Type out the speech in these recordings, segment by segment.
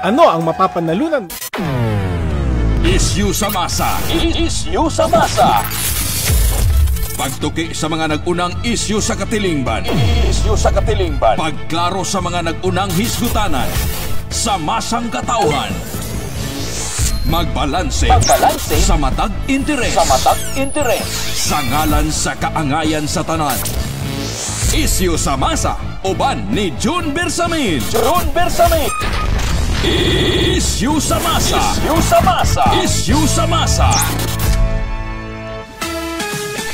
Ano ang mapapanalunan? Issue sa masa. Issue sa masa. Pagtuki sa mga nag-unang issue sa katilingban. Issue sa katilingban. Pagklaro sa mga nag-unang hisgutanan. Sa masang katauhan. Magbalanse sa matag interes. Sa ngalan sa kaangayan sa tanan. Issue sa masa. Uban ni June Bersamin. Issue sa masa. Issue sa masa.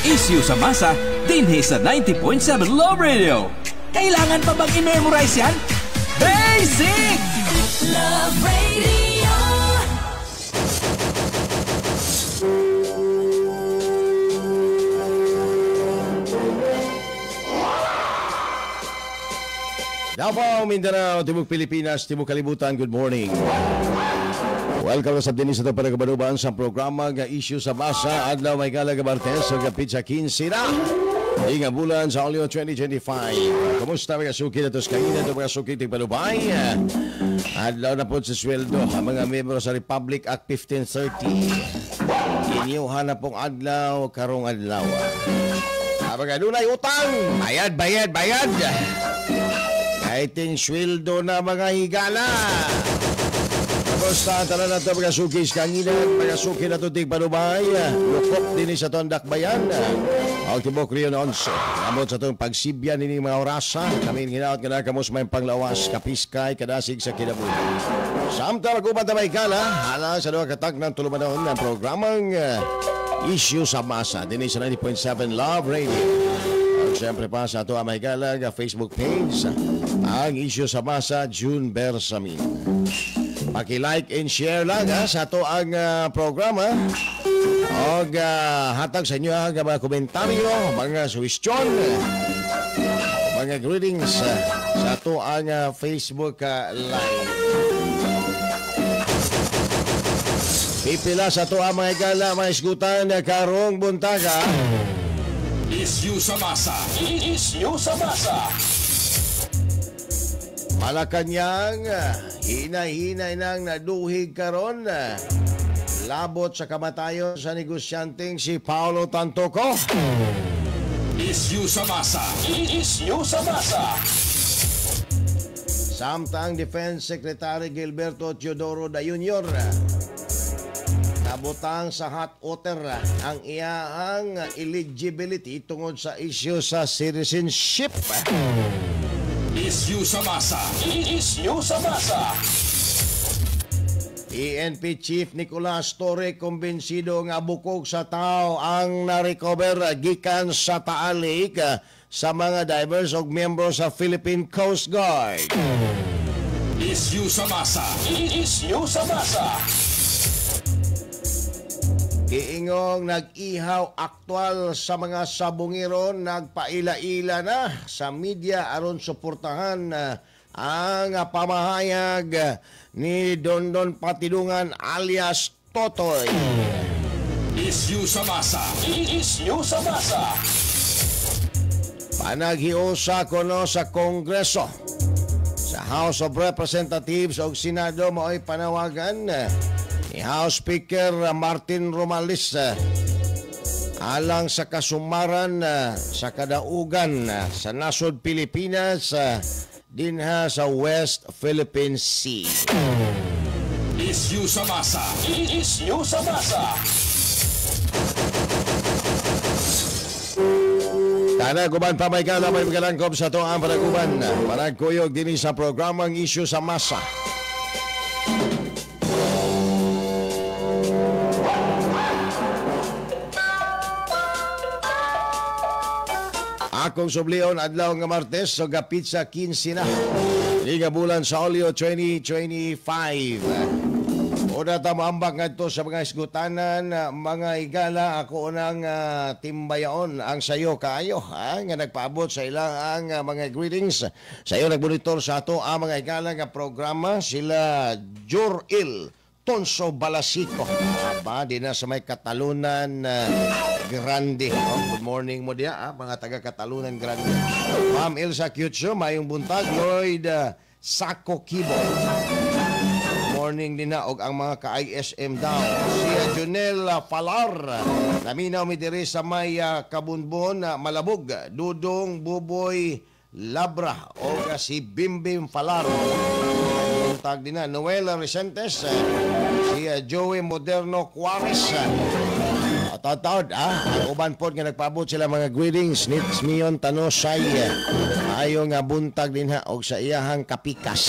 Issue sa masa, dinhi sa 90.7 Love Radio. Kailangan pa bang i-memorize yan? Basic! Love Radio. Davao, Mindanao, Timog Pilipinas, Timog Kalibutan, good morning. Welcome sa din sa itong panagabanuban sa programa nga Issue sa Masa. Adlaw may Galaga Martes, so Pizza 15 na. Inga bulan sa Olyo 2025. Kumusta mga suki na ito sa kainan, ito mga suki ng Panubay? Adlaw na po sa sweldo, ang mga membro sa Republic Act 1530. Inyuhan na pong adlaw, karong adlaw. Mga dunay utang, bayad. Kahit yung sweldo na mga higala. Kamusta tala na ito mga suki sa kanginan, mga suki na ito Panubay. Lukop din sa tondak bayan. Ang tibok Rio 11. Amot sa itong pagsibyan nini mga orasa. Kami hinaot ka na kamus may panglawas, kapiskay, kadasig sa kinabuhi. Samtang magkupan na may gala, hala sa doon katag ng tulumanon ng programang Issue sa Masa. Din sa 90.7 Love Radio. Siyempre pa sa ito ang may gala Facebook page. Ang Issue sa Masa, June Bersamin. Paki-like and share lang sa ito ang programa. O hatag sa inyo ang mga komentaryo, mga suwestyon, mga greetings sa ito ang Facebook Live. Pipila sa ito ang mga gala, mga isgutan karong buntaga. Issue sa masa. Malacanang, hinay-hinay nang naduhig karon. Labot sa kamatayon sa negosyanteng si Paulo Tantoco. Issue sa masa. Samtang Defense Secretary Gilberto Teodoro da Jr. Nabutang sa hot water ang iyang eligibility tungod sa issue sa citizenship. Issue sa masa. PNP Chief Nicolas Torre kumbensido nga bukog sa tao ang na-recover gikan sa taalig sa mga divers o miyembro sa Philippine Coast Guard. Issue sa masa. Iingong nag-ihaw aktwal sa mga sabungiron, nagpaila-ila na sa media aron suportahan ang pamahayag ni Dondon Patidungan alias Totoy. Issue sa masa. Panaghiusa kuno sa Kongreso. Sa House of Representatives o Senado mao'y panawagan ni House Speaker Martin Romales alang sa kasumaran sa kadaugan sa nasod Pilipinas dinha sa West Philippine Sea. Issue sa masa. Tana guban pa may gala may magalangkob sa to ang panaguban. Panagkuyog din sa programang Issue sa Masa. Akong sublion adlaw nga Martes so Pizza 15 na. Liga bulan sa Olyo 2025. Una ta moambak ngadto sa mga isgutanan, mga igala ako unang timbayaon ang sayo kaayo nga nagpaabot sa ilang ang mga greetings. Sayo nagbonitor sa ato ang mga igala nga programa sila Jor-Il Tonso Balasico. Aba, di na sa may Katalunan Grande. Good morning mo diya, mga taga Katalunan Grande. Ma'am Elsa Cutio, mayong buntag. Lloyd Sako Kibo. morning din na og ang mga ka-ISM daw. Si Junel Falar, naminaw mi diri sa may Kabunbon, Malabog, Dudong Buboy Labra o si Bimbim Falar. Tag din na Noel Recentes, si Joey Moderno Juarez. Taon-taon, ang uban po nga nagpaabot sila mga greetings. Nits Mion Tanosay, ayaw nga buntag din ha og sa iyahang kapikas.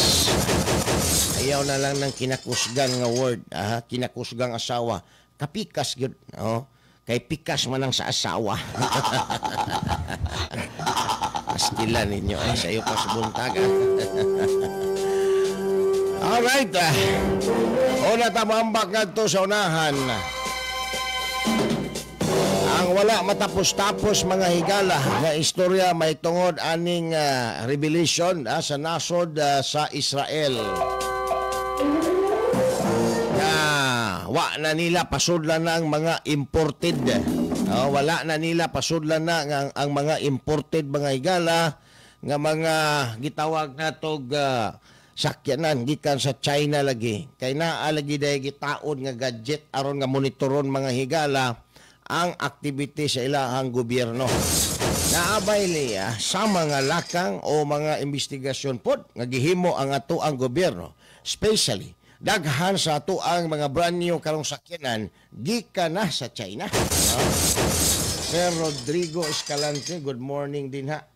Ayaw na lang ng kinakusgang nga word, kinakusgang asawa. Kapikas gyud, kay pikas man ang sa asawa. Pastilan ninyo sa iyo pa sa buntag. Alright, una tamambak ngadto sa unahan. Ang wala matapos-tapos mga higala nga istorya may tungod aning revelation sa nasod sa Israel. Wa na nila pasudlan na ang mga imported. Wala na nila pasudlan na ang mga imported mga higala nga mga gitawag natog sakyanan gikan sa China lagi. Kay naa lagi day gitaon nga gadget aron nga monitoron mga higala ang activity sa ilahang gobyerno. Naabay niya sa mga lakang o mga investigasyon pod nga gihimo ang ato ang gobyerno, especially daghan sa ato ang mga brand new karong sakyanan gikan na sa China. Sir Rodrigo Escalante, good morning din ha.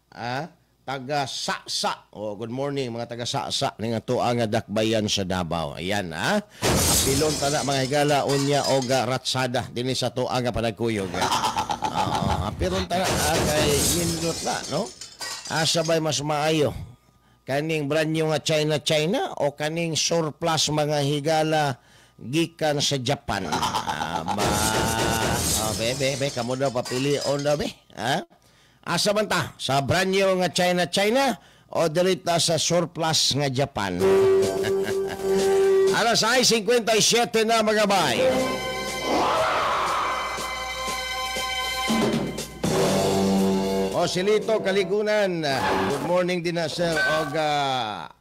Taga Sa-Sa. Good morning mga taga Sa-Sa ning ato ang dakbayan sa Davao. Ayan apilon tana mga higala unya og ratsada dinhi sa to ang panagkuyog. Apilon tana kay nindot na no. Sabay mas maayo kaning brand new nga China o kaning surplus mga higala gikan sa Japan. Be kamo daw papili on daw be. Asa man ta? Sa brand new nga China o dirita sa surplus nga Japan? Alas 6:57 na mga bay. Silito Kaligunan, good morning din na sir og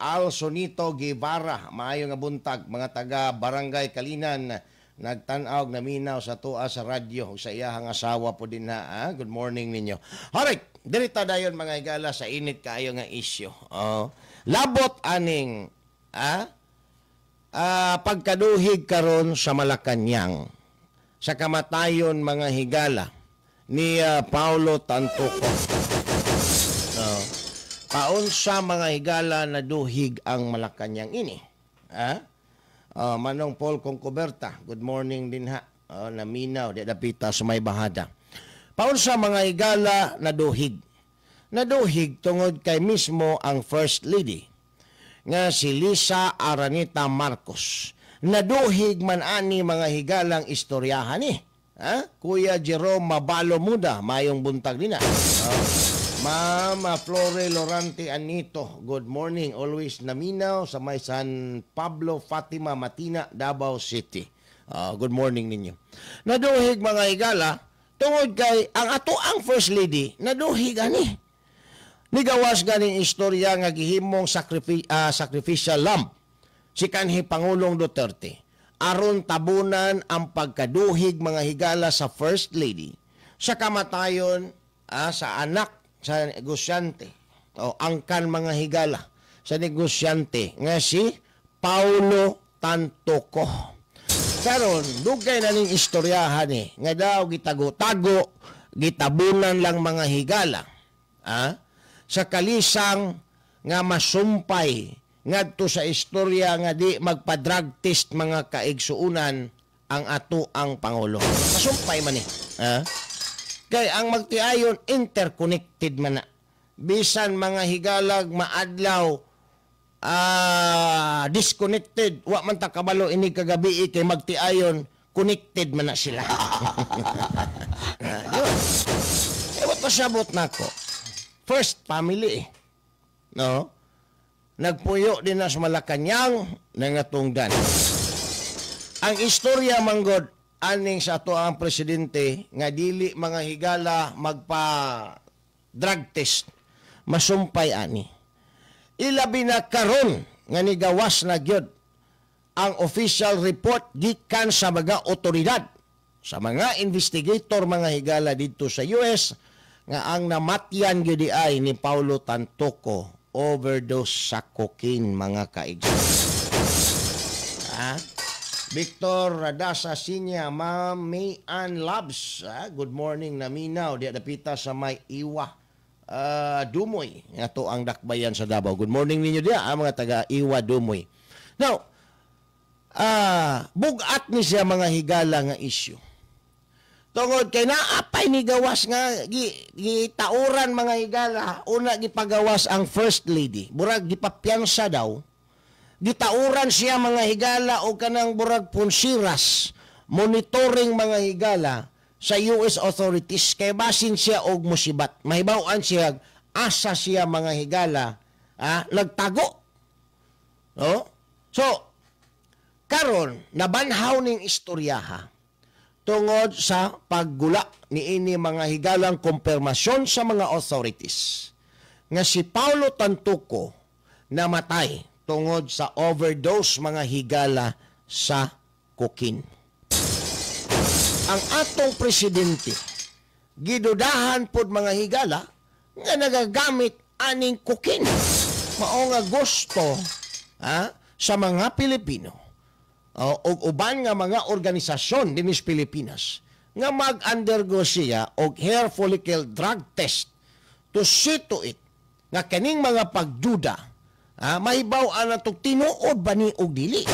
Alsonito Guevara, maayo nga buntag mga taga Barangay Kalinan, nagtan-aw naminaw sa tuwa sa radyo sa iyahang asawa po din na. Good morning ninyo. Alright, dirita dayon mga higala sa init kaayo nga isyu. Labot aning pagkaduhig karon sa Malacañang sa kamatayon mga higala ni Paulo Tantoco. Paunsa mga higala na duhig ang Malacañang ini. Manong Paul Concoberta, good morning din ha. Naminaw, di dapita sa may bahada. Paunsa mga higala na duhig. Naduhig tungod kay mismo ang First Lady nga si Lisa Araneta Marcos. Naduhig man ani mga higalang istoryahan ni. Kuya Jerome Mabalo Muda, mayong buntag din na. Mama Flore Lorante Anito, good morning. Always naminaw sa may San Pablo Fatima Matina, Davao City. Good morning ninyo. Naduhig mga higala, tungod kay ang ato ang First Lady, naduhig ani. Nigawas ganing istorya nga gihimong sacrificial lamb si kanhi Pangulong Duterte. Aron tabunan ang pagkaduhig mga higala sa First Lady sa kamatayon sa anak sa negosyante o angkan mga higala sa negosyante nga si Paulo Tantoco. Karon dugay na ning istoryahan nga daw gitago-tago gitabunan lang mga higala sa kalisang nga masumpay ngadto sa istorya nga di magpa-drug test mga kaigsuunan ang ato ang Pangulo. Masumpay man kay ang magtiayon interconnected man na. Bisan mga higalag maadlaw disconnected, wa man ta kabalo ini kagabi kay magtiayon connected man na sila. Wat pasabot nako. First family no? Nagpuyo din na sa Malacañang nangatungdan. Ang istorya manggod aning sa ato ang presidente nga dili mga higala magpa drug test masumpay ani. Ilabi na karon nga nigawas na gyud ang official report gikan sa mga otoridad, sa mga investigator, mga higala dito sa US, nga ang namatyan gyud ay ni Paulo Tantoco overdose sa cocaine, mga kaigsoon. Victor Radasa Sinya, Ma'am May Ann Labs, good morning na minaw, di adapita sa may Iwa, Dumoy, nga to ang dakbayan sa Davao. Good morning ninyo diya, mga taga Iwa, Dumoy. Now, bugat ni siya mga higala nga issue. Tungod kay naapay ni gawas nga gitauran mga higala, una gipagawas ang First Lady, burag gipapiyansa daw. Gitauran siya mga higala o kanang burag punsiras, monitoring mga higala sa US authorities kay basin siya og musibat. Mahibaw-an siya asa siya mga higala nagtago. No? So karon nabanhaw ning istoryaha tungod sa paggula ni ini mga higalang kumpirmasyon sa mga authorities nga si Paulo Tantoco namatay tungod sa overdose mga higala sa cocaine. Ang atong presidente gidudahan pod mga higala nga nagagamit aning cocaine. Mao nga gusto sa mga Pilipino o uban nga mga organisasyon dinis Pilipinas nga mag-undergo siya og hair follicle drug test to see to it nga kaning mga pagduda mahibaw na itong tinuod ba ni og dili.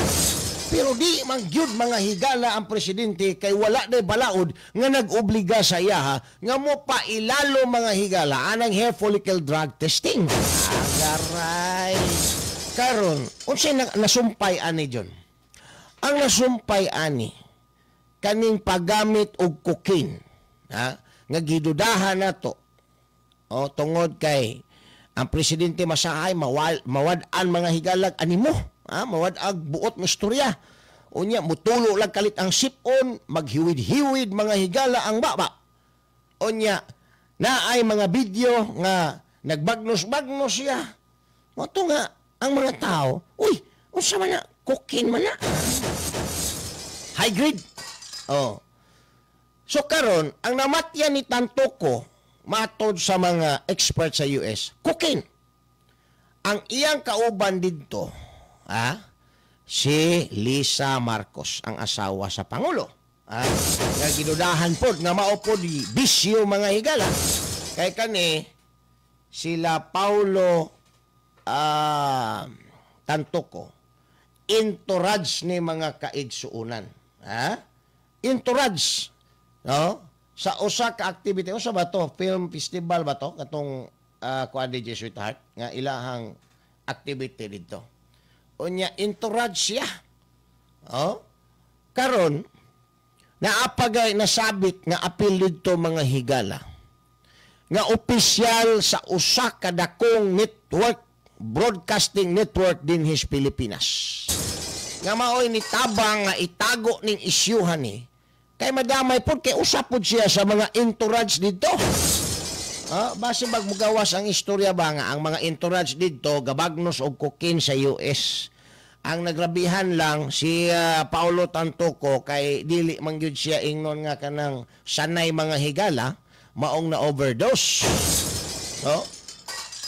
Pero di magyud mga higala ang presidente kay wala na balaod nga nag-obliga sa iya nga mo pa ilalo mga higala anang hair follicle drug testing. Agaray. Karon, unsay nasumpay ani John? Ang nasumpay ani kaning paggamit og cocaine nga gidudahan nato tungod kay ang presidente masahay mawad-an mga higalag animo, mawad-ag buot ng istorya. Unya mutulo lang kalit ang sipon, maghiwid-hiwid mga higala ang baba. Unya naay mga video nga nagbagnos-bagnos siya. Moto nga ang mga tao, uy, unsa man na cocaine man na. High grade. So karon ang namatyan ni Tantoco matod sa mga expert sa US, cocaine. Ang iyang kauban dito, si Lisa Marcos, ang asawa sa Pangulo. Nga gidudahan po, nga maupod bisyo mga higala. Kay kani, sila Paulo Tantoco, entourage ni mga kaigsuunan. Entourage. No? Sa usa ka activity, usa ba to? Film festival ba to? Katong Kuan DJ Sweetheart, nga ilahang activity dito. Unya, entourage siya. Karon, naapagay, nasabit nga apil dito mga higala. Nga opisyal sa usa ka dakong network, broadcasting network din his Pilipinas. Nga maoy ni tabang nga itago ning isyuhan ni kay madamay po, kay usapod siya sa mga entourage dito. Base magmugawas ang istorya ba nga, ang mga entourage dito, gabagnos o cocaine sa US. Ang nagrabihan lang si Paulo Tantoco, kay dili mangyud siya ingnon nga kanang sanay mga higala, maong na overdose.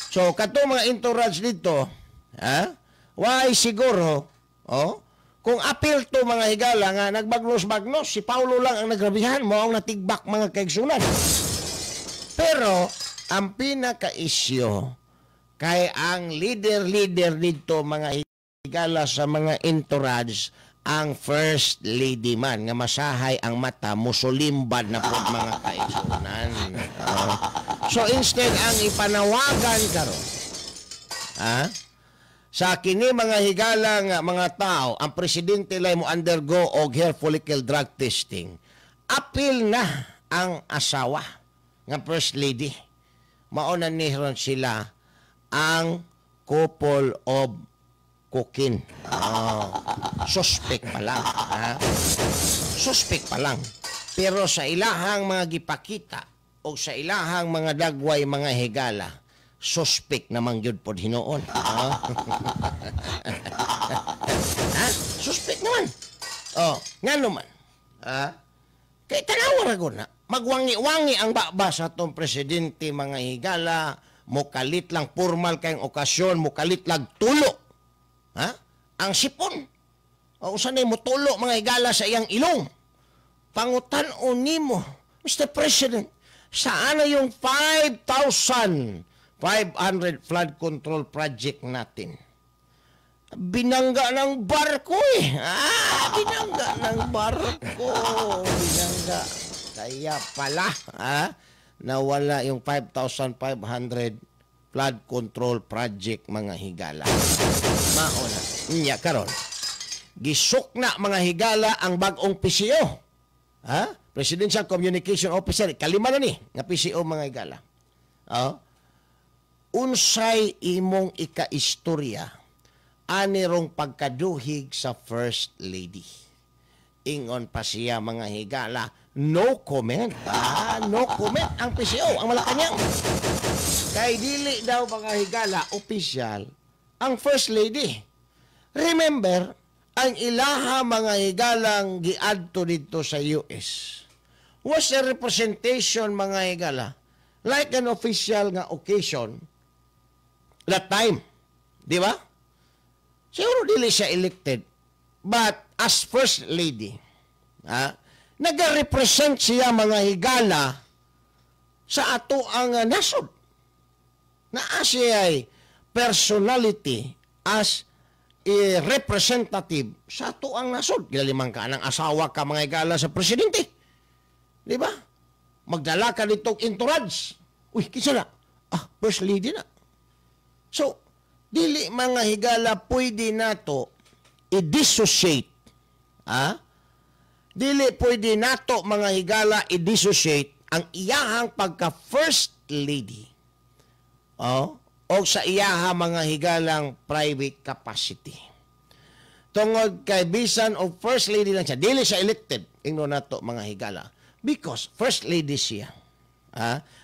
So, kato mga entourage dito, why siguro, kung appeal to mga higala nga nagbagnos-bagnos, si Paulo lang ang nagrabihan mo ang natigbak mga kaigsunan. Pero ang pinaka-isyo kay ang leader dito mga higala sa mga entourage, ang First Lady man nga masahay ang mata, musulimbad na po mga kaigsunan. So instead ang ipanawagan karon, sa kini mga higala nga mga tao, ang presidente lay mo undergo og hair follicle drug testing. Apil na ang asawa nga First Lady. Mauna niron sila ang couple of cocaine. Suspect pa lang. Suspect pa lang. Pero sa ilahang mga gipakita o sa ilahang mga dagway mga higala, suspect naman yun po hinoon. suspect naman. Nga naman. Kaya tanawa ra na. Magwangi-wangi ang baba sa itong presidente, mga higala. Mukalit lang formal kayong okasyon, mukalit lang tulo. Ang sipon. O sanay mo tulo, mga higala, sa iyang ilong. Pangutan-o nimo, Mr. President, saan na yung 5,500 flood control project natin? Binangga ng barko eh. Binangga ng barko. Binangga. Kaya pala, nawala yung 5,500 flood control project, mga higala. Mauna. Nya karon. Gisok na, mga higala, ang bagong PCO. Presidential Communication Officer. Kalima na ni, nga PCO, mga higala. Unsay imong ika-istorya anirong pagkaduhig sa First Lady. Ingon pa siya, mga higala, no comment. No comment ang PCO, ang Malacanang. Kay dili daw, mga higala, official ang First Lady. Remember, ang ilaha, mga higalang giadto dito sa US was a representation, mga higala, like an official nga occasion that time. Di ba? Siguro dili siya elected, but as First Lady, nag-represent siya, mga higala, sa ato ang nasod. Na siya ay personality as a representative sa ato ang nasod. Gilalimang ka ng asawa ka, mga higala, sa presidente. Di ba? Magdala ka ditong entourage. Uy, kinsa na? First Lady na. So, dili, mga higala, pwede nato i-dissociate. Dili pwede nato, mga higala, i-dissociate ang iyahang pagka-First Lady. O sa iyaha, mga higalang private capacity. Tungod kay bisan o First Lady lang siya, dili siya elected, ingno nato, mga higala. Because First Lady siya.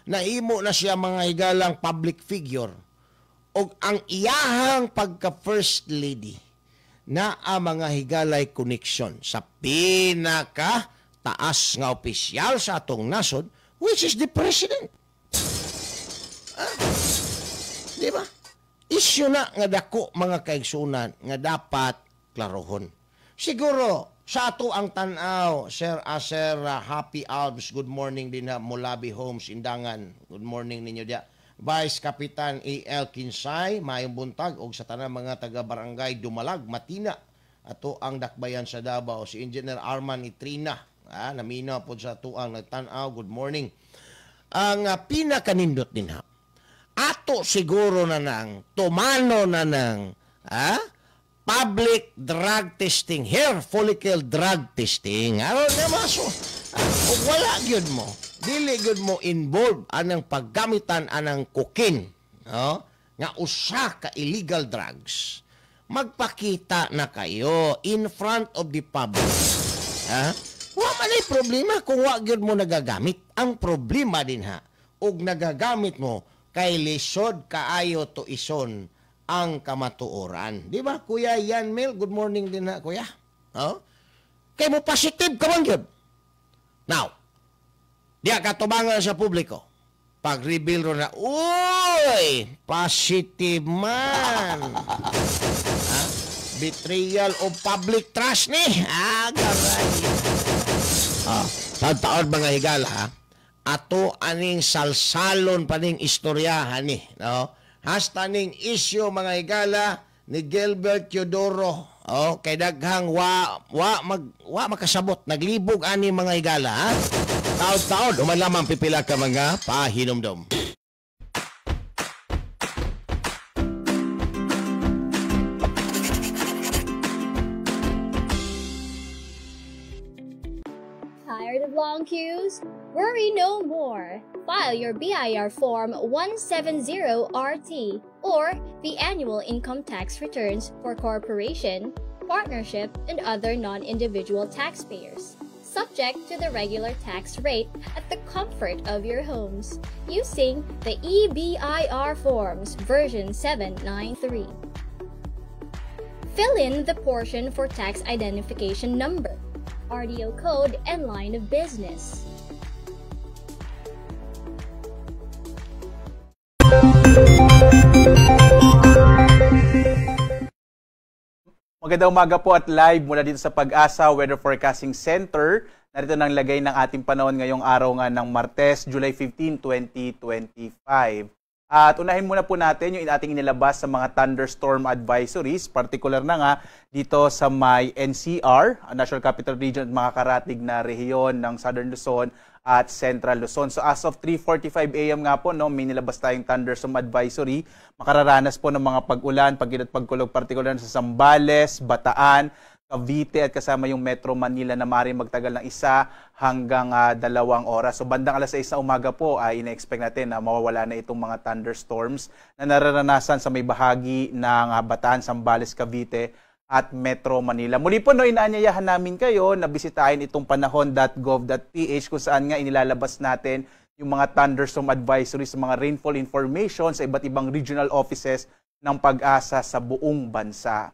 Nahimo na siya, mga higalang public figure. O ang iyahang pagka-First Lady na ang mga higalay connection sa pinaka taas nga opisyal sa atong nasod, which is the President. Di ba? Isyu na nga dako, mga kaigsunan, nga dapat klarohon. Siguro, sa ato ang tanaw, Sir Happy Alves, good morning din na Mulabi Homes, Indangan. Good morning ninyo dia. Vice Kapitan A.L. Kinsay, mayong buntag, o sa tanang mga taga-barangay Dumalag, Matina, ato ang dakbayan sa Davao, si Engineer Arman Itrina, namina po sa ato ang nagtanaw, good morning. Ang pinakanindot din ha, ato siguro na nang, tumano na nang, public drug testing, hair follicle drug testing. Aron na maso, wala gyud mo, dili gyud mo involved anang paggamitan anang cocaine, nga usa ka illegal drugs. Magpakita na kayo in front of the public. Wa man ay problema kung wa gyud mo nagagamit. Ang problema din ha, ug nagagamit mo kay lisod kaayo to ison ang kamatuoran. Di ba, Kuya Yan Mel? Good morning din na, Kuya. Kay mo positive ka man gyud. Now, diya katubangan sa publiko. Pag-reveal ro na, uy, positive man. Betrayal of public trust ni. Garay. Sa taon, mga higala, ato aning salsalon paning istoryahan ni. Hasta ning issue, mga higala, ni Gilbert Teodoro. Kay daghang wa makasabot. Naglibog ani, mga higala. Taon-taon, umalamang pipila ka mga pahinomdom. Tired of long queues? Worry no more. File your BIR Form 170RT or the annual income tax returns for corporation, partnership, and other non-individual taxpayers, subject to the regular tax rate at the comfort of your homes, using the eBIR Forms version 793. Fill in the portion for tax identification number, RDO code, and line of business. Magandang umaga po at live mula dito sa Pag-asa Weather Forecasting Center. Narito nang lagay ng ating panahon ngayong araw nga ng Martes, July 15, 2025. At unahin muna po natin yung ating inilabas sa mga thunderstorm advisories, particular na nga dito sa may NCR, National Capital Region at mga karatig na rehiyon ng Southern Luzon at Central Luzon. So as of 3:45 AM nga po, no, may nilabas tayong thunderstorm advisory. Makararanas po ng mga pag-ulan, pag-inat, pagkulog, particular sa Zambales, Bataan, Cavite at kasama yung Metro Manila na maaaring magtagal ng 1 hanggang 2 oras. So bandang alas 6 na umaga po ay ina-expect natin na mawawala na itong mga thunderstorms na nararanasan sa may bahagi ng Bataan, Zambales, Cavite at Metro Manila. Muli po, no, inaanyayahan namin kayo na bisitahin itong panahon.gov.ph kung saan nga inilalabas natin yung mga thunderstorm advisories, mga rainfall information sa iba't ibang regional offices ng Pag-asa sa buong bansa.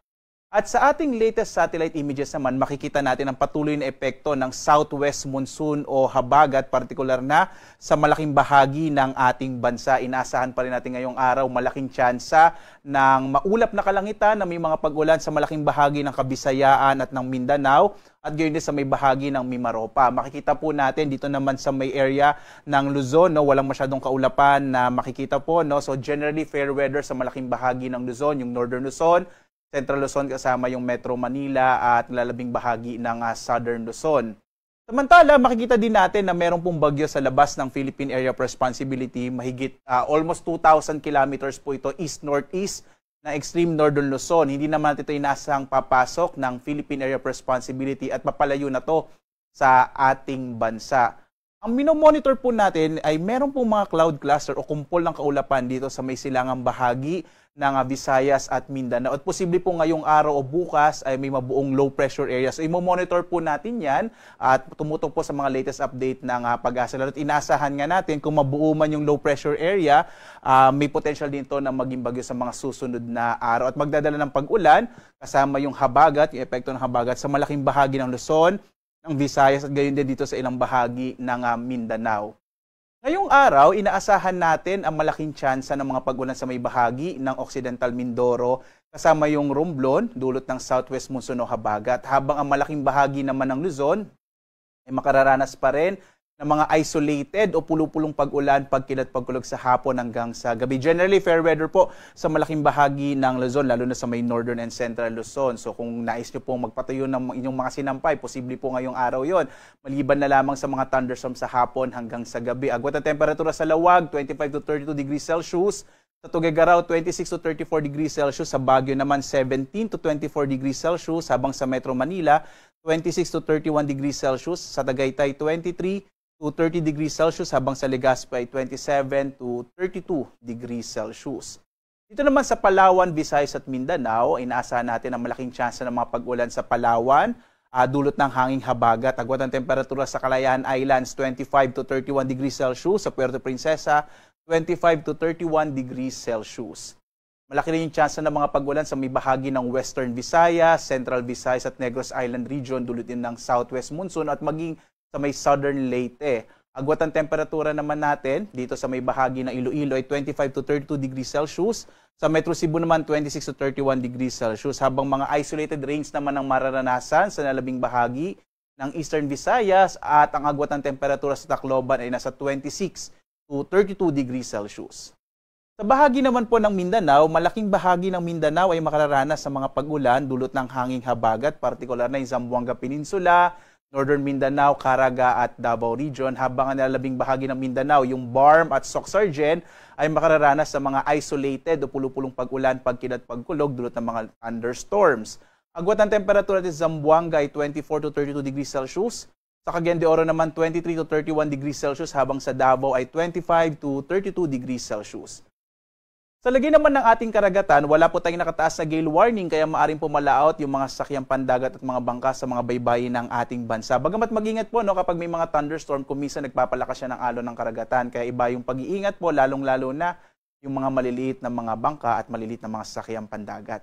At sa ating latest satellite images naman, makikita natin ang patuloy na epekto ng southwest monsoon o habagat, partikular na sa malaking bahagi ng ating bansa. Inaasahan pa rin natin ngayong araw malaking tsansa ng maulap na kalangitan na may mga pag-ulan sa malaking bahagi ng Kabisayaan at ng Mindanao at gayon din sa may bahagi ng Mimaropa. Makikita po natin dito naman sa may area ng Luzon, no, walang masyadong kaulapan na makikita po. No? So generally fair weather sa malaking bahagi ng Luzon, yung Northern Luzon, Central Luzon kasama yung Metro Manila at lalabing bahagi ng Southern Luzon. Samantala, makikita din natin na meron pong bagyo sa labas ng Philippine Area of Responsibility. Mahigit almost 2,000 kilometers po ito east-northeast na extreme Northern Luzon. Hindi naman ito inasang papasok ng Philippine Area of Responsibility at papalayo na to sa ating bansa. Ang minomonitor po natin ay meron pong mga cloud cluster o kumpol ng kaulapan dito sa may silangang bahagi ng Visayas at Mindanao. At posible po ngayong araw o bukas ay may mabuong low pressure area. So imo-monitor po natin yan at tumutok po sa mga latest update ng Pag-asa. At inaasahan nga natin kung mabuo man yung low pressure area, may potential din to na maging bagyo sa mga susunod na araw. At magdadala ng pag-ulan kasama yung habagat, yung epekto ng habagat sa malaking bahagi ng Luzon, ng Visayas at gayon din dito sa ilang bahagi ng Mindanao. Ngayong araw, inaasahan natin ang malaking tsansa ng mga pag-ulan sa may bahagi ng Occidental Mindoro kasama yung Romblon, dulot ng southwest monsoon o habagat. Habang ang malaking bahagi naman ng Luzon ay makararanas pa rin ng mga isolated o pulupulong pag-ulan, pagkilat, pagkulog sa hapon hanggang sa gabi. Generally, fair weather po sa malaking bahagi ng Luzon, lalo na sa may Northern and Central Luzon. So kung nais nyo pong magpatayo ng inyong mga sinampay, posible po ngayong araw yon. Maliban na lamang sa mga thunderstorms sa hapon hanggang sa gabi. Agwat ang temperatura sa Lawag, 25 to 32 degrees Celsius. Sa Tuguegarao, 26 to 34 degrees Celsius. Sa Baguio naman, 17 to 24 degrees Celsius. Habang sa Metro Manila, 26 to 31 degrees Celsius. Sa Tagaytay, 23 to 30 degrees Celsius, habang sa Legazpi ay 27 to 32 degrees Celsius. Dito naman sa Palawan, Visayas at Mindanao, inaasahan natin ang malaking tsansa ng mga pag-ulan sa Palawan, dulot ng hanging habagat. Agwat ang temperatura sa Kalayaan Islands, 25 to 31 degrees Celsius. Sa Puerto Princesa, 25 to 31 degrees Celsius. Malaki rin yung tsansa ng mga pag-ulan sa may bahagi ng Western Visayas, Central Visayas at Negros Island Region, dulot din ng southwest monsoon at maging sa may Southern Leyte. Agwat ang temperatura naman natin dito sa may bahagi ng Iloilo ay 25 to 32 degrees Celsius. Sa Metro Cebu naman 26 to 31 degrees Celsius. Habang mga isolated rains naman ang mararanasan sa nalabing bahagi ng Eastern Visayas at ang agwat ng temperatura sa Tacloban ay nasa 26 to 32 degrees Celsius. Sa bahagi naman po ng Mindanao, malaking bahagi ng Mindanao ay makararanas sa mga pag-ulan dulot ng hanging habagat, partikular na yung Zamboanga Peninsula, Northern Mindanao, Caraga at Davao Region, habang ang nalalabing bahagi ng Mindanao, yung Barm at Soc-Sargen, ay makararanas sa mga isolated o pulupulong pag-ulan, pagkilat, pagkulog, dulot ng mga thunderstorms. Agwat ang temperatura sa Zamboanga ay 24 to 32 degrees Celsius. Sa Cagayan de Oro naman 23 to 31 degrees Celsius, habang sa Davao ay 25 to 32 degrees Celsius. Sa lagay naman ng ating karagatan, wala po tayong nakataas na gale warning kaya maaring pumalaot yung mga sasakyang pandagat at mga bangka sa mga baybayin ng ating bansa. Bagamat mag-ingat po kapag may mga thunderstorm, kung minsan nagpapalakas siya ng alon ng karagatan. Kaya iba yung pag-iingat po, lalong-lalo na yung mga maliliit na mga bangka at maliliit na mga sasakyang pandagat.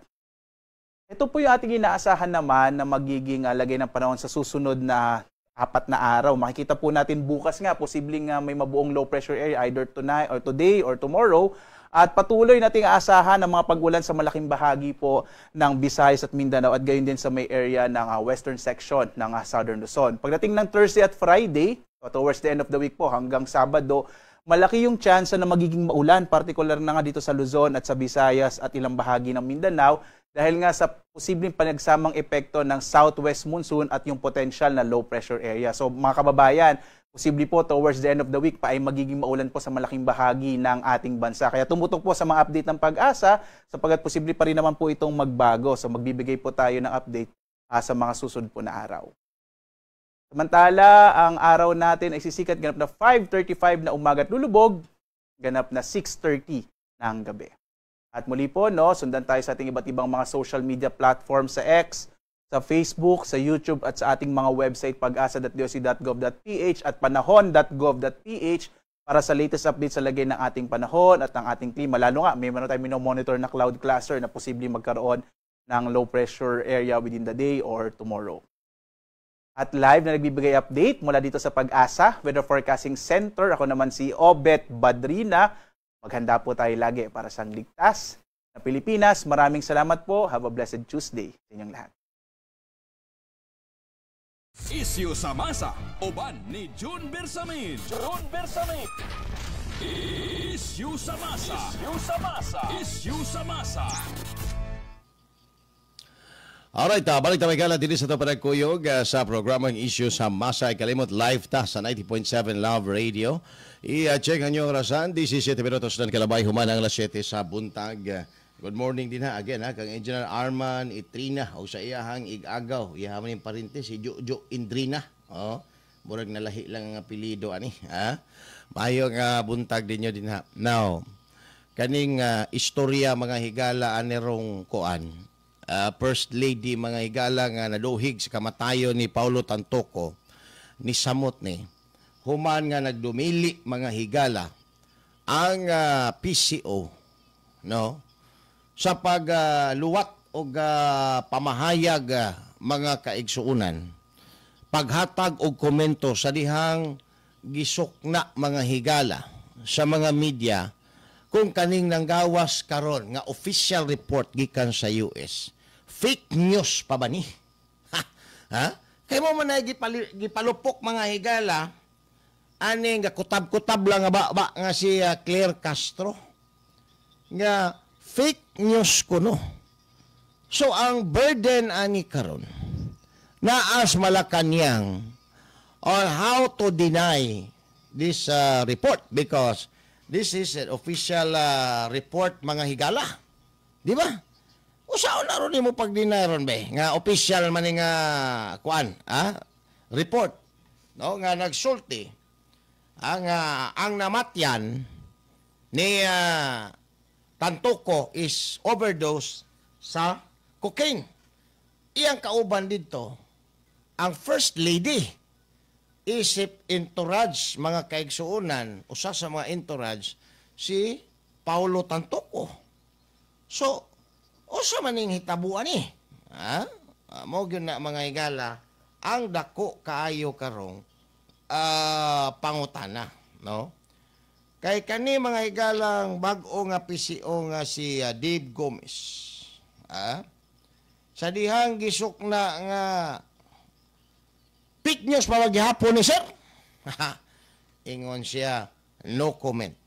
Ito po yung ating inaasahan naman na magiging lagay ng panahon sa susunod na 4 na araw. Makikita po natin bukas nga, posibleng may mabuong low pressure area either tonight or today or tomorrow. At patuloy nating aasahan ng mga pag-ulan sa malaking bahagi po ng Visayas at Mindanao at gayon din sa may area ng western section ng Southern Luzon. Pagdating ng Thursday at Friday, towards the end of the week po hanggang Sabado, malaki yung chance na magiging maulan, particular na nga dito sa Luzon at sa Visayas at ilang bahagi ng Mindanao dahil nga sa posibleng panagsamang epekto ng southwest monsoon at yung potential na low pressure area. So mga kababayan, posible po towards the end of the week pa ay magiging maulan po sa malaking bahagi ng ating bansa. Kaya tumutok po sa mga update ng Pag-asa sapagkat posible pa rin naman po itong magbago. So magbibigay po tayo ng update sa mga susunod po na araw. Samantala, ang araw natin ay sisikat ganap na 5:35 na umaga at lulubog, ganap na 6:30 ng gabi. At muli po, sundan tayo sa ating iba't ibang mga social media platforms sa X, sa Facebook, sa YouTube at sa ating mga website pag-asa.doc.gov.ph at panahon.gov.ph para sa latest updates sa lagay ng ating panahon at ng ating klima. Lalo nga, may tayo minomonitor na cloud cluster na posibleng magkaroon ng low pressure area within the day or tomorrow. At live na nagbibigay update mula dito sa Pag-asa Weather Forecasting Center. Ako naman si Obet Badrina. Maghanda po tayo lagi para sa ligtas na Pilipinas. Maraming salamat po. Have a blessed Tuesday sa inyong lahat. Isyu sa Masa, uban ni June Bersamin. June Bersamin. Isyu sa Masa. Isyu sa Masa. Isyu sa Masa. Alright, balik tayo kala din sa ito panagkuyog sa programang Issue sa Masa. Kalimot live ta sa 90.7 Love Radio. I-check ang inyong orasan, 17 minutos ng kalabay, humanang alas 7 sa buntag. Good morning din again kang Engineer Arman Itrina o sa iyahang igagaw. Iyahaman yung parinte si Jojo Indrina. Murag nalahi lang ang apelido ani. Mayong buntag din nyo din ha. Now, kaning istorya mga higala anerong kuan. First Lady mga higala nga naduhig sa kamatayon ni Paulo Tantoco ni samot ni human nga nagdumili mga higala ang PCO sa pagluwat og pamahayag mga kaigsuunan paghatag og komento sa dihang gisukna mga higala sa mga media kung kaning nanggawas karon nga official report gikan sa US. Fake news pa ba ni? Kay mo man gipalupok mga higala ani nga kutab-kutab lang nga ba nga si Claire Castro nga fake news kuno. So ang burden ani karon naas Malacañang on how to deny this report because this is an official report mga higala. Di ba? Usaon na ron mo pag-deny ron be nga official man nga kuan report nga nagsulti ang namatyan ni Tantoco is overdose sa cocaine. Iyang kauban dito ang First Lady isip entourage mga kaigsuunan usa sa mga entourage si Paulo Tantoco. So usa man ning hitabuan ni mo gyud na mga higala ang dako kaayo karong pangutana kay kani mga higalang bag-o nga PCO nga si Dave Gomez sa dihang gisukna nga fake news pa maghapon ni sir ingon siya no comment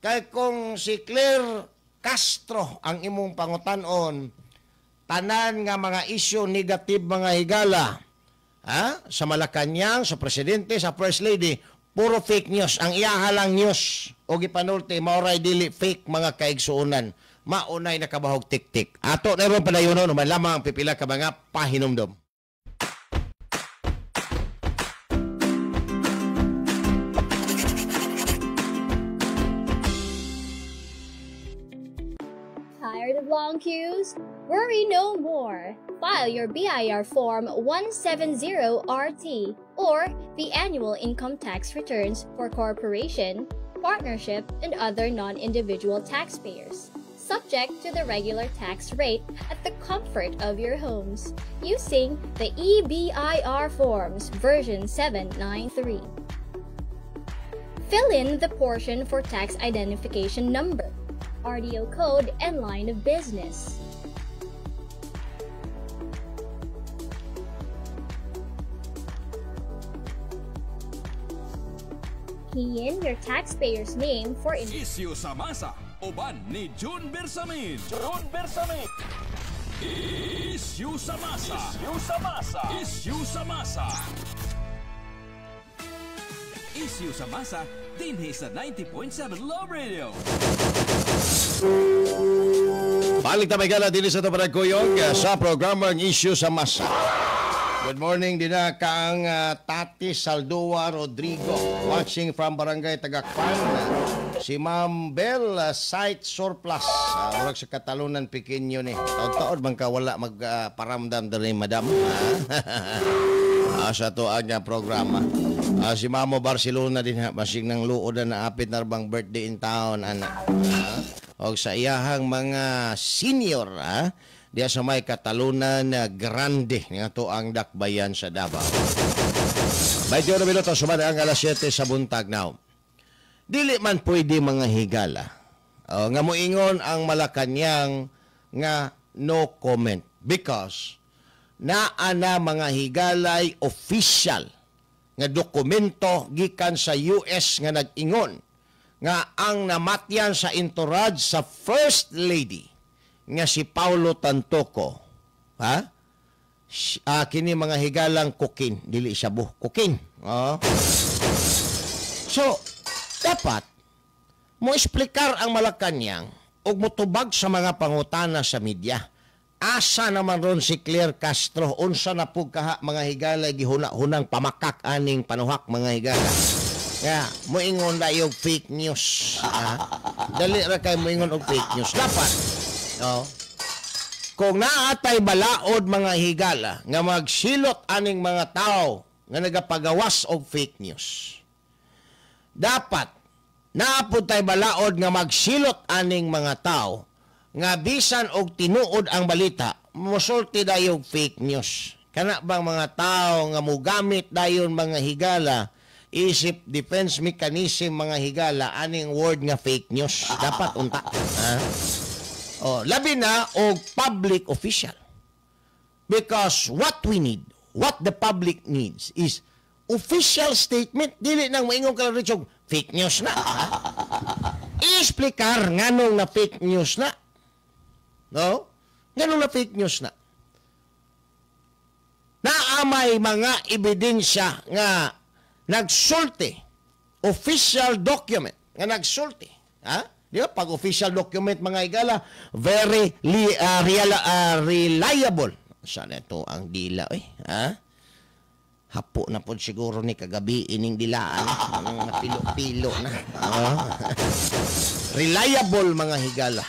kay kung si Claire Castro ang imong pangutan-on tanan nga mga isyu negative mga higala sa Malacañang, sa presidente, sa first lady, puro fake news. Ang iyahalang news o gipanulti maoray dili fake mga kaigsuunan. Maunay nakabahog tik-tik. Ato na ron padayonon man lamang pipila ka mga pahinumdom. Tired of long queues? Worry no more. File your BIR Form 170RT or the annual income tax returns for corporation, partnership, and other non-individual taxpayers. subject to the regular tax rate at the comfort of your homes using the EBIR Forms version 793. Fill in the portion for tax identification number, RDO code, and line of business. Key in your taxpayer's name for Isyu sa masa, uban ni June Bersamin. June Bersamin. Isyu sa masa. Isyu sa masa. Isyu sa masa. Isyu sa masa, dinhi sa 90.7 Love Radio. Balik na may gala din sa ito panagkuyog sa programang Issue sa Masa. Good morning din na kaang Tati Saldua Rodrigo watching from Barangay Tagakpan. Si Ma'am Bell Site Surplus. Urag sa Katalunan Pequeño ni. Taon-taon bang wala magparamdam din madam. Sa to ang programa. Si Mamo Barcelona din ha. Masig ng luod na apit na bang birthday in town. O sa iyahang mga senior diya sa may Katalunan Grande nga to ang dakbayan sa Davao. 21 minutos sumada ang alas 7 sa buntag now. Dili man pwede mga higala. Nga moingon ang Malacañang nga no comment because naa na mga higalay official nga dokumento gikan sa US nga nag-ingon nga ang namatyan sa entourage sa First Lady nga si Paulo Tantoco, kini mga higalang kokin, dili siya kokin. So, dapat mo explicar ang Malacañang ug motubag sa mga pangutana sa media. Asa naman ron si Claire Castro, unsa na pug kaha mga higalay gihuna-hunang pamakak aning panuhak mga higala. Moingon na yung fake news. Dali ra kay moingon og fake news. Dapat kung naatay balaod mga higala nga magsilot aning mga tao nga nagapagawas og fake news. Dapat naapod tay balaod nga magsilot aning mga tao nga bisan og tinuod ang balita, mosulti dayon fake news. Kana bang mga tao nga mogamit dayon mga higala isip defense mechanism mga higala aning word nga fake news. Dapat unta. Labi na o public official. Because what we need, what the public needs is official statement. Dili nang maingong ka lang rin fake news na. I-explicar nganong na fake news na. No? Nganong na fake news na. Naamay mga ebidensya nga nagsulti. Official document nga nagsulti. Di ba? Pag official document mga higala, very reliable. Saan ito ang dila? Hapo na po siguro ni kagabi ining dilaan. Mga pilo-pilo na. Reliable mga higala.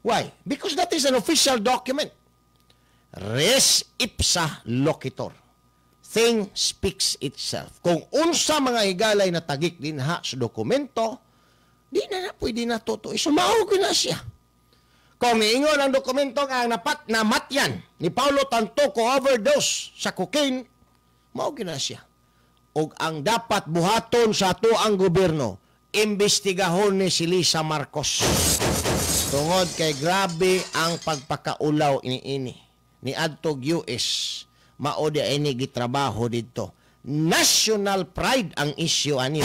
Why? Because that is an official document. Res ipsa loquitur. Thing speaks itself. Kung unsa mga higalay na tagik din ha sa dokumento, di na pwede na totoo. Sumawag na siya. Kung niingon ang dokumento nga namatyan ni Paulo Tantoco overdose sa cocaine, mawag na siya. O ang dapat buhaton sa ato ang gobyerno, imbestigahon ni si Lisa Marcos. Tungod kay grabe ang pagpakaulaw ini ni adtog US. Maodi ini gitrabaho dito. National pride ang issue ani.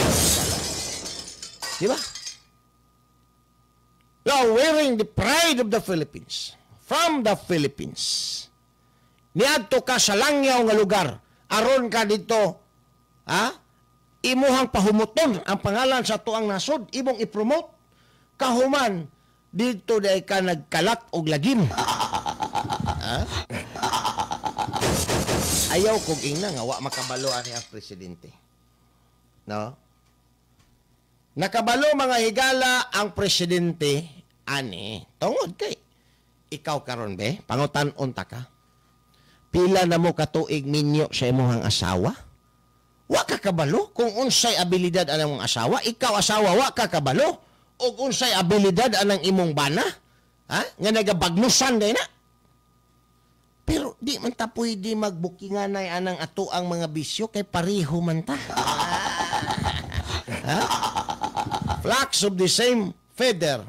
Di ba? You are wearing the pride of the Philippines. From the Philippines. Niadto ka sa langyaw nga lugar. Aron ka dito, imuhang pahumuton ang pangalan sa tuang nasod. Imong ipromote. Kahuman, dito dahil ka nagkalat og lagim. Ayaw kong ina nga, wa makabalo ani ang presidente. No? Nakabalo mga higala ang presidente ani tungod kay ikaw karon be pangutan-on ta ka pila na mo katuig minyo sa imong asawa wa ka kabalo kung unsay abilidad ang imong asawa ikaw asawa wa ka kabalo o unsay abilidad anang imong bana, ha? Nga nagabagnusan day na. Pero di man ta pwede magbukingan ay anang ato ang mga bisyo kay pareho man ta. Ha? Flocks of the same feather.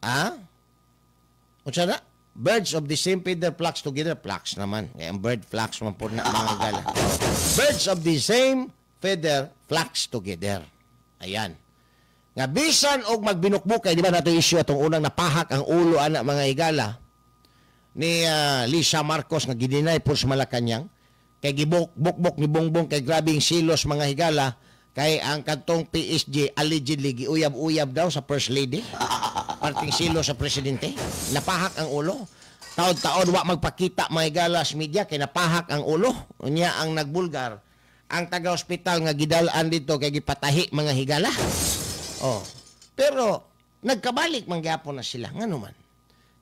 Ha? Unsa na? Birds of the same feather flocks together. Flocks naman. Kaya ang bird flocks man po na mga gala. Birds of the same feather flocks together. Ayan. Nga bisan og magbinukbuk kay di ba nato issue atong unang napahak ang ulo ana mga higala ni Lisa Marcos nga gidinay po sa Malacañang kay gibukbok ni Bongbong kay grabing silos mga higala kay ang kantong PSG allegedly giuyab-uyab daw sa First Lady. Parting silo sa presidente. Napahak ang ulo. Taon-taon wa magpakita mga higala sa media kay napahak ang ulo. Unya ang nagbulgar. Ang taga-hospital nga gidalaan dito kay gipatahi mga higala. Oh. Pero nagkabalik man gyapon na sila ngano man.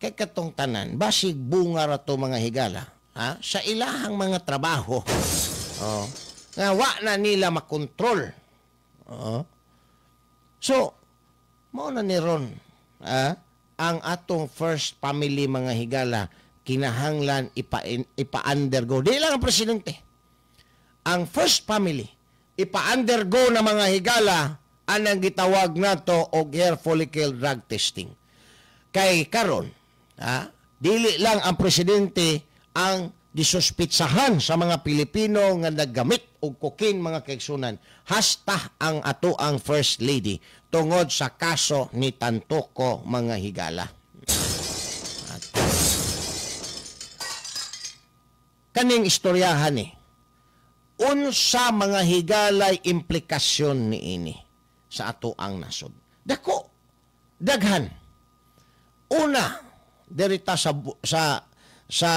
Kay katong tanan basig bunga ra to mga higala, ha? Sa ilahang mga trabaho. Oh. Nga wa na nila makontrol. Oh. So, mao na ni ron, ang atong first family mga higala kinahanglan ipa-undergo. Di lang ang presidente. Ang first family ipa-undergo na mga higala anang gitawag nato og hair follicle drug testing. Kay karon, dili lang ang presidente ang gisuspitsahan sa mga Pilipino nga naggamit og cocaine mga kaigsunan. Hasta ang ato ang first lady tungod sa kaso ni Tantoco mga higala. Kaning istoryahan ni unsa mga higalay implikasyon ni ini sa ato ang nasod. Dako, daghan. Una, derita sa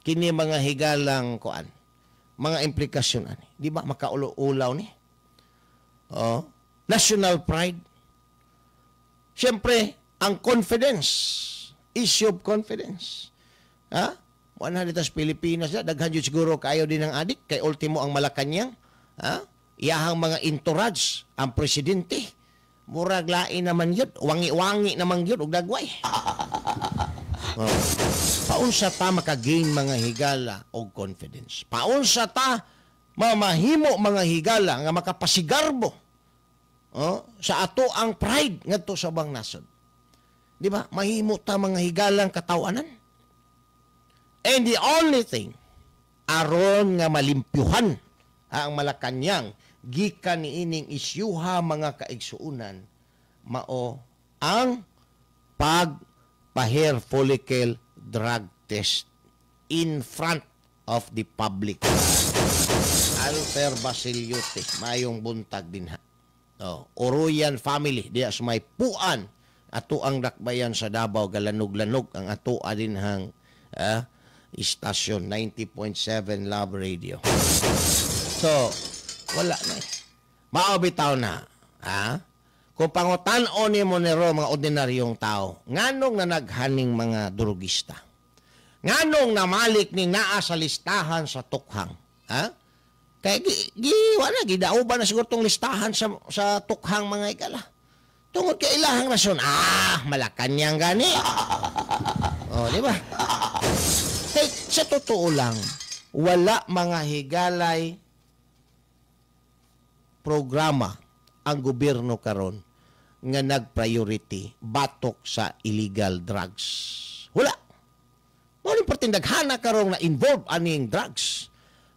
kini mga higalang kuan, mga implikasyon ani. Di ba makaulo-ulaw ni? Oh, national pride. Siyempre, ang confidence, issue of confidence. Ha? Wala dito sa Pilipinas, daghan yun siguro kayo din ng adik, kay ultimo ang Malacañang. Ha? Iyahang mga entourage, ang presidente, murag lain naman yun, wangi-wangi naman yun, ug dagway. Oh. Paunsa ta makagain mga higala og confidence. Paunsa ta mamahimo mga higala nga makapasigarbo sa ato ang pride ngadto sa bang nasod. Di ba? Mahimo ta mga higalang katawanan. And the only thing aron nga malimpyuhan ang Malacañang gikan niining isyuha mga kaigsuunan mao ang pag-hair follicle drug test in front of the public. Alper Basiliote, mayong buntag din ha. Oroyan family, diya sa may puan, ato ang dakbayan sa Davao, galanog-lanog ang ato adinhang istasyon, 90.7 Love Radio. So, wala na eh. Maobitaw na. Kung pangutan-o ni mo nero mga ordinaryong tao, nganong na naghaning mga drugista? Nganong namalik ni naa sa listahan sa tukhang? Kaya wala, gidauban na siguro tong listahan sa tukhang mga higala. Tungod kay ilahang rasyon, Malacañang gani. Di ba? Kaya sa totoo lang, wala mga higalay programa ang gobyerno karon nga nag-priority batok sa illegal drugs. Wala. Mao ni pertindaghana karon na involved aning drugs.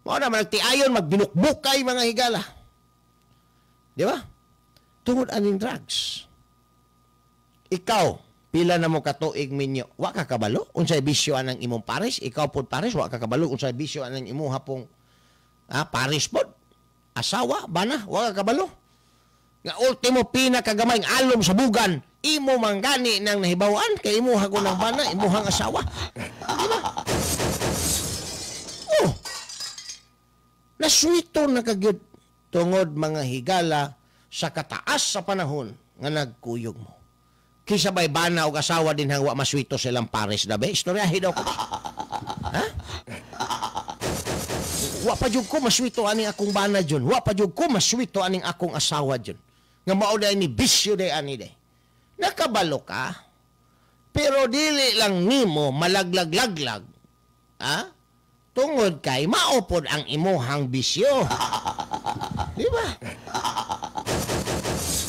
Mao na managtiayon magbinukbukay mga higala. Di ba? Tungod aning drugs. Ikaw, pila na mo katuig minyo, wa ka kabalo unsay bisyo anang imong pares, ikaw pod pares wa ka kabalo unsay bisyo anang imong hapong pares pod. Asawa, bana, wa ka kabalo. Nga ultimo pinakagamay ng alom sa bugan, imo manggani ng nahibawan, kay imo hago ng bana, imuhang asawa. Diba? Naswito na kagyud tungod mga higala sa kataas sa panahon nga nagkuyog mo. Kisabay bana o asawa din hang wa maswito silang pares dabe. Istoryahin daw ko. Wa pa jud ko maswito aning akong bana dyon. Wa pa jud ko maswito aning akong asawa dyon. nga mao day ni bisyo day ani day. Nakabalo ka. Pero dili lang nimo malaglag-laglag. Ha? Tungod kay maupod ang imuhang bisyo. Di ba?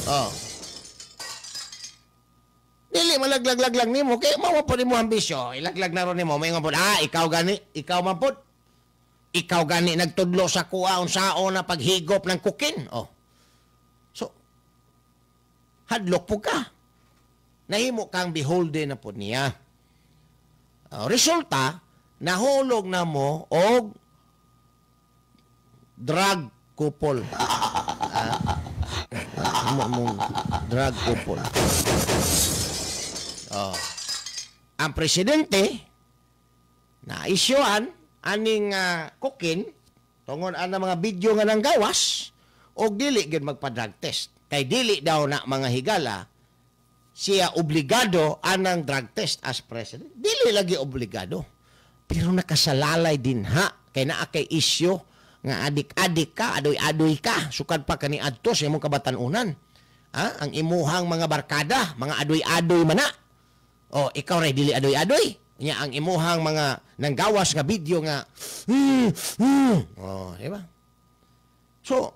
Oh. Dili malaglag-lag lang nimo kay mao pa nimo ang bisyo. Ilaglag na ron nimo mayngon pod ikaw gani, ikaw man pod. Ikaw gani nagtudlo sa kuha unsaon na paghigop ng kukin. Oh. So hadlok po ka. Nahimo kang beholden na pod niya. Resulta nahulog na mo og drug couple. Mong drug couple. Oh. Ang presidente na isyuan aning kukin tungod ana mga video nga nang gawas og dili gid magpa-drug test. Kay dili daw na mga higala siya obligado anang drug test as president. Dili lagi obligado. Pero nakasalalay din ha kay naa kay isyu nga adik-adik ka, adoy-adoy ka, sukad pa kani adto sa imong kabatan-unan. Ha? Ang imuhang mga barkada, mga adoy-adoy man na. O, ikaw ray dili adoy-adoy. Nya ang imuhang mga nanggawas nga video nga oh, di ba? So,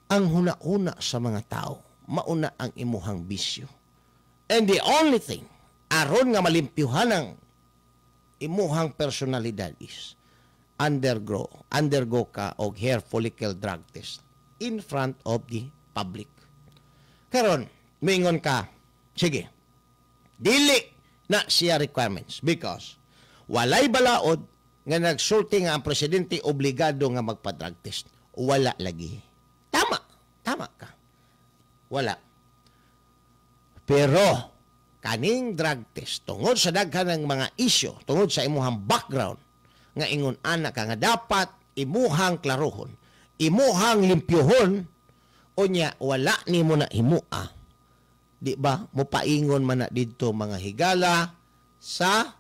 ang huna-una sa mga tao, mauna ang imuhang bisyo. And the only thing, aron nga malimpyuhan ang imuhang personalidad is undergo ka og hair follicle drug test in front of the public. Karon, mingon ka, sige, dili na siya requirements because walay balaod nga nagsulti nga ang presidente obligado nga magpa-drug test. Wala lagi. Tama ka. Wala. Pero kaning drug test tungod sa daghan ng mga isyu, tungod sa imuhang background nga ingon ana ka nga dapat imuhang klarohon, imuhang limpyohon unya wala nimo na himua. Di ba? Mupaingon man na dito mga higala sa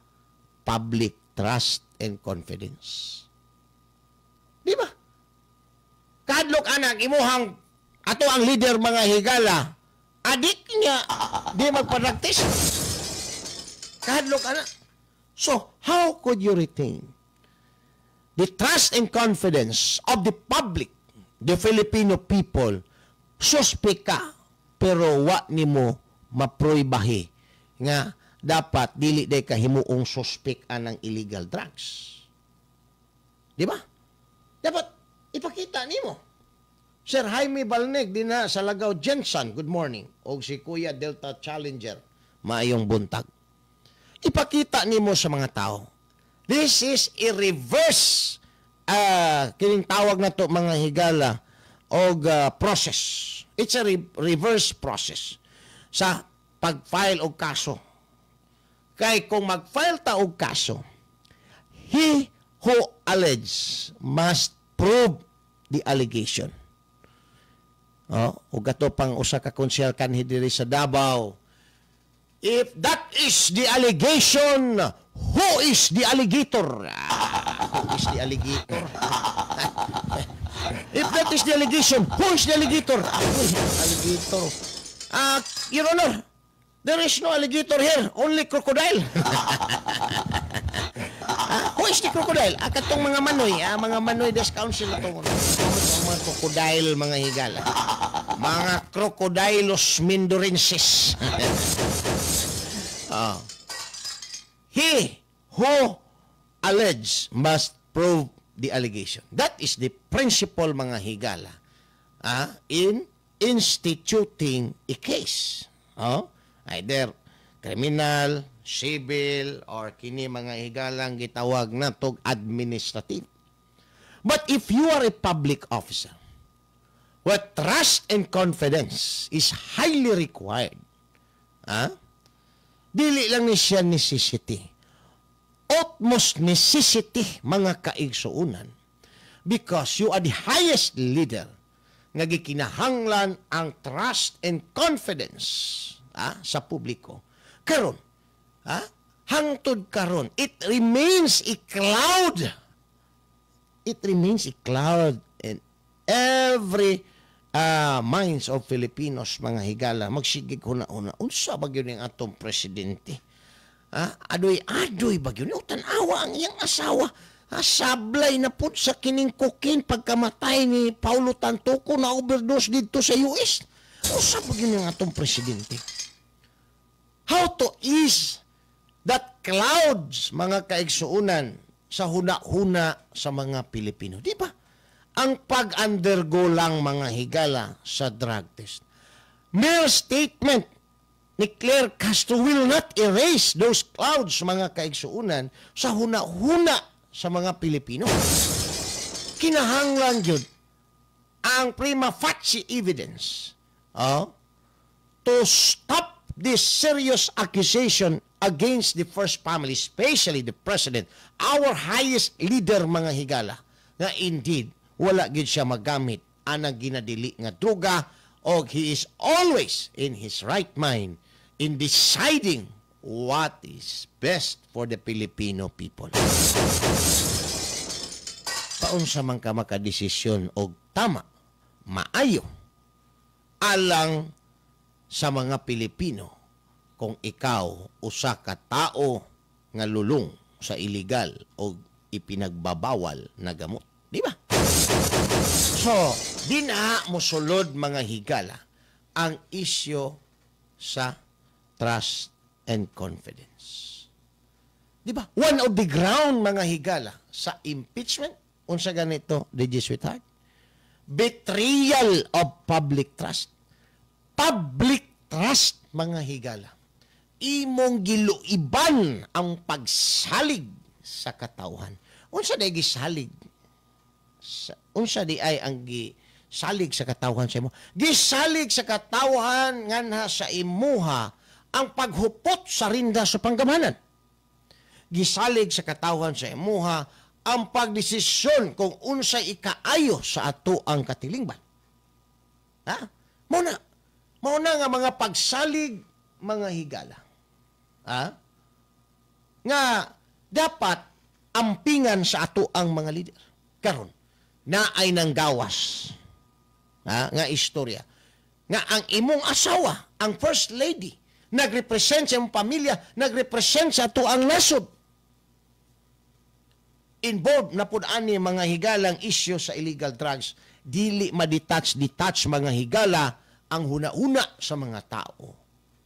public trust and confidence. Di ba? Kadlok anak imuhang ato ang leader mga higala adik niya di magpa-practice. Kadlok anak. So, how could you retain the trust and confidence of the public, the Filipino people, suspect ka pero wa nimo maproybahi nga dapat dili day kahimuong suspect anang illegal drugs. Di ba? Dapat ipakita nimo. Sir Jaime Balneg din na sa Lagaw Jensen, good morning. O si Kuya Delta Challenger, maayong buntag. Ipakita nimo sa mga tao. This is a reverse kining tawag na to mga higala og process. It's a reverse process sa pag-file og kaso. Kay kung mag-file ta og kaso, he who alleges must prove the allegation. O gato pang usa ka konsyel kanhi diri sa Davao. If that is the allegation, who is the alligator? Who is the alligator? If that is the allegation, who is the alligator? Alligator. Your Honor, there is no alligator here, only crocodile. Who is the crocodile? Katong mga manoy des council ito. Mga crocodile, mga higala. Mga crocodilos mindorensis. He who alleges must prove the allegation. That is the principle, mga higala, in instituting a case. Either criminal, civil, or kini mga higalang gitawag na tog administrative. But if you are a public officer, where trust and confidence is highly required, dili lang ni siya necessity, utmost necessity, mga kaigsuunan, because you are the highest leader nga gikinahanglan ang trust and confidence sa publiko. Karon, hangtod karon, it remains a cloud. It remains a cloud in every minds of Filipinos, mga higala, magsigig huna-huna. Unsa ba yun yung atong presidente? Adoy ba yun? Tanawa ang iyang asawa. Sablay na po sa kining kokain pagkamatay ni Paulo Tantoco na overdose dito sa US. Unsa ba yun yung atong presidente? How to ease that clouds, mga kaigsuunan, sa huna-huna sa mga Pilipino. Di ba? Ang pag-undergo lang, mga higala, sa drug test. Mere statement ni Claire Castro will not erase those clouds, mga kaigsuunan, sa huna-huna sa mga Pilipino. Kinahanglan yun ang prima facie evidence to stop this serious accusation against the first family, especially the president, our highest leader, mga higala, na indeed, wala gid siya magamit anang ginadili nga druga o he is always in his right mind in deciding what is best for the Filipino people. Paunsa man ka makadesisyon og tama, maayo, alang sa mga Pilipino kung ikaw usa ka tao nga lulong sa illegal o ipinagbabawal na gamot. Di ba? So, di na mo sulod, mga higala, ang isyo sa trust and confidence. Di ba? One of the ground, mga higala, sa impeachment, unsa ganito, DJ Sweetheart? Betrayal of public trust. Public trust, mga higala. Imong giluiban ang pagsalig sa katawhan. Unsa day gisalig? Unsa di ay ang gisalig sa katawhan sa imo? Gisalig sa katawhan nganha sa imuha ang paghupot sa rinda sa panggamanan. Gisalig sa katawhan sa imuha ang pagdesisyon kung unsa ikaayo sa ato ang katilingban. Mauna nga mga pagsalig, mga higala. Nga dapat ampingan sa ato ang mga leader. Karon na ay nang gawas. Nga istorya. Nga ang imong asawa, ang first lady, nagrepresent sa imong pamilya, nagrepresent sa ato ang nasod. Involved na po ani mga higalang issue sa illegal drugs. Dili ma-detach mga higala ang huna-huna sa mga tao.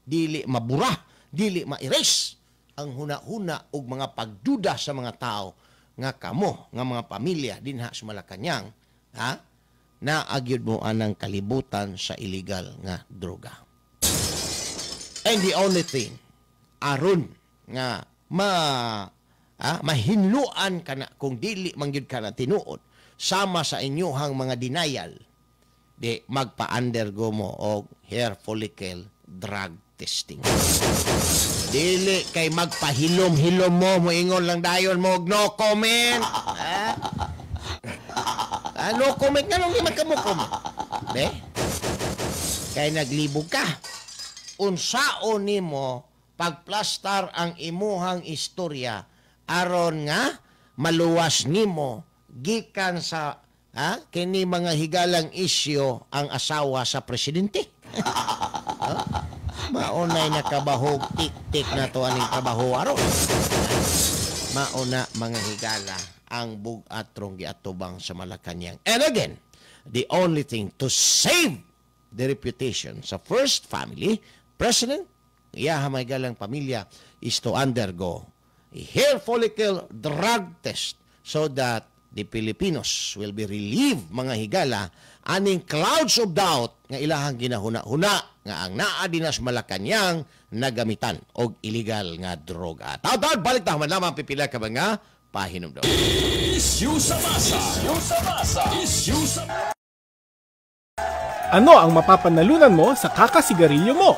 Dili mabura, dili ma-erase ang huna-huna ug mga pagduda sa mga tao nga kamo, nga mga pamilya dinha sa Malacañang, na agyud mo anang kalibutan sa illegal nga droga. And the only thing, aron nga mahinluan ka na kung dili mangyud ka na tinuod, sama sa inyohang mga denial, di magpa-undergo mo og hair follicle drug testing. Dili kay magpahilom-hilom mo, moingon lang dayon mo, no comment. No comment nga nung magkamukom. Kay naglibog ka. Unsaon nimo pagplastar ang imuhang istorya aron nga maluwas nimo gikan sa kini mga higalang isyo ang asawa sa presidente. Maunay nakabahog tik-tik na to aning trabaho aron. Mauna, mga higala, ang bugatrong giatubang sa Malacañang. And again, the only thing to save the reputation sa first family, president, iyaha may galang pamilya, is to undergo a hair follicle drug test so that the Filipinos will be relieved, mga higala, aning clouds of doubt nga ilahang ginahuna-huna nga ang naa dinas Malacañang nagamitan og illegal nga droga. Taw-taw, balik na lamang pipila ka mga pahinom daw. Isyu sa masa. Isyu sa masa. Isyu sa masa. Ano ang mapapanalunan mo sa kakasigarilyo mo?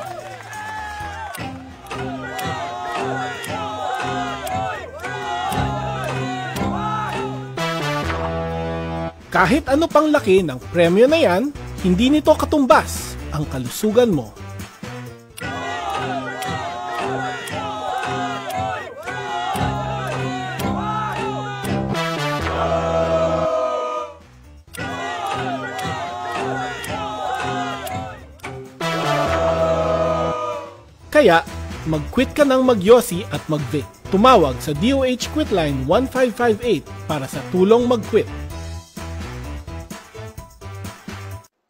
Kahit ano pang laki ng premyo na yan, hindi nito katumbas ang kalusugan mo. Kaya, mag-quit ka ng magyosi at mag-vape. Tumawag sa DOH Quitline 1558 para sa tulong mag-quit.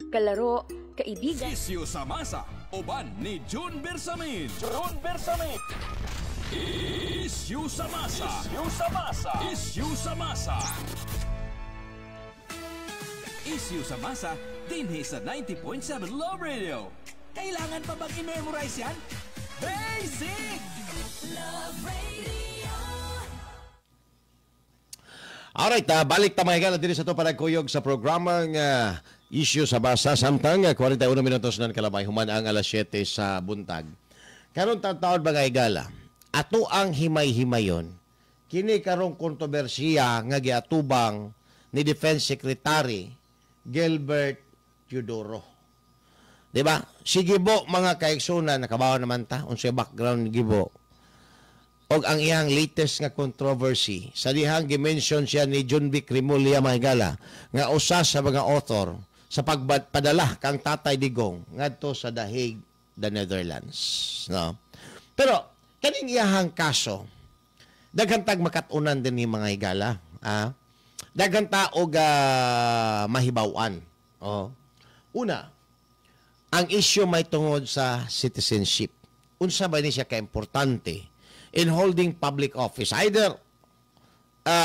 Kalaro, kaibigan. Isyu sa masa, uban ni June Bersamin. June Bersamin. Isyu sa masa. Isyu sa masa. Isyu sa masa. Isyu sa masa, dinhi sa 90.7 Love Radio. Kailangan pa bang i-memorize yan? Basic! Love Radio. Alright, balik ta mga higala diri sa ito para kuyog sa programang Isyu sa Masa. Samtang 41 minutos na kalabay, human ang alas 7 sa buntag. Karon taon mga higala, ato ang himay-himayon, kini karong kontrobersiya nga giatubang ni Defense Secretary Gilbert Teodoro. Diba? Si Gibo, mga kaiksunan, nakabawa naman ta, unsay background ni Gibo. Og ang iyang latest nga controversy, sa dihang gimension siya ni John B. Crimolia Mahigala, nga usa sa mga author sa pagpadala kang Tatay Digong ngadto sa The Hague, the Netherlands. No? Pero, kaning iyahang kaso, daghantag makatunan din ni mga higala. Daghanta og mahibawan. Una, ang issue may tungod sa citizenship. Unsa ba ni siya ka-importante in holding public office? Either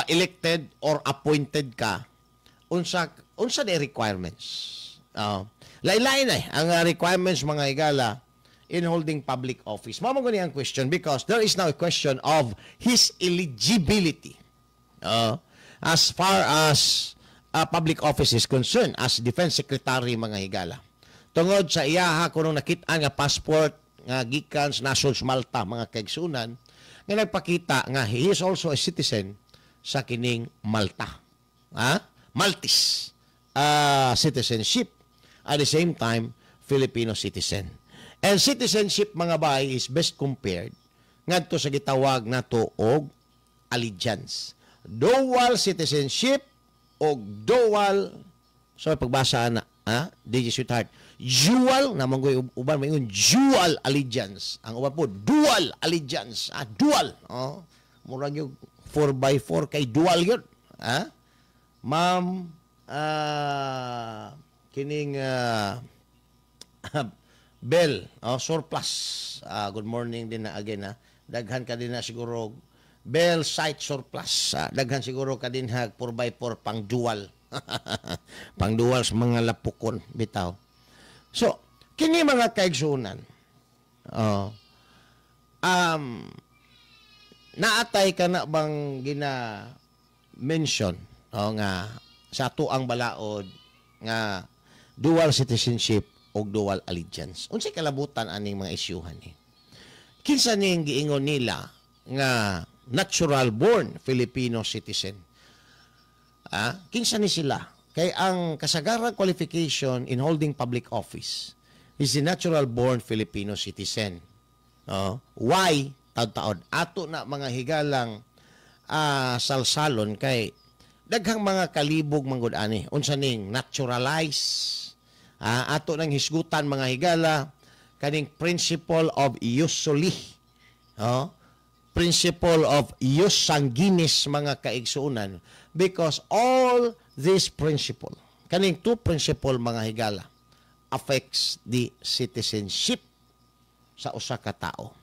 elected or appointed ka, unsa ni requirements? Lain-lain ang requirements mga higala in holding public office. Mamo gani ang question because there is now a question of his eligibility. As far as public office is concerned, as Defense Secretary mga higala. Tungod sa iyaha kunong nakita nga passport nga gikan sa Nations Malta mga kaigsunan nga nagpakita nga he is also a citizen sa kining Malta. Maltese citizenship, at the same time Filipino citizen. And citizenship mga bay is best compared ngadto sa gitawag nato og allegiance. Dual citizenship o dual, so pagbasa na DJ Sweetheart, dual namang uban may dual allegiance. Ang uban po dual allegiance, dual. Murag yung 4x4 kay dual yun. Ma'am kining Bell, surplus. Good morning din na again. Daghan ka din na siguro Bell site surplus. Daghan siguro ka din 4x4 pang dual. Pang dual sa mga lapukon bitaw. So, kini mga kaigsunan. Naatay ka na bang gina-mention nga sa tuang balaod nga dual citizenship o dual allegiance. Unsay kalabutan aning mga isyuhan ni? Kinsa ning giingon nila nga natural born Filipino citizen? Kinsa ni sila? Kay ang kasagarang qualification in holding public office is the natural born Filipino citizen. Why? Taon-taon. Ato na mga higalang salsalon kay daghang mga kalibog manggod ani. Unsa ning naturalize? Ato nang hisgutan mga higala kaning principle of ius soli. Principle of ius sanguinis mga kaigsuunan, because all this principle, kaning two principle mga higala, affects the citizenship sa usa ka tao.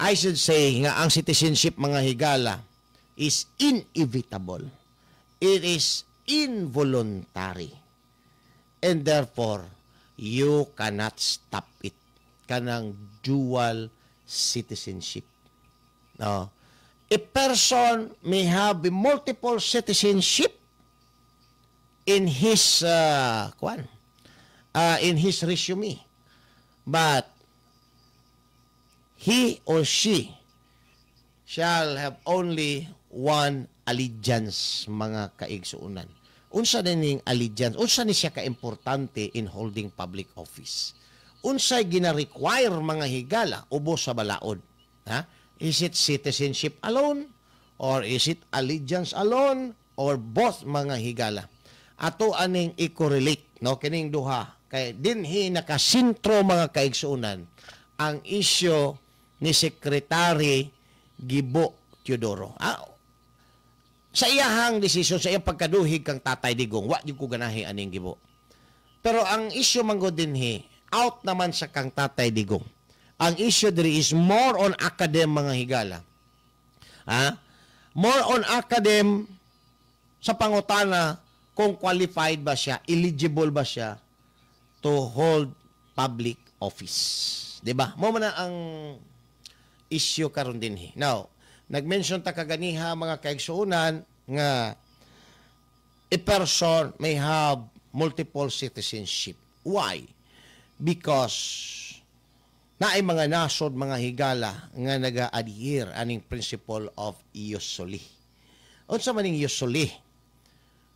I should say nga ang citizenship mga higala is inevitable. It is involuntary. And therefore, you cannot stop it. Kanang dual citizenship. A person may have multiple citizenship in his resume, but he or she shall have only one allegiance mga kaigsuunan. Unsa ning allegiance? Unsa ni siya ka-importante in holding public office? Unsay gina-require mga higala ubos sa balaod? Is it citizenship alone? Or is it allegiance alone? Or both mga higala? Ato aning i-correlate, no? Kining duha. Kay dinhi nakasintro mga kaigsuunan ang isyo ni Secretary Gibo Teodoro. Sa iyahang desisyon, sa iyang pagkaduhig kang Tatay Digong, wa di ko ganahi aning Gibo. Pero ang isyo manggod dinhi, out naman sa kang Tatay Digong. Ang isyo diri is more on academ mga higala. More on academ sa pangutana kung qualified ba siya, eligible ba siya to hold public office. Diba? Mo man na ang issue karon dinhi. Now, nag-mention ta kaganiha mga kaigsuonan nga a person may have multiple citizenship. Why? Because naay mga nasod, mga higala nga naga-adhere aning principle of ius soli. Unsa man ning ius soli?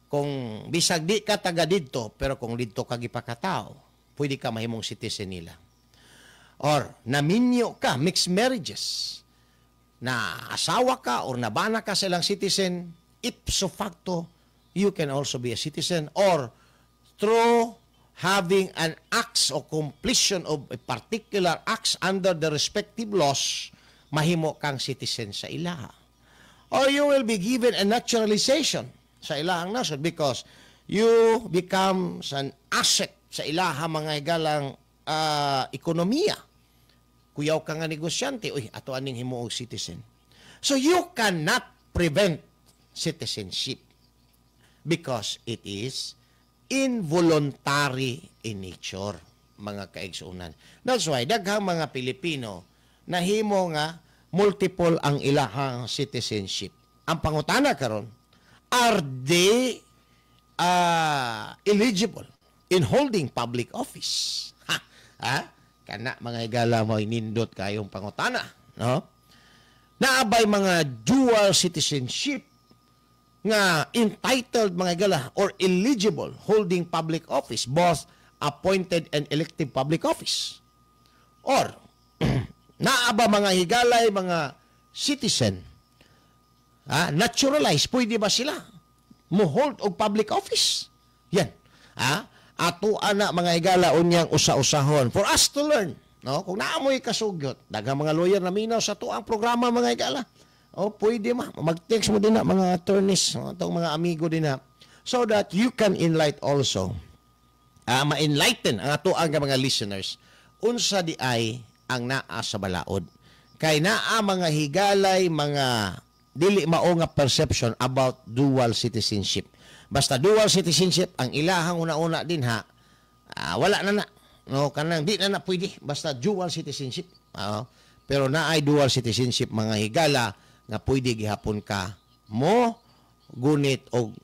Kung bisag di ka taga didto, pero kung didto ka gipakatao, pwede ka mahimong citizen nila. Or naminyo ka, mixed marriages, na asawa ka or nabana ka sa ilang citizen, ipso facto, you can also be a citizen. Or through having an acts or completion of a particular acts under the respective laws, mahimo kang citizen sa ilaha. Or you will be given a naturalization sa ilahang nasod because you become an asset sa ilaha mga higalang ekonomiya. Kuyaw ka nga negosyante, uy, ato aning himuog citizen. So you cannot prevent citizenship because it is involuntary in nature, mga kaigsuunan. That's why, daghang mga Pilipino, nahimo nga multiple ang ilahang citizenship. Ang pangutana karon, are they eligible in holding public office? Kana mga higala mo inindot kayong pangutana, no? Naabay mga dual citizenship nga entitled mga higala or eligible holding public office, both appointed and elective public office. Or naaba mga higalay, mga citizen, naturalized, pwede ba sila mo hold og public office? Yan. Ato ana mga higala unyang usa-usahon for us to learn, no? Kung naamoy kasugyot, daghang mga lawyer na minaw sa tuang programa mga higala. Pwede mag-text mo din na mga attorneys, itong mga amigo din na, so that you can enlighten also, ma-enlighten ang ato ang mga listeners, unsa di ay ang naa sa balaod. Kay naa mga higalay, mga dili mao nga perception about dual citizenship. Basta dual citizenship, ang ilahang una-una din wala na. No, kanang di na pwede. Basta dual citizenship. Pero naay dual citizenship mga higala nga pwede gihapon ka mo gunit og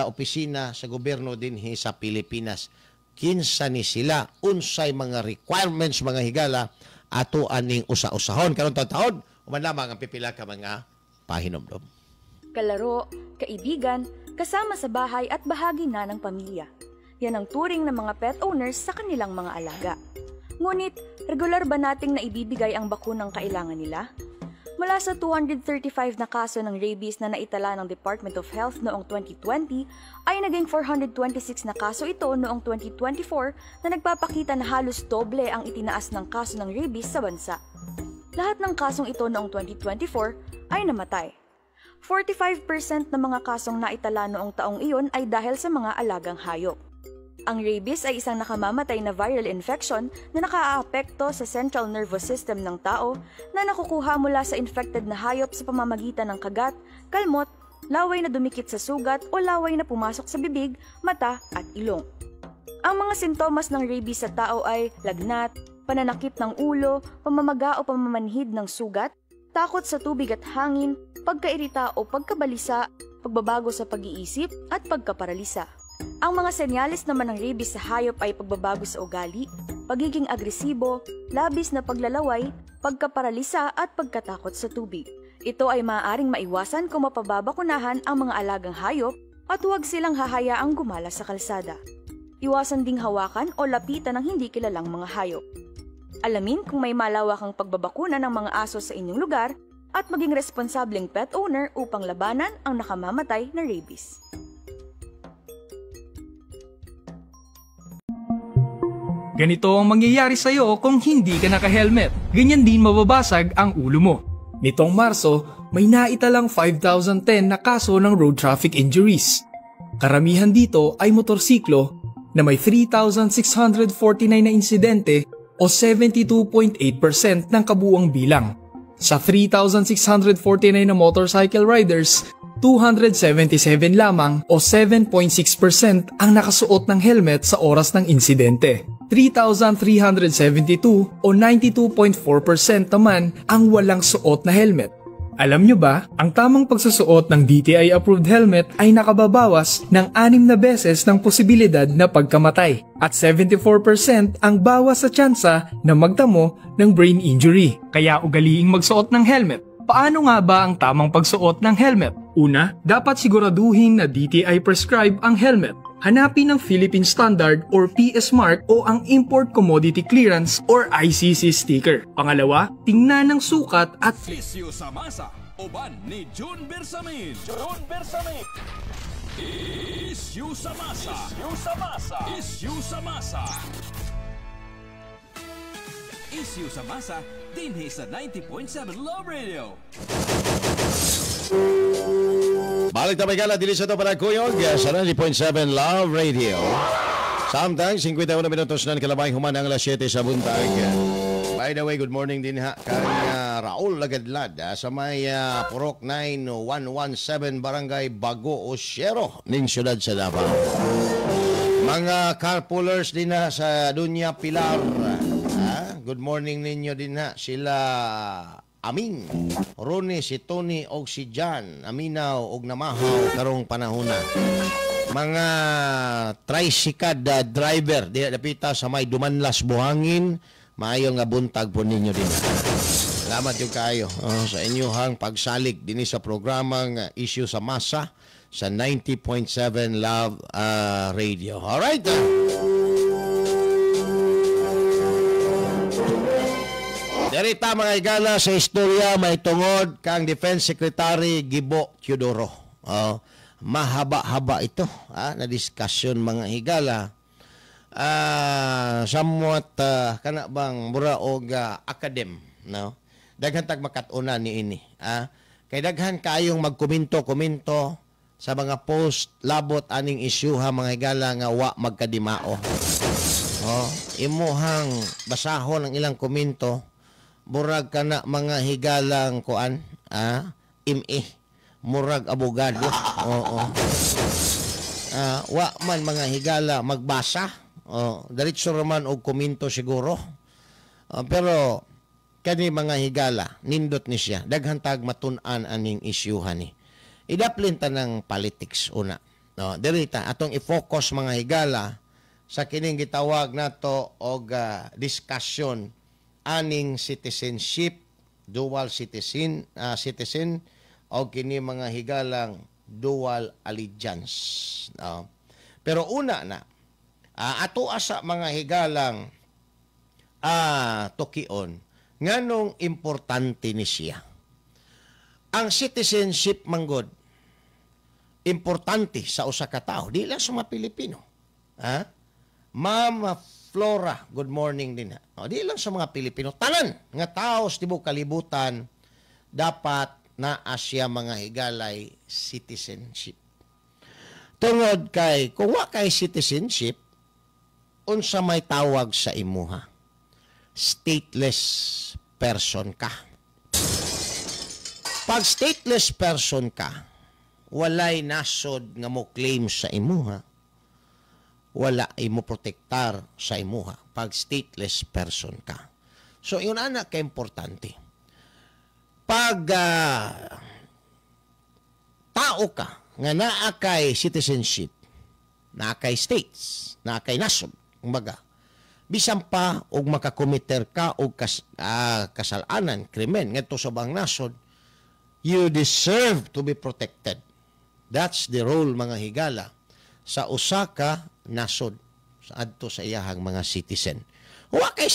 opisina sa gobyerno dinhi sa Pilipinas. Kinsa ni sila, unsay mga requirements mga higala ato aning usa-usahon karon taon-taon uman lamang ang pipila ka mga pahinomdom. Kalaro, kaibigan, kasama sa bahay at bahagi na ng pamilya. Yan ang turing ng mga pet owners sa kanilang mga alaga. Ngunit, regular ba nating naibibigay ang bakunang kailangan nila? Mula sa 235 na kaso ng rabies na naitala ng Department of Health noong 2020, ay naging 426 na kaso ito noong 2024 na nagpapakita na halos doble ang itinaas ng kaso ng rabies sa bansa. Lahat ng kasong ito noong 2024 ay namatay. 45% ng mga kasong naitala noong taong iyon ay dahil sa mga alagang hayop. Ang rabies ay isang nakamamatay na viral infection na nakaaapekto sa central nervous system ng tao na nakukuha mula sa infected na hayop sa pamamagitan ng kagat, kalmot, laway na dumikit sa sugat o laway na pumasok sa bibig, mata at ilong. Ang mga sintomas ng rabies sa tao ay lagnat, pananakit ng ulo, pamamaga o pamamanhid ng sugat, takot sa tubig at hangin, pagkairita o pagkabalisa, pagbabago sa pag-iisip at pagkaparalisa. Ang mga senyales naman ng rabies sa hayop ay pagbabago sa ugali, pagiging agresibo, labis na paglalaway, pagkaparalisa at pagkatakot sa tubig. Ito ay maaaring maiwasan kung mapababakunahan ang mga alagang hayop at huwag silang hahayaang gumala sa kalsada. Iwasan ding hawakan o lapitan ng hindi kilalang mga hayop. Alamin kung may malawakang pagbabakuna ng mga aso sa inyong lugar at maging responsableng pet owner upang labanan ang nakamamatay na rabies. Ganito ang mangyayari sa'yo kung hindi ka naka-helmet. Ganyan din mababasag ang ulo mo. Nitong Marso, may naitalang 5,010 na kaso ng road traffic injuries. Karamihan dito ay motorsiklo na may 3,649 na insidente o 72.8% ng kabuuang bilang. Sa 3,649 na motorcycle riders, 277 lamang o 7.6% ang nakasuot ng helmet sa oras ng insidente. 3,372 o 92.4% naman ang walang suot na helmet. Alam nyo ba, ang tamang pagsusuot ng DTI-approved helmet ay nakababawas ng 6 na beses ng posibilidad na pagkamatay at 74% ang bawas sa tsansa na magtamo ng brain injury. Kaya ugaliing magsuot ng helmet. Paano nga ba ang tamang pagsuot ng helmet? Una, dapat siguraduhin na DTI prescribe ang helmet. Hanapin ang Philippine Standard or PS Mark o ang Import Commodity Clearance or ICC sticker. Pangalawa, tingnan ng sukat at Isyu sa Masa, uban ni June Bersamin. June Bersamin. Isyu sa Masa. Isyu sa Masa. Isyu sa Masa. Isyu sa Masa, dinhi sa 90.7 Love Radio. Balik na may gala, dili sa ito para kuyog sa 90.7 Love Radio. Samtang 51 minutos na kalabay human ang alas 7 sa buntag. By the way, good morning din ha kang Raul Lagadlad sa may Purok 9117 Barangay Bago Osiero ning siyudad sa Davao. Mga carpoolers din ha sa Dunya Pilar. Good morning ninyo din ha sila Aming, Rone, si Tony o si John, Aminaw o Namahaw karong panahona. Mga tricycad driver, di napita sa may Dumanlas Buhangin, maayo nga buntag po ninyo din. Salamat yung kayo sa inyong pagsalig din sa programang Isyu sa Masa sa 90.7 Love Radio. Alright. Derita mga igala sa istorya may tungod kang Defense Secretary Gibo Teodoro. Mahaba-haba ito na diskusyon mga higala. Somewhat kana bang mura og academ, no? Daghan tag makatuna ni ini. Kay daghan kayong magkomento-komento sa mga post labot aning isyuha mga higala nga wa magkadimao. Imuhang basahon ang ilang komento. Murag ka na mga higalang kuan, murag abogado. Wa man mga higala magbasa. Diretso raman og komento siguro. Pero kani mga higala, nindot ni siya. Daghantag matun-an aning isyuhan ni. Idaplin ta ng politics una. Dirita, atong i-focus mga higala sa kining gitawag nato og discussion aning citizenship, dual citizen o kini mga higalang dual allegiance. Pero una na, ato asa mga higalang tukion, nganong importante ni siya. Ang citizenship manggod, importante sa usa ka tawo, di lang sa mga Pilipino. Ma'am Flora, good morning din. Di lang sa mga Pilipino, tanan nga tao sa tibok kalibutan dapat na asya mga higalay citizenship. Tungod kay kung wa kay citizenship, unsa may tawag sa imuha? Stateless person ka. Pag stateless person ka, walay nasod nga mo claim sa imuha. Wala imo protektar sa imuha pag stateless person ka. So, yun anak ka-importante. Pag tao ka nga naa kay citizenship, naa kay states, naa kay nasod, kumbaga, bisan pa og makakomiter ka og kasalanan, krimen ngadto sa bang nasod, you deserve to be protected. That's the role mga higala sa usa ka nasod sa adto sa iyahang mga citizen. Wa kay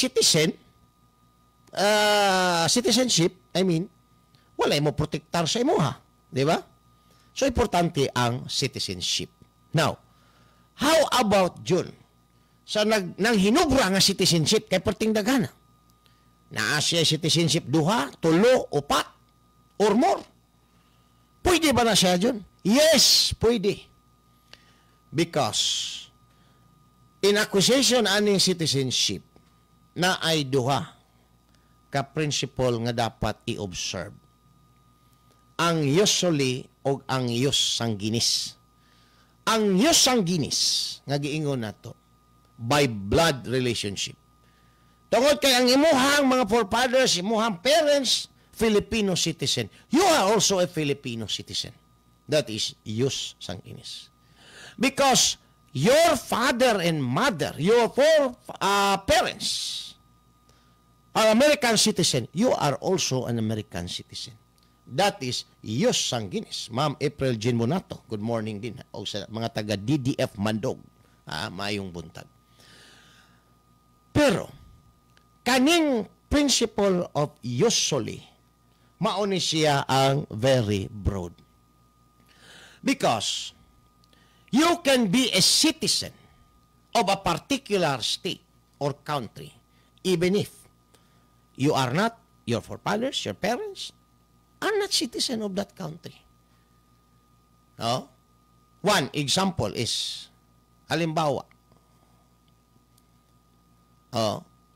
citizenship, I mean, wala mo protektar sa imuha, di ba? So importante ang citizenship. Now, how about June? sa nang hinubra nga citizenship kay perting daghana. Naa siya citizenship 2, 3, 4 or more. Pwede ba na siya dyan? Yes, pwede. Because in acquisition aning citizenship na ay duha ka principle nga dapat i-observe. Ang usually o ang ius sanguinis. Ang ius sanguinis nga giingon nato by blood relationship. Tungod kay ang imuhang mga forefathers, imuhang parents, Filipino citizen. You are also a Filipino citizen. That is ius sanguinis. Because your father and mother, your parents are American citizen. You are also an American citizen. That is ius sanguinis. Ma'am April Jean Monato, good morning din. O sa mga taga DDF Mandog, mayong buntag. Pero, kaning principle of usually, mauni siya ang very broad. Because, you can be a citizen of a particular state or country, even if you are not, your forefathers, your parents, are not citizen of that country. No? One example is, halimbawa,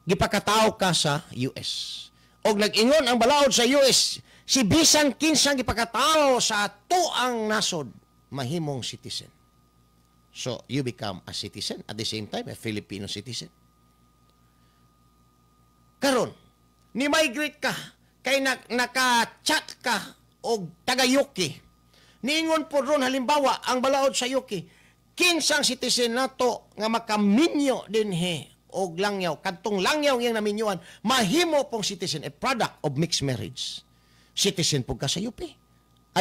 gipakatao ka sa US. O nag-ingon ang balaod sa US, si bisan kinsang gipakatao sa tuang nasod, mahimong citizen. So, you become a citizen, at the same time, a Filipino citizen. Karon, ni-migrate ka, kay naka-chat ka o taga-Yuki. Niingon po ron, halimbawa, ang balaod sa Yuki, kinsang citizen nato nga makaminyo din o langyaw, kantong langyaw yung naminyuan, mahimo pong citizen, a product of mixed marriage. Citizen po ka sa Yuki.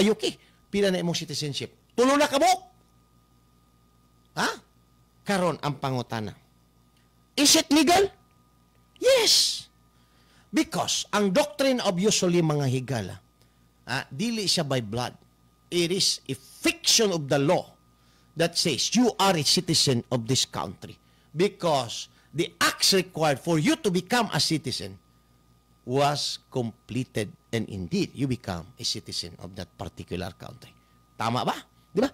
Yuki, pila na imong citizenship. Tulo na ka mo? Ha? Karon ang pangutana. Is it legal? Yes. Because ang doctrine of usually mga higala, dili siya by blood. It is a fiction of the law that says you are a citizen of this country. Because the acts required for you to become a citizen was completed and indeed you become a citizen of that particular country. Tama ba? Di ba?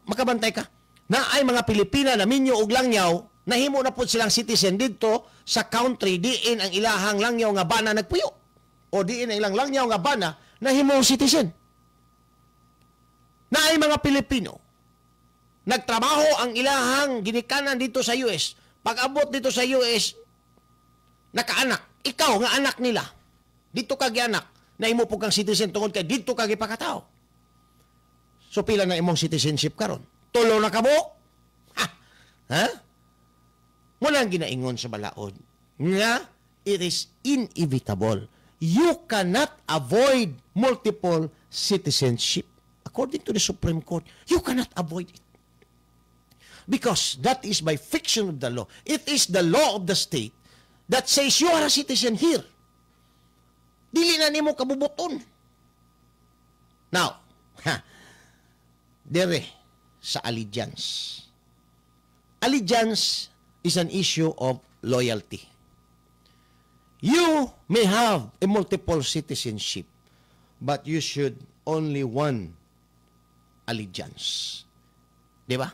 Makabantay ka na ay mga Pilipina na minyo og langyaw, nahimo na po silang citizen dito sa country diin ang ilahang langyaw nga bana nagpuyo o diin ang ilang langyaw nga bana nahimo citizen. Na ay mga Pilipino nagtrabaho ang ilahang ginikanan dito sa US. Pag-abot dito sa US, nakaanak. Ikaw nga anak nila. Dito ka gianak. Nahimo po kang citizen tungod kay dito ka gipakatao. So pila na imong citizenship karon? Tulo na ka mo? Ha? Muna ang ginaingon sa balaod nga it is inevitable. You cannot avoid multiple citizenship. According to the Supreme Court, you cannot avoid it. Because that is by fiction of the law. It is the law of the state that says you are a citizen here. Dili na nimo kabubuton. Now, dere sa allegiance. Allegiance is an issue of loyalty. You may have a multiple citizenship, but you should only one allegiance. Di ba?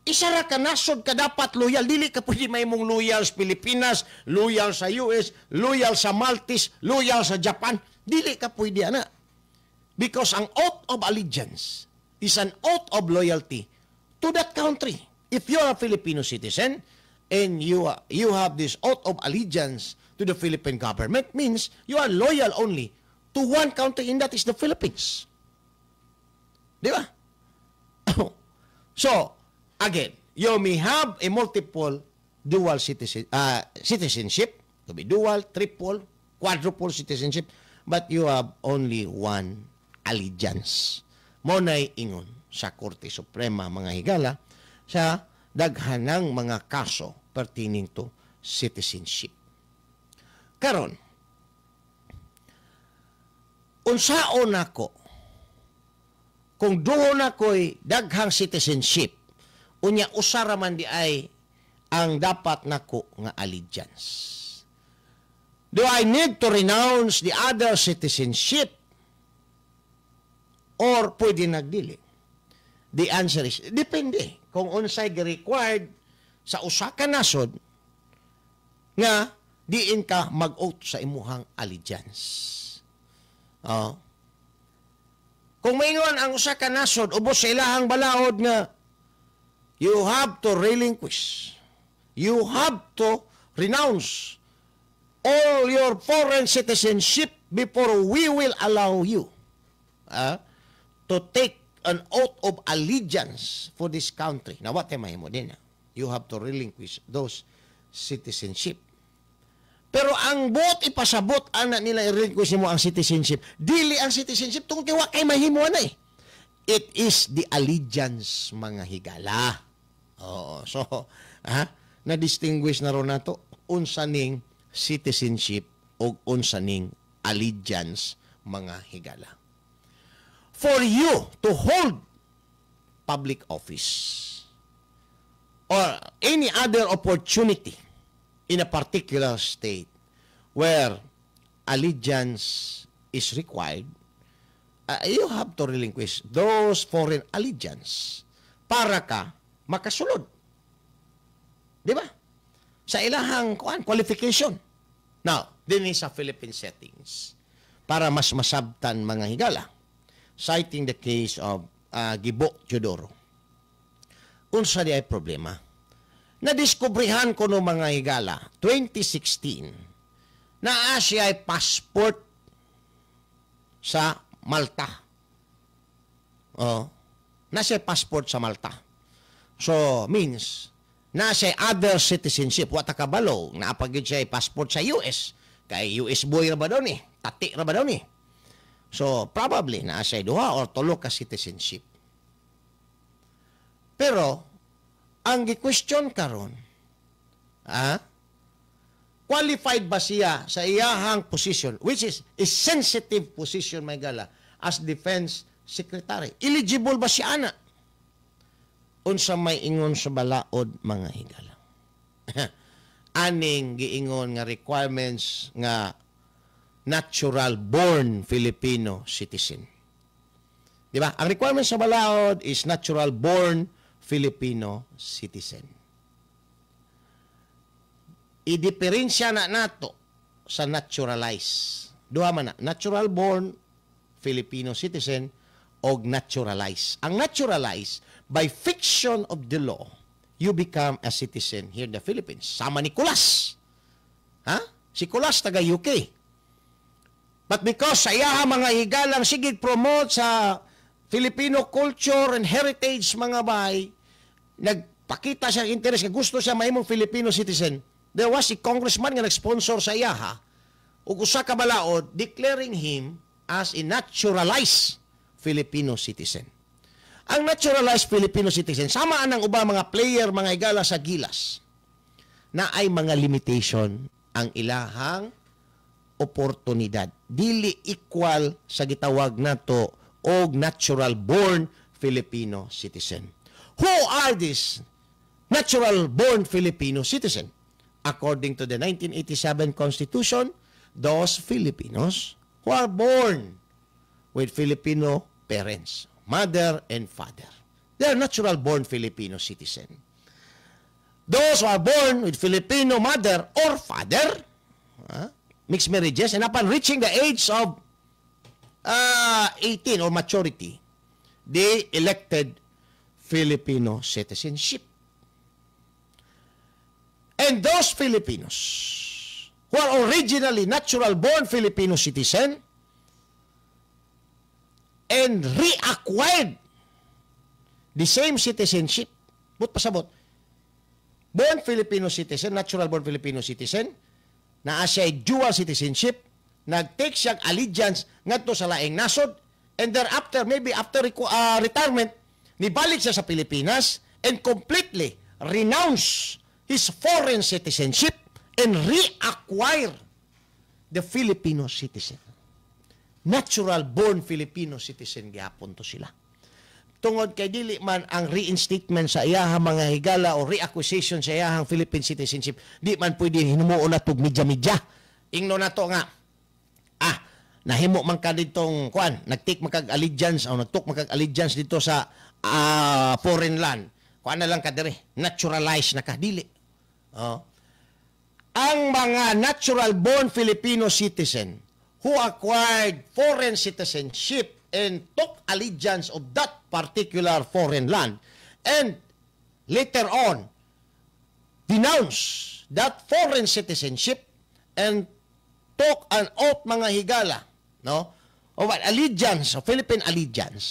Isa ra ka nasod ka dapat loyal. Dili ka pwede may mong loyal sa Pilipinas, loyal sa US, loyal sa Maltese, loyal sa Japan. Dili ka pwede ana. Because ang oath of allegiance is an oath of loyalty to that country. If you are a Filipino citizen and you have this oath of allegiance to the Philippine government, means you are loyal only to one country, and that is the Philippines. Di ba? So, again, you may have a multiple dual citizenship. It could be dual, triple, quadruple citizenship, but you have only one allegiance. Monay ingon sa Korte Suprema mga higala sa daghanang mga kaso pertaining to citizenship. Karon, unsaon nako kung doon ako'y daghang citizenship, unya usara man di ay ang dapat nako nga allegiance? Do I need to renounce the other citizenship? Or pwede nagdili? The answer is, depende. Kung unsay required sa usa ka nasod nga diin ka mag-oath sa imuhang allegiance. Kung maingon ang usa ka nasod ubos sa ilahang balaod nga you have to relinquish, you have to renounce all your foreign citizenship before we will allow you to take an oath of allegiance for this country. Now, what am I mo din? You have to relinquish those citizenship. Pero ang buot ipasabot, ana nila i-relinquish mo ang citizenship. Dili ang citizenship, tungkol kiwa kay mahimo na eh. It is the allegiance, mga higala. So, na-distinguish na ron nato unsa ning citizenship o unsa ning allegiance, mga higala. For you to hold public office or any other opportunity in a particular state where allegiance is required, you have to relinquish those foreign allegiance para ka makasulod. Di ba? Sa ilahang qualification. Now, din sa Philippine settings, para mas masabtan, mga higala, citing the case of Gibo Teodoro. Unsa di ay problema? Nadiskubrihan ko no, mga higala, 2016, na siya ay passport sa Malta. Nasa passport sa Malta. So, means, nasa other citizenship. Wata kabalo, naapagid siya ay passport sa US. Kay US boy ra ba daw ni? Tati ra ba daw ni? So, probably, nasa duha or tulo ka citizenship. Pero, ang gi-question karon, qualified ba siya sa iyahang position, which is a sensitive position, may gala, as defense secretary? Eligible ba siya, ana? Unsa may ingon sa balaod, mga higala? Aning giingon nga requirements nga natural-born Filipino citizen. Di ba? Ang requirements sa balaod is natural-born Filipino citizen. Idiferensya na nato sa naturalize. Duha man na, natural-born Filipino citizen o naturalize. Ang naturalize, by fiction of the law, you become a citizen here in the Philippines. Sama ni Kulas. Si Kulas taga UK. But because sa iyaha mga higalang sigig promote sa Filipino culture and heritage, mga bay, nagpakita siya interest, gusto siya mahimong Filipino citizen, there was a congressman nga nag-sponsor sa iyaha, ug usa ka balaod, declaring him as a naturalized Filipino citizen. Ang naturalized Filipino citizen, sama ang ubang mga player, mga higala sa Gilas, na ay mga limitation ang ilahang oportunidad. Dili equal sa gitawag nato og natural-born Filipino citizen. Who are these natural-born Filipino citizen? According to the 1987 Constitution, those Filipinos who are born with Filipino parents, mother and father. They are natural-born Filipino citizen. Those who are born with Filipino mother or father, mixed marriages, and upon reaching the age of 18 or maturity, they elected Filipino citizenship. And those Filipinos who are originally natural-born Filipino citizen and reacquired the same citizenship, but pasabot, born Filipino citizen, natural-born Filipino citizen, na siya dual citizenship, nag-take siyang allegiance ngadto sa laing nasod, and thereafter, maybe after retirement, nibalik siya sa Pilipinas and completely renounce his foreign citizenship and reacquire the Filipino citizen. Natural-born Filipino citizen gyapon to sila. tungod kay dili man ang reinstatement sa iyahang mga higala o reacquisition sa iyahang Philippine citizenship, di man pwede hinumo na tug midya-midya. Ingno na to nga, nahimo man ka ditong, nagtik makag allegiance o nagtuk makag allegiance dito sa foreign land. Kuan na lang ka dire, naturalize na ka, dili. Ang mga natural-born Filipino citizen who acquired foreign citizenship and took allegiance of that particular foreign land and later on denounced that foreign citizenship and took an oath, mga higala, no, of allegiance, of Philippine allegiance.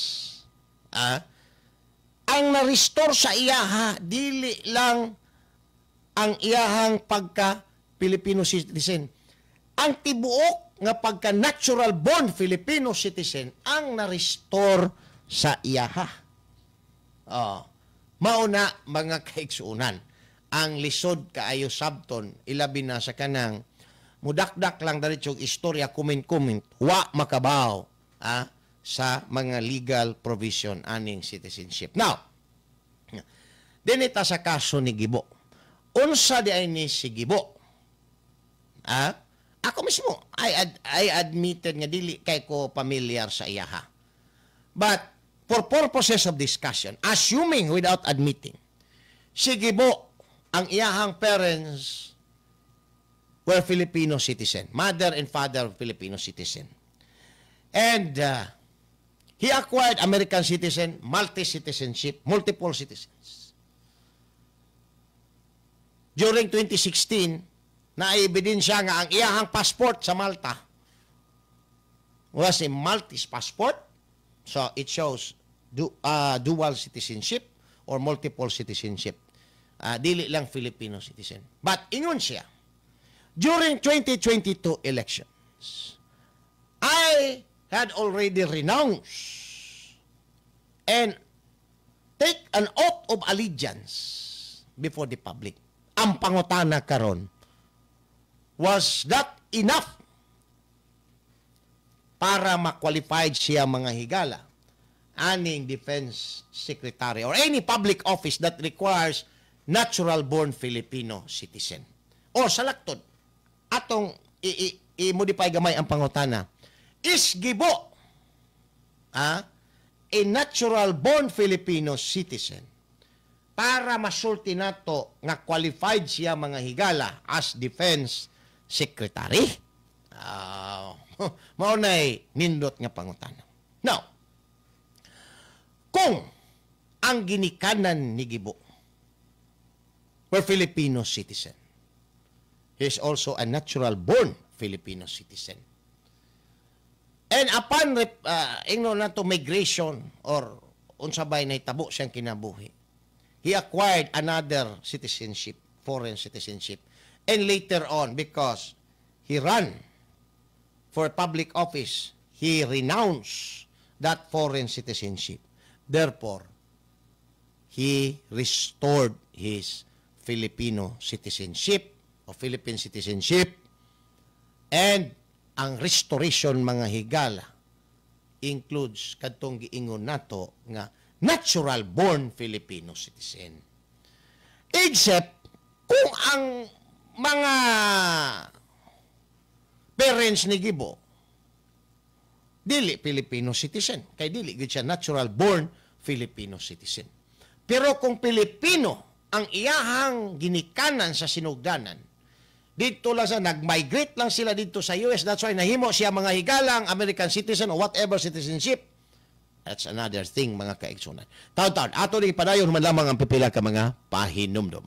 Ang na-restore sa iyaha, dili lang ang iyahang pagka-Filipino citizen. Ang tibuok nga pagka-natural-born Filipino citizen ang na-restore sa iyaha. Mauna, mga kaigsuunan, ang lisod kaayo sabton, ilabi na sa kanang mudakdak lang daritsog istorya, comment, wa makabaw sa mga legal provision aning citizenship. Now, dinita sa kaso ni Gibo. Unsa di ay ni si Gibo? Ako mismo, I admitted nga dili kay ko familiar sa iyaha. But, for purposes of discussion, assuming without admitting, si Gibo, ang iyahang parents were Filipino citizen. Mother and father Filipino citizen. And he acquired American citizen, multi-citizenship, multiple citizens. During 2016, na-ebidensya nga ang iyahang passport sa Malta was a Maltese passport. So, it shows dual citizenship or multiple citizenship. Dili lang Filipino citizen. But, ingon siya, during 2022 elections, I had already renounced and take an oath of allegiance before the public. Ang pangutana karon, was that enough para ma-qualified siya, mga higala, aning defense secretary or any public office that requires natural-born Filipino citizen? O salaktod, atong i-modify gamay ang pangutana, is Gibo a natural-born Filipino citizen para masulti nato nga qualified siya, mga higala, as defense secretary? Maunay nindot nga pangutana. Now, kung ang ginikanan ni Gibo were Filipino citizen, he is also a natural-born Filipino citizen. And upon migration or unsabay na itabo siyang kinabuhi, he acquired another citizenship, foreign citizenship. And later on, because he ran for public office, he renounced that foreign citizenship. Therefore, he restored his Filipino citizenship o Philippine citizenship. And ang restoration, mga higala, includes kadtong giingon nato nga natural-born Filipino citizen. Except kung ang mga parents ni Gibo dili Filipino citizen, kay dili gid siya natural-born Filipino citizen. Pero kung Pilipino ang iyahang ginikanan sa sinugdanan, dito lang sa nag-migrate lang sila dito sa US, that's why nahimo siya, mga higalang American citizen or whatever citizenship, that's another thing, mga kaigsunan. Taon-taon, ato ni padayon man lamang ang pipila ka mga pahinumdum.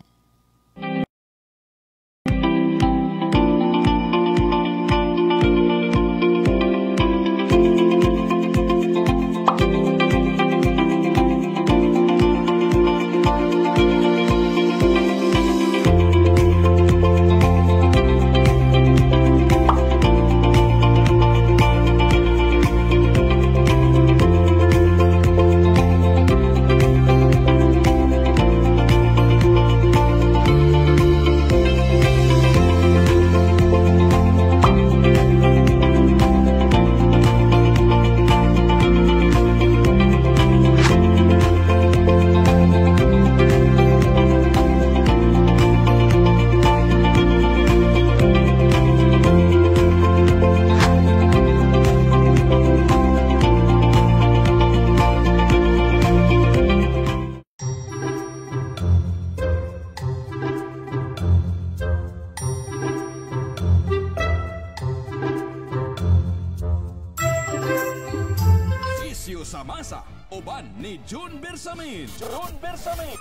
sa masa, uban ni June Bersamin. June Bersamin.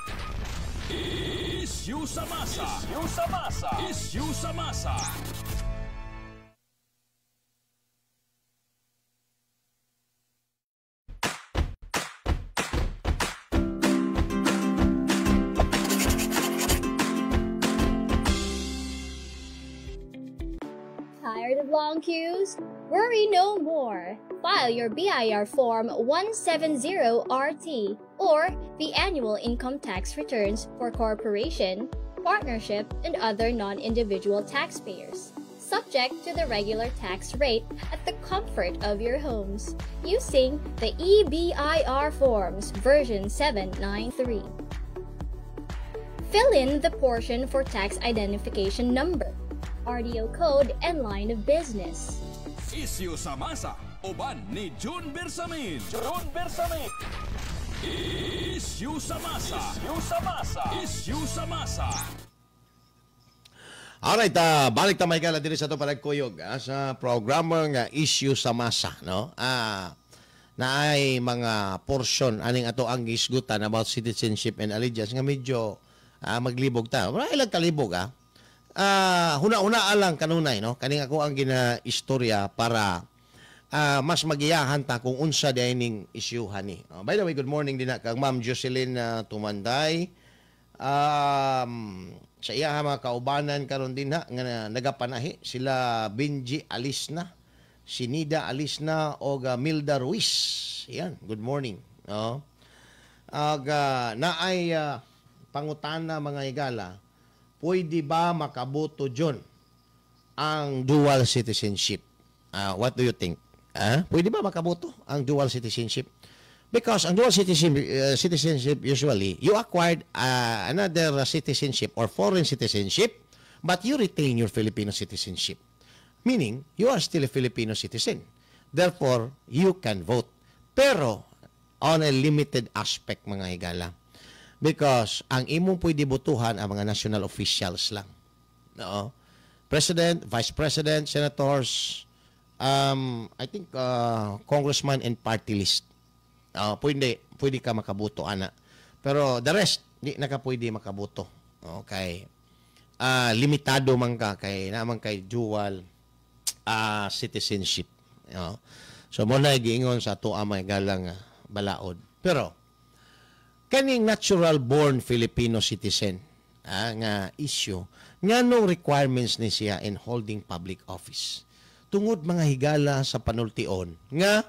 Issue sa masa. Issue sa masa. Issue sa masa. Tired of long queues? Worry no more. File your BIR Form 170RT or the annual income tax returns for corporation, partnership, and other non-individual taxpayers, subject to the regular tax rate at the comfort of your homes, using the EBIR Forms version 793. Fill in the portion for tax identification number, RDO code, and line of business. Issue sa masa, uban ni June Bersamin. June Bersamin. Issue sa masa. Issue sa masa. Issue sa masa. Alright, balik ta may gala diri sa to panagkuyog sa programmer nga issue sa masa, no? Na ay mga portion aning ato ang gisgutan about citizenship and allegiance nga medyo maglibog ta. Wala ilang kalibog huna-una lang kanunay, no? Kaning ako ang gina-istorya para mas magiyahan ta kung unsa dining isyuhan ni. By the way, good morning din na kag Ma'am Jocelyn Tumanday. Sa iya mga kaubanan karon din nga nagapanahi sila Benji Alisna, Sinida Alisna o Milda Ruiz. Yan, good morning. No? Naay pangutana mga higala, pwede ba makaboto John ang dual citizenship? What do you think? Pwede ba makaboto ang dual citizenship? Because ang dual citizenship usually, you acquired another citizenship or foreign citizenship, but you retain your Filipino citizenship. Meaning, you are still a Filipino citizen. Therefore, you can vote. Pero, on a limited aspect, mga higala. Because ang imong pwede botohan ang mga national officials lang. No? President, Vice President, Senators, I think Congressman and party list. Pwede ka makaboto, ana. Pero the rest, di na ka pwede makaboto. Okay. Limitado man ka kay naman kay dual citizenship. So mo na giingon sa ato amay galang balaod. Pero kaning natural born Filipino citizen nga issue, nganong requirements ni siya in holding public office? Tungod mga higala sa panultion nga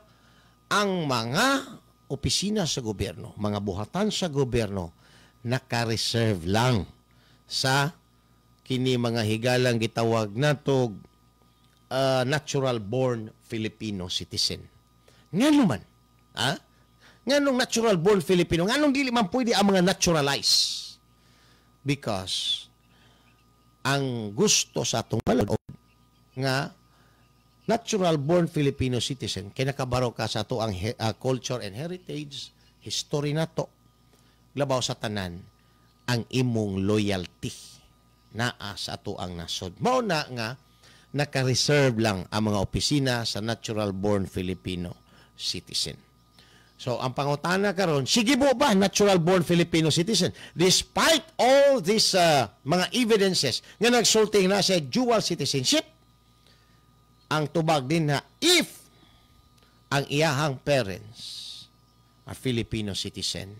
ang mga opisina sa gobyerno, mga buhatan sa gobyerno, naka-reserve lang sa kini mga higalang gitawag natog natural born Filipino citizen. Ngano man? Nganong natural born Filipino? Nganong dili man pwede ang mga naturalize? Because ang gusto sa atong balod nga natural born Filipino citizen kay nakabaro ka sa ato ang culture and heritage, history nato. Labaw sa tanan ang imong loyalty naa sa ato ang nasod. Mao na nga naka-reserve lang ang mga opisina sa natural born Filipino citizen. So, ang pangutana karon, sige mo ba natural born Filipino citizen? Despite all these mga evidences nga nagsulti na sa dual citizenship, ang tubag din na if ang iyahang parents are Filipino citizen,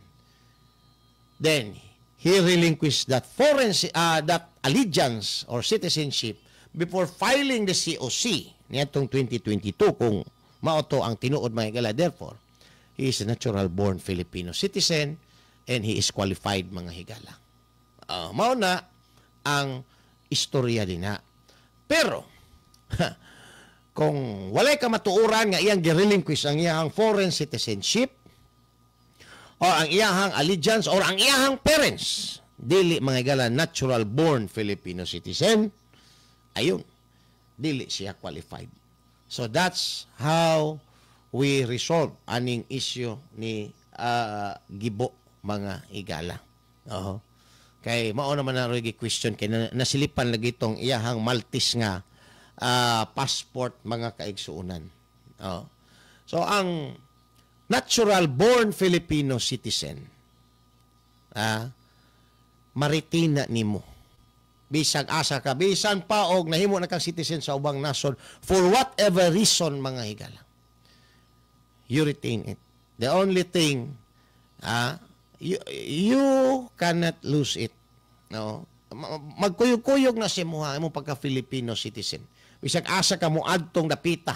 then he relinquished that foreign that allegiance or citizenship before filing the COC nitong 2022 kung mauto ang tinuod mga igala. Therefore, he is a natural born Filipino citizen and he is qualified mga higala. Mao na ang istorya din na. Pero, kung walay ka matuuran nga iyang girelinquish ang iyahang foreign citizenship or ang iyahang allegiance or ang iyahang parents, dili mga higala natural born Filipino citizen, ayun, dili siya qualified. So that's how we resolve aning issue ni Gibo mga higala. Kay mao naman na rig question kay nasilipan lagi itong iyahang Maltese nga passport mga kaigsuunan. So ang natural-born Filipino citizen, maritina nimo. Bisag asa ka, bisan pa og nahimo na kang citizen sa ubang nasod, for whatever reason, mga higala, you retain it. The only thing, you cannot lose it. No? Magkuyog-kuyog na si muha mo pagka-Filipino citizen. Bisag asa ka mo adtong dapita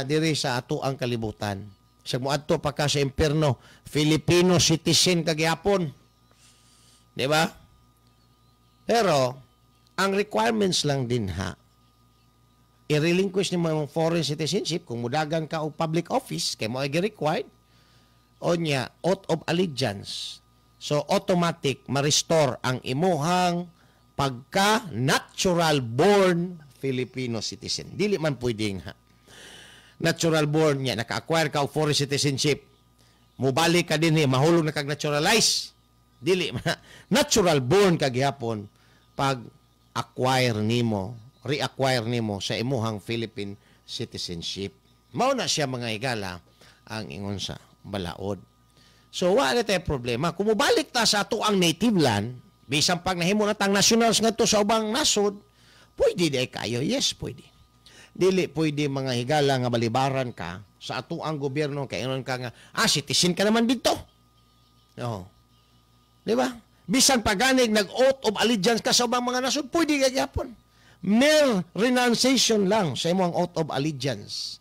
diri sa ato ang kalibutan. Bisag mo adto pa ka sa impierno, Filipino citizen kagyapon. Di ba? Pero ang requirements lang din i-relinquish ni mo foreign citizenship kung mudagan ka og public office kay mo ay required o niya oath of allegiance. So automatic ma-restore ang imuhang pagka natural born Filipino citizen. Dili man pwedeng natural born niya naka-acquire ka og foreign citizenship. Mubalik ka din mahulog na kag naturalize. Dili natural born ka gihapon pag acquire nimo, reacquire nimo sa imuhang Philippine citizenship. Mao na siya mga higala ang ingon sa balaod. So wala tayo problema. Kung mubalik ta sa ato ang native land, bisan pag nahimo na tang nationals nga to sa ubang nasod, pwede di kayo. Yes, pwede. Dili pwede mga higala nga balibaran ka sa ato ang gobyerno kay inon ka nga, citizen ka naman dito. No. Di ba? Bisan paganig nag-oath of allegiance ka sa ubang mga nasod, pwede gagapon. Mere renunciation lang sa imong oath of allegiance.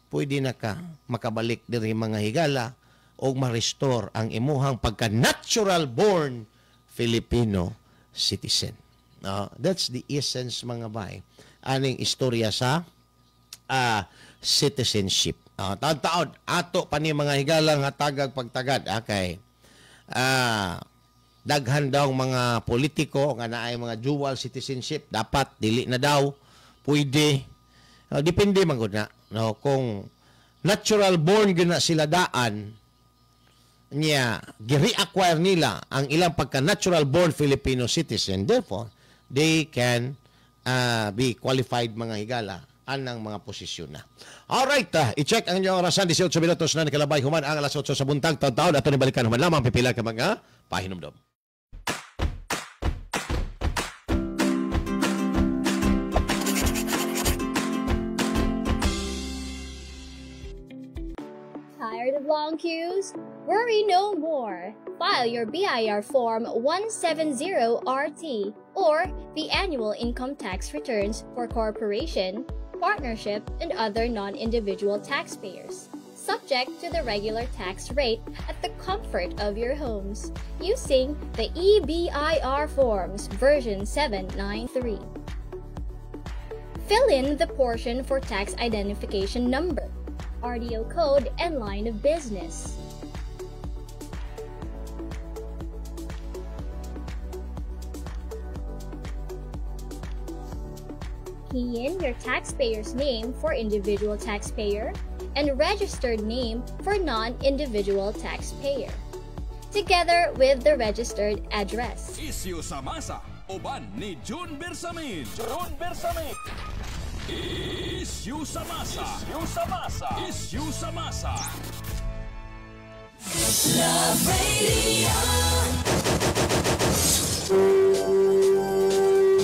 Pwede na ka makabalik diri mga higala o ma-restore ang imuhang pagka-natural born Filipino citizen. That's the essence mga bay. Aning istorya sa citizenship. Taon-taon, ato pa ni mga higala nga tagag pagtagad. Okay. Daghan daw mga politiko nga naay mga dual citizenship, dapat dili na daw, pwede. Depende man gud na. No, kung natural born gyud na sila daan, niya gi-reacquire nila ang ilang pagka-natural born Filipino citizen, therefore they can be qualified mga higala anang mga posisyon na. Alright, i-check ang inyong orasan, 18 minutos na nikalabay human ang alas 8 sa buntag taon-taon at ito balikan human lamang pipila ka mga pahinumdom. Tired of long queues? Worry no more. File your BIR Form 170RT or the annual income tax returns for corporation, partnership, and other non-individual taxpayers, subject to the regular tax rate at the comfort of your homes, using the EBIR Forms version 793. Fill in the portion for tax identification number, RDO code, and line of business. Key in your taxpayer's name for individual taxpayer and registered name for non-individual taxpayer, together with the registered address. Isyu sa masa, uban ni June Bersamin. June Bersamin. Isyu sa masa. Isyu sa masa. Isyu sa masa. Love Radio.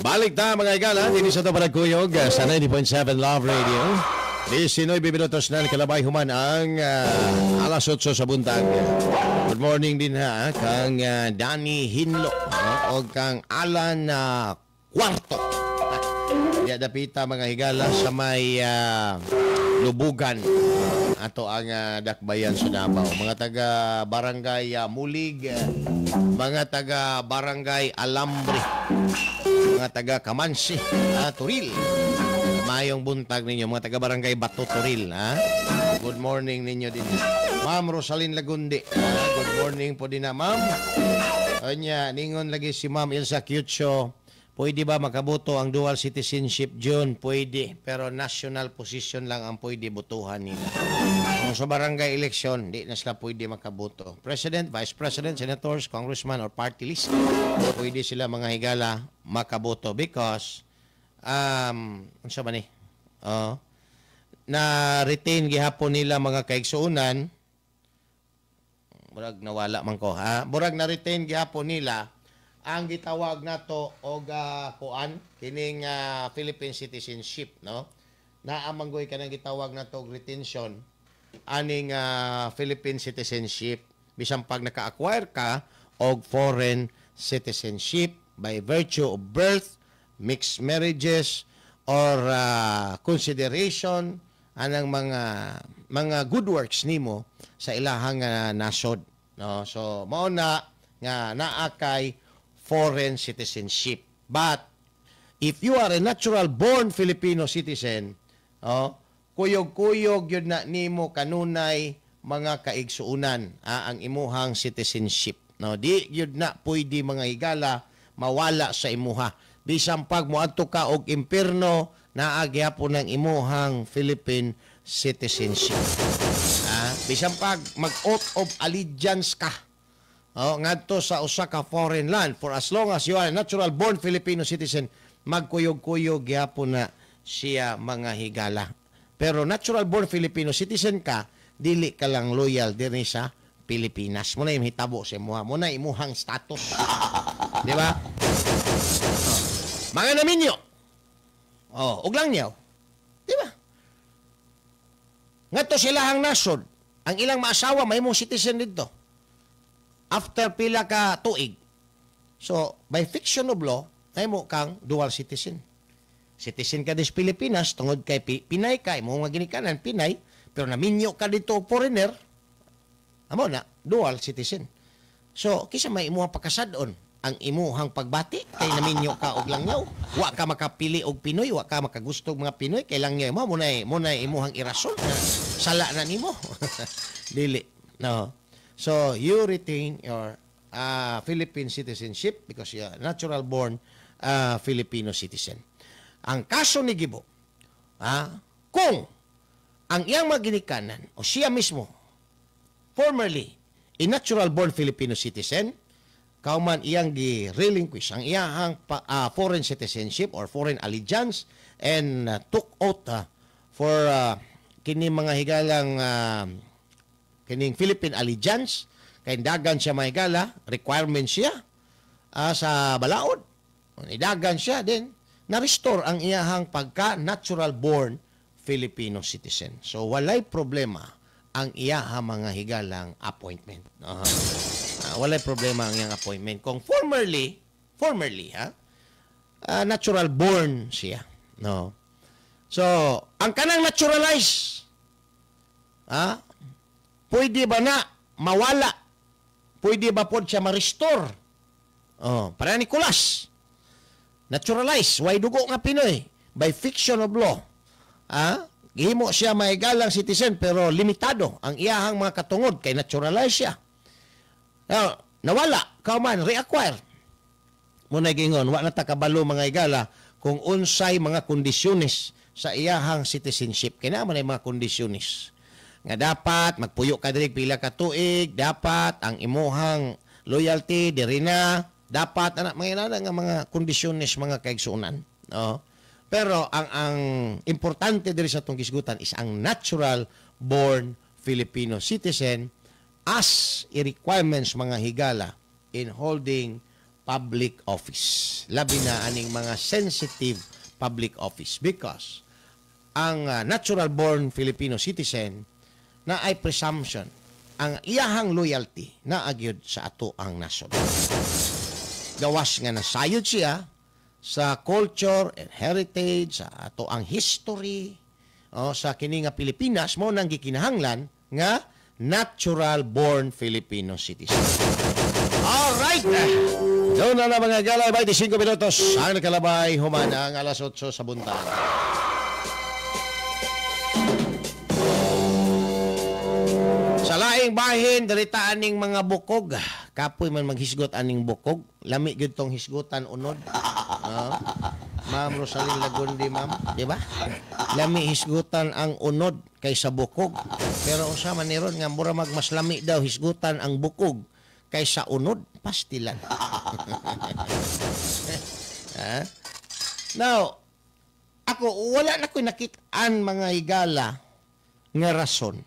Balik na mga higala, hindi sa ito panagkuyog sa 90.7 Love Radio. 19 minutos na kalabay human ang alas 8 sa buntag. Good morning din kang Danny Hinlo o kang Alan Cuarto. Diya dapita mga higala sa may lubugan. Ato ang dakbayan sa Davao. Mga taga barangay Mulig, mga taga barangay Alambre, mga taga Kamansi, Turil. Mayong buntag ninyo, mga taga barangay Bato Turil. Good morning ninyo din. Ma'am Rosalyn Lagundi. Good morning po din na ma'am. Anya, ningon lagi si Ma'am Ilsa Cutio. Pwede ba makaboto ang dual citizenship, June? Pwede, pero national position lang ang pwede botohan nila. Kung sa barangay election, di na sila pwede makaboto. President, Vice President, Senators, Congressman, or party list, pwede sila mga higala makaboto because, ano siya ba ni? Na-retain gihapon nila mga kaigsuunan Murag nawala man ko, ha? Murag na-retain gyapon nila ang gitawag nato og kuan kining Philippine citizenship, no? Naamanggoy kanang gitawag nato og retention aning Philippine citizenship bisan pag naka-acquire ka og foreign citizenship by virtue of birth, mixed marriages, or consideration anang mga good works nimo sa ilahang nasod, no? So mao na nga naa kay foreign citizenship. But if you are a natural born Filipino citizen, kuyog-kuyog yun na nimo kanunay mga kaigsuunan ang imuhang citizenship, no? Di yun na pwede mga higala mawala sa imuha. Bisan pag moadto ka og impierno, naagyapon ng imuhang Philippine citizenship. Bisan pag mag-oath of allegiance ka ngadto sa usa ka foreign land, for as long as you are a natural born Filipino citizen, magkuyog-kuyog gyapon na siya mga higala. Pero natural born Filipino citizen ka, dili ka lang loyal dinhi sa Pilipinas. Muna yung hitabo sa imuha, muna imuhang status. Di ba? Mga naminyo. Og lang niyaw. Di ba? Ngadto silahang nasod, ang ilang maasawa may mong citizen dito. After pila ka tuig. So, by fiction of law, ay mo kang dual citizen. Citizen ka dis Pilipinas, tungod kay Pinay ka, mo nga ginikanan, Pinay, pero naminyo ka dito foreigner, amo na, dual citizen. So, kisa may imuhang pakasadon, ang imuhang pagbati, kay naminyo ka og langyaw, wa ka makapili og Pinoy, wa ka makagusto mga Pinoy, kay langyaw mo, muna imuhang irason, sala na nimo. Dili. No. So, you retain your Philippine citizenship because you are natural born Filipino citizen. Ang kaso ni Gibo, kung ang iyang maginikanan o siya mismo, formerly a natural born Filipino citizen, kauman iyang gi-relinquish ang iyang foreign citizenship or foreign allegiance and took oath for kini mga higalang kining Philippine allegiance, kay dagan siya mahigala, requirement siya sa balaod. Idagan siya din, na-restore ang iyahang pagka-natural born Filipino citizen. So, walay problema ang iyahang mga higalang appointment. Walay problema ang iyang appointment. Kung formerly, natural born siya. No? So, ang kanang naturalize, pwede ba na mawala? Pwede ba po siya ma-restore? Para Nicolas, naturalize, way dugo nga Pinoy, by fiction of law. Gihimo siya maigalang citizen, pero limitado ang iyahang mga katungod, kay naturalize siya. Nawala, kauman, reacquire. Muna gingon, wa na takabalo mga igala, kung unsay mga kondisyones sa iyahang citizenship. Kaya naman ay mga kondisyones. Nga dapat magpuyo ka diri pila ka tuig, dapat ang imuhang loyalty diri na, dapat anak mga nga mga kondisyones mga kaigsuunan, no? Pero ang importante diri sa atong gisgutan is ang natural born Filipino citizen as requirements mga higala in holding public office, labi na aning mga sensitive public office, because ang natural born Filipino citizen na ay presumption ang iyahang loyalty na agyod sa ato ang nasod. Gawas nga nasayod siya sa culture and heritage, sa ato ang history, sa kini nga Pilipinas, mo nang gikinahanglan nga natural born Filipino citizen. Alright! Doon na mga galay, 25 minutos ang nakalabay, humana ang alas 8 sa buntag. Sa laing bahin, dalitaan ning mga bukog. Kapoy man maghisgot aning bukog. Lami gyud tong hisgutan unod. Ma'am Rosaline Lagundi, ma'am, di ba? Lami hisgutan ang unod kaysa bukog. Pero usa man niron nga mura mas lami daw hisgutan ang bukog kaysa unod, pastilan. Now, ako wala na ko'y nakitaan mga higala nga rason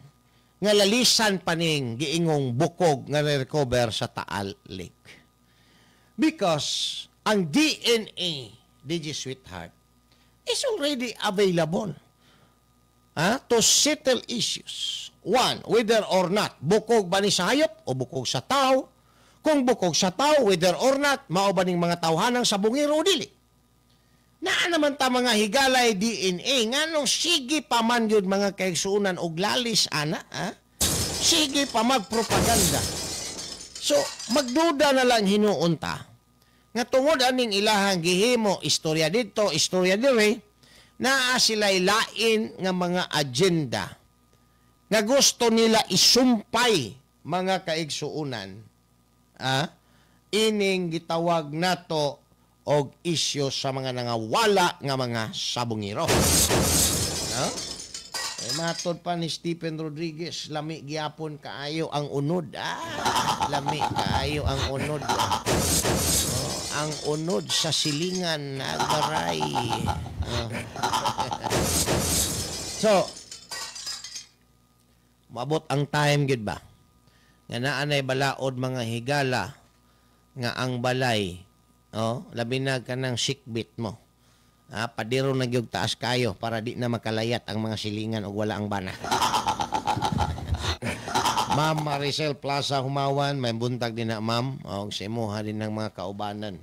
nga lalisan paning giingong bukog nga recover sa Taal Lake. Because ang DNA, DJ Sweetheart, is already available to settle issues. One, whether or not bukog ba ni sa hayop o bukog sa tao. Kung bukog sa tao, whether or not mao ba ning mga tawhanang sa bungiro o dili. Naa naman ta mga higalay DNA nganong sige pa man yun mga kaigsuunan og lalis ana, sige pa magpropaganda. So magduda na lang hinuon ta nga tungod aning ilahang gihimo istorya dito, istorya dire, naa sila'y lain nga mga agenda nga gusto nila isumpay mga kaigsuunan ining gitawag nato og isyo sa mga nangawala nga mga sabungiro. No? Matod pa ni Stephen Rodriguez, lami gyapon kaayo ang unod. Lami kaayo ang unod. Ang unod sa silingan na garay. So, mabot ang time gid ba? Nga naanay balaod mga higala nga ang balay, labi na ka ng sikbit mo. Padiro na gyud taas kayo para di na makalayat ang mga silingan o wala ang bana. Ma'am Maricel Plaza Humawan, may buntag din na ma'am. O sa imuha din ng mga kaubanan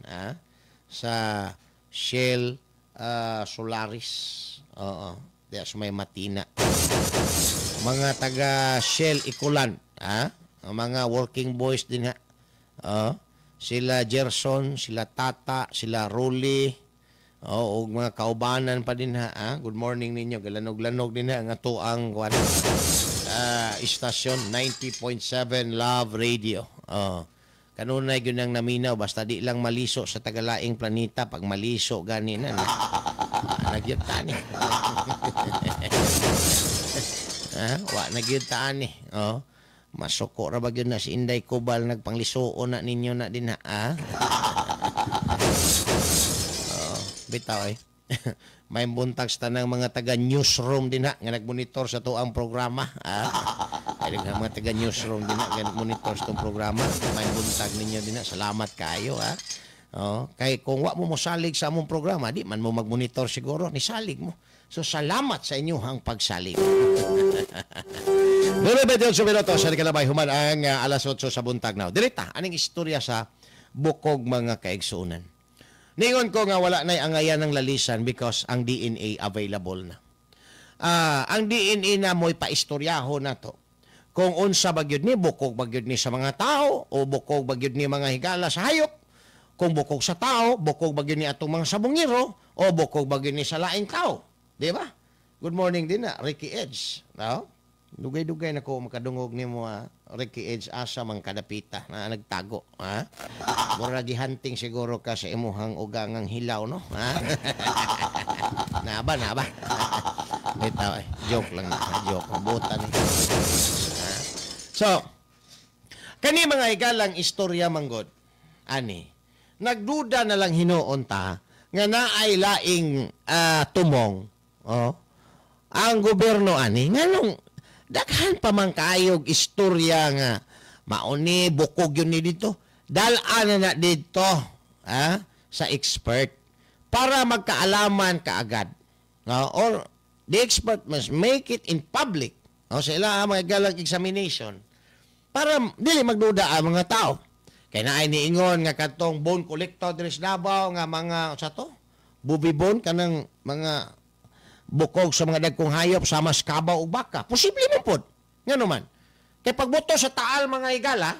sa Shell Solaris. Oo, diya sa may Matina. Mga taga Shell Ikulan, ang mga working boys din ha. Sila Gerson, sila Tata, sila Rolly, o mga kaubanan pa din ha. Good morning ninyo. Galanog-lanog din ha. Ang ato ang istasyon 90.7 Love Radio. Kanunay yun ang naminaw. Basta di lang maliso sa tagalaing planeta. Pag maliso ganina na. Nagyutan eh. Wa nagyutan eh. Masuko ra ba yun na si Inday Kubal nagpanglisuon na ninyo na din ha. Bitaw eh. May buntag sa tanang mga taga newsroom din nga nagmonitor sa tuang programa. Ay mga taga newsroom din nga nagmonitor sa tuang programa. May buntag ninyo din salamat kayo kay kung wa mo mosalig sa among programa, di man mo magmonitor siguro, ni salig mo. So salamat sa inyo ang pagsalig. Dito 28 minutos sa kalabay human ang alas 8 sa buntag now. Direta aning istorya sa bukog mga kaigsuunan. Ningon ko nga wala na'y angayan ng lalisan because ang DNA available na. Ang DNA na mo'y paistoryaho na to. Kung unsa bagyod ni, bukog bagyod ni sa mga tao, o bukog bagyod ni mga higala sa hayop. Kung bukog sa tao, bukog bagyod ni atong mga sabungiro, o bukog bagyod ni sa laing tao. Di ba? Good morning din na, Ricky Edge. No? Dugay-dugay na ko makadungog ni mo Ricky Edge asa mang kadapita na nagtago. Mura gihunting siguro ka sa imuhang ugangang hilaw, no? Naba. Bitaw eh. Joke lang na. Joke. Butan eh. So, kani mga higalang istorya manggod, ani, nagduda na lang hinuon ta nga naay laing tumong, ang gobyerno ani, nganong daghan pa man kaayog istorya nga mauni bukog yun ni dito. Dalaan na dito sa expert para magkaalaman kaagad. Or the expert must make it in public sa ilang mga galang examination para dili magduda ang mga tao. Kaya na ay niingon nga katong bone collector dres Davao nga mga sa to bubi bone kanang mga bukog sa mga dagkong hayop sa mas kabaw o baka. Posible mo po. Nga naman. Kaya pagbuto sa taal mga higala,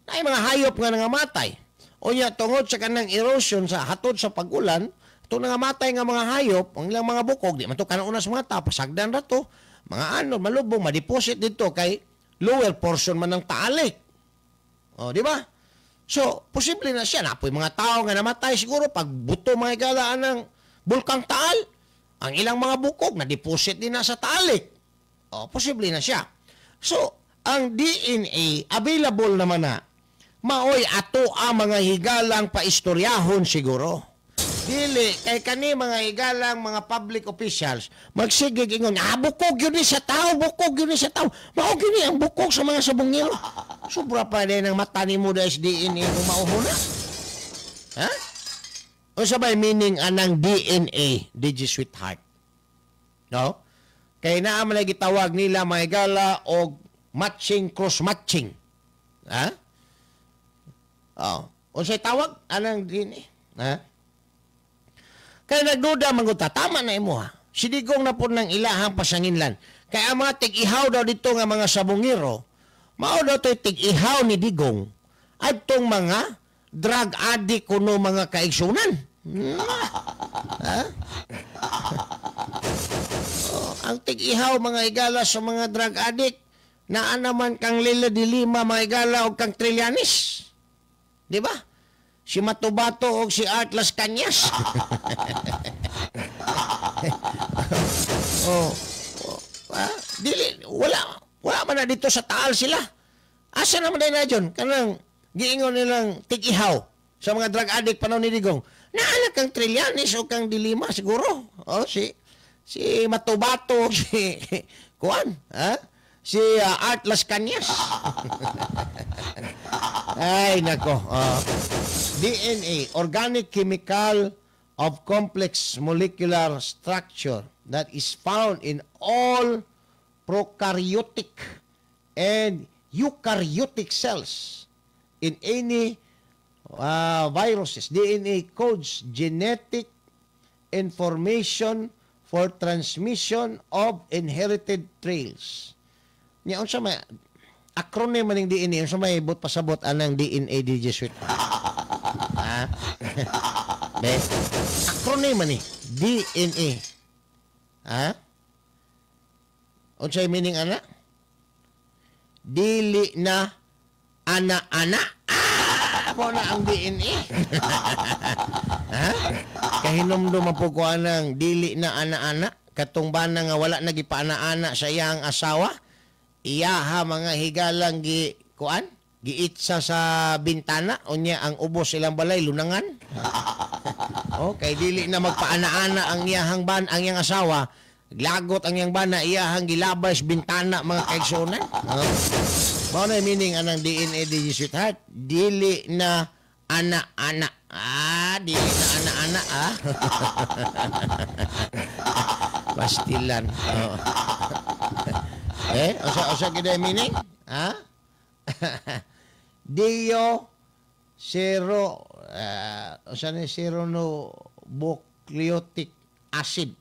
na ay mga hayop nga nangamatay. O niya, tungod sa kanang erosion sa hatod sa pag-ulan, ito nangamatay nga mga hayop, ang ilang mga bukog, di man ito kanang una sa mga tao, pasagdan na to, mga malubong, madeposit dito kay lower portion man ng taalik. O, di ba? So, posible na siya. Napoy mga tao nga namatay siguro pagbuto mga higala ng bulkang taal. Ang ilang mga bukog na deposit din na sa taalik. Posible na siya. So, ang DNA available naman na maoy ato ang mga higalang paistoryahon siguro. Dili, kay kani mga igalang mga public officials, magsigig ingon, bukog yun ni sa tao, bukog yun ni sa tao. Maog yun ni ang bukog sa mga sabungero. Sobra pa din ang mata ni mo da SDNA kung mauhuna. Ha? O sabay meaning anang DNA, Digi Sweetheart. No? Kay naa man lagi tawag nila mga igala o matching, cross-matching. Ha? O say tawag, anang DNA. Ha? Kaya nagduda mangguta, tama na imo ha. Sidigong na po ng ilahang pasanginlan. Kaya ang mga tig-ihaw daw dito nga mga sabungiro, mao daw ito'y tig-ihaw ni Digong at itong mga drug addict kuno mga kaigsunan. Ha? Ang tig-ihaw mga igala sa mga drug addict, naan naman kang Lila de Lima mga igala o kang Trillanes. Di ba? Si Matubato o si Atlas Cañas. Dili, wala man na dito sa Taal sila. Asa naman na dyan? Kanang giingon nilang tig-ihaw sa mga drug addict panahon ni Digong. Naanak kang Trillanes o kang Dilima siguro. Si Matubato, si Kuan, si Atlas Cañas. Ay, nako. DNA, organic chemical of complex molecular structure that is found in all prokaryotic and eukaryotic cells in any viruses. DNA codes genetic information for transmission of inherited traits. Niya, unsa may acronym man ng DNA, unsa may bot pasabot anang DNA Digi Sweetheart. Acronym man ni DNA. Unsay meaning ana? Dili na ana-ana. Mo na ang DNA. Kahinomdom po ko anang dili na ana-ana, katong bana nga wala nagipaana-ana sa iyang asawa. Iyaha mga higalang giitsa sa bintana unya ang ubos silang balay lunangan. Okay, dili na magpaana-ana ang iyahang ang iyang asawa. Lagot ang iyang bana iyahang gilabay sa bintana mga kaigsunan. Mao na meaning anang DNA Digi Sweetheart, dili na ana-ana. Dili na ana-ana Pastilan. Osa gid meaning? Dio zero zero no nucleic acid.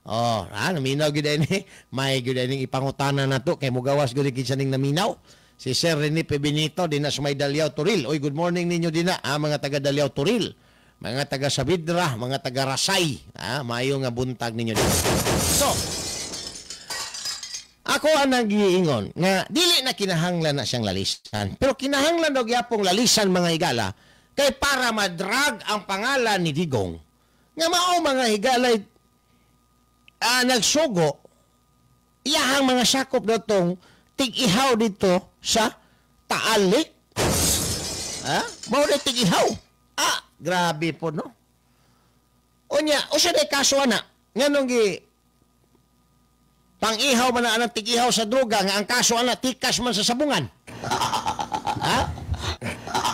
Naminaw gid ni. May gid ni ipangutana nato kay mugawas gid kinsa ning naminaw. Si Sir Rene Benito din na sa may Daliao Turil. Oy, good morning ninyo din na mga taga Daliao Turil. Mga taga Sabidra, mga taga Rasay. Maayo nga buntag ninyo din. So, ako ang nagiingon nga dili na kinahanglan na siyang lalisan. Pero kinahanglan daw gyapong lalisan mga higala kay para madrag ang pangalan ni Digong. Nga mao mga higalay nagsugo iyahang mga sakop daw tong tig-ihaw dito sa Taalik. Mao na tig-ihaw. Grabe po no. Unya, usa day kaso ana nganong gi pang-ihaw man na anang tig-ihaw sa droga nga ang kaso ana tikas man sa sabungan.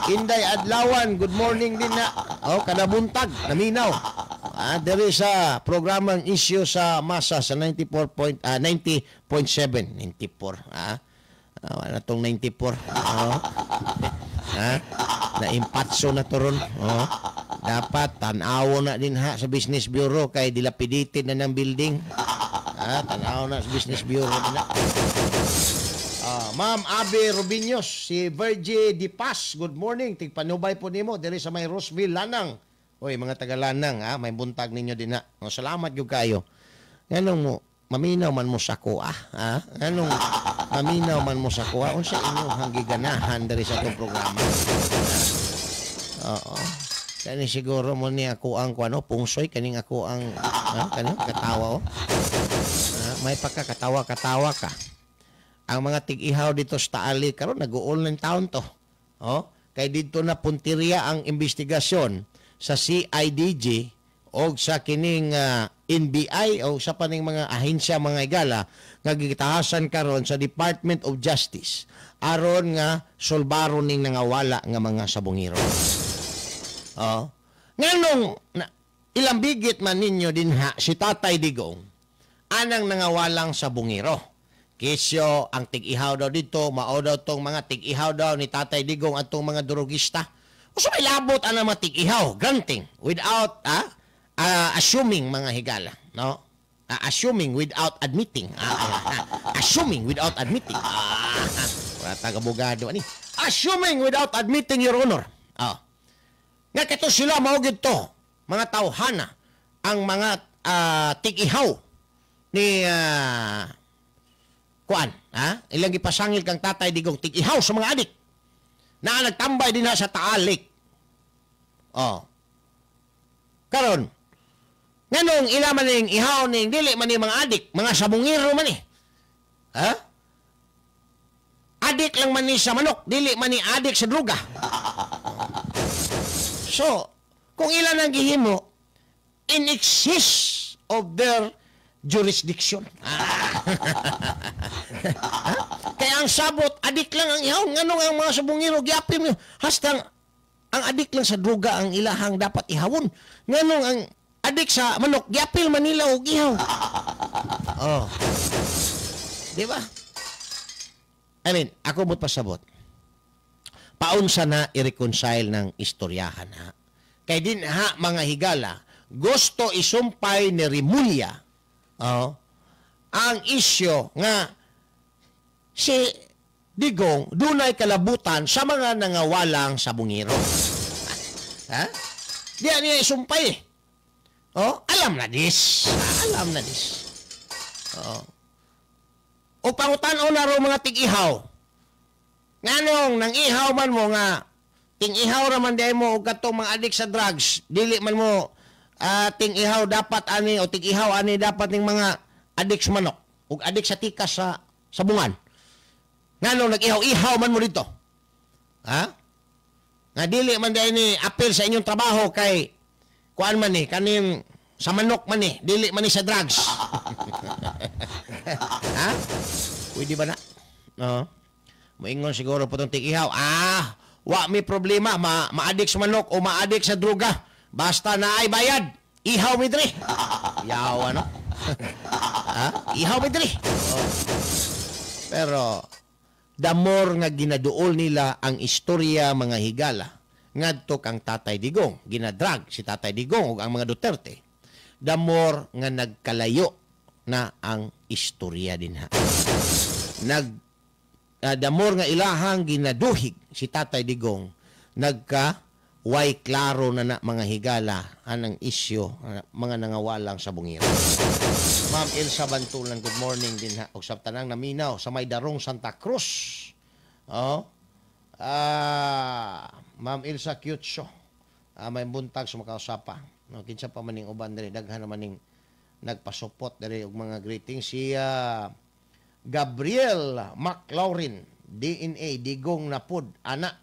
Inday Adlawan, good morning din na. Kada buntag, naminaw. There is a programang issue sa masa sa 90.7. 94. Wala tong 94. Na-impatso na to ron. Dapat tanaw na din sa Business Bureau kay dilapidated na ng building. Tanaw na sa Business Bureau na. Ma'am Abe Rubinos, si Virgie Di Paz, good morning. Tigpanubay po nimo diri sa may Roseville, Lanang. Oy, mga taga Lanang, may buntag ninyo din na. Salamat yung kayo. Ganong mo, maminaw man mo sa kuha. Ganong maminaw man mo sa kuha. Unsa inyong giganahan diri sa itong programa. Kani siguro mo ni ako ang pungsoy, kaning ako ang kaning katawa. May pagkakatawa-katawa ka. Ang mga tig-ihaw dito sa Taali karon nag-uol ng taon to. Kay dito na punteriya ang investigasyon sa CIDG o sa kining NBI o sa paning mga ahensya mga higala nga gitahasan karon sa Department of Justice aron nga solbaron ning nangawala nga mga sabungiro. Nganong ilang bigit man ninyo dinha si Tatay Digong anang nangawalang sabungiro. Kisyo ang tig-ihaw daw dito, mao daw tong mga tig-ihaw daw ni Tatay Digong at tong mga durugista. O sa may labot ang mga tig-ihaw, granting, without assuming mga higala, no? Assuming without admitting. Assuming without admitting. Wala taga-abogado ani. Assuming without admitting, Your Honor. Nga kato sila maugid to, mga tawhana, ang mga tig-ihaw ni kuan, ilang gipasangil kang Tatay Digong tig-ihaw sa mga adik na nagtambay din sa Taalik. Karon, nganong ila man ning ihaw ning dili man ni mga adik, mga sabungiro man ni. Adik lang man ni sa manok, dili man ni adik sa droga. So, kung ilan ang gihimo in excess of their jurisdiction. Kaya ang sabot, adik lang ang ihaw. Nganong ang mga sabungiro, giapim nyo. Hastang, ang adik lang sa droga ang ilahang dapat ihawon. Nganong ang adik sa manok, giapil Manila o ihaw. Di ba? I mean, ako mo't pasabot. Paunsa na i-reconcile ng istoryahan, ha? Kaya din, ha, mga higala, gusto isumpay ni Rimulya ang isyo nga si Digong dunay kalabutan sa mga nangawalang sabungiro. Di niya isumpay. Alam na dis. Alam na dis. O pangutan-o na ro mga tig-ihaw. Nganong nang ihaw man mo nga ting-ihaw raman day mo og katong mga adik sa drugs, dili man mo ting-ihaw dapat ani o ting-ihaw ani dapat ning mga adik sa manok ug adik sa tikas sa sabungan. Nganong nag-ihaw-ihaw man mo dito? Nga dili man day ni apil sa inyong trabaho kay kuan man ni kaning sa manok man ni, dili man ni sa drugs. Pwede ba na? Moingon siguro po itong tig-ihaw. Wa may problema, maadik sa manok o maadik sa droga. Basta na ay bayad. Ihaw mi diri. Yaw, ano? Ihaw mi diri. Pero, the more nga ginaduol nila ang istorya mga higala, ngadto kang Tatay Digong, ginadrag si Tatay Digong o ang mga Duterte, the more nga nagkalayo na ang istorya din ha. The more nga ilahang ginaduhig si Tatay Digong, way klaro na mga higala anang isyo, mga nangawalang sabungiro. Ma'am Elsa Bantulan, good morning din ha. Og sa tanang naminaw sa may Darong Santa Cruz. Ma'am Elsa cute show. May buntag sa makausapa. Kinsa pa maning uban diri, daghan naman ning nagpasupot diri og mga greetings si Gabriel McLaurin, DNA, Digong na pod, anak.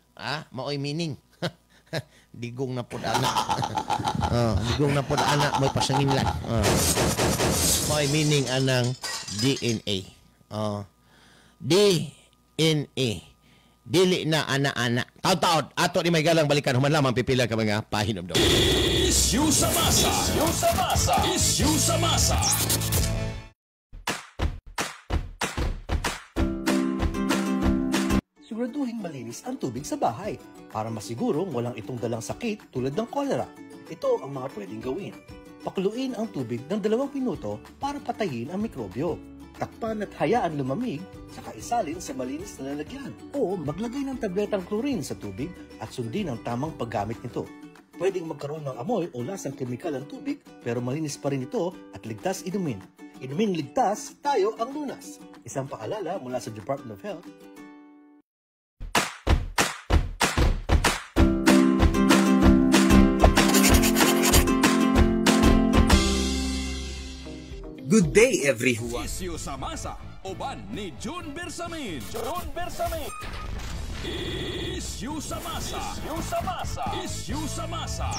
Maoy meaning. Digong na pod, anak. Digong na pod, anak, may pasanginlan. Maoy meaning anang DNA. DNA. Dili na ana-ana. Taud-taud, ato ni may galang balikan, human lamang pipila ka mga pahinomdom. Issue sa masa. Issue sa masa. Issue sa masa. Siguraduhin malinis ang tubig sa bahay para masigurong walang itong dalang sakit tulad ng kolera. Ito ang mga pwedeng gawin. Pakuluin ang tubig ng 2 minuto para patayin ang mikrobyo. Takpan at hayaan lumamig, saka isalin sa malinis na lalagyan. O maglagay ng tabletang chlorine sa tubig at sundin ang tamang paggamit nito. Pwedeng magkaroon ng amoy o lasang kemikal ang tubig pero malinis pa rin ito at ligtas inumin. Inumin ligtas, tayo ang lunas. Isang paalala mula sa Department of Health. Good day, everyone. Issue sa masa. Uban ni June Bersamin. June Bersamin. Issue sa masa. Issue sa masa. Issue sa masa.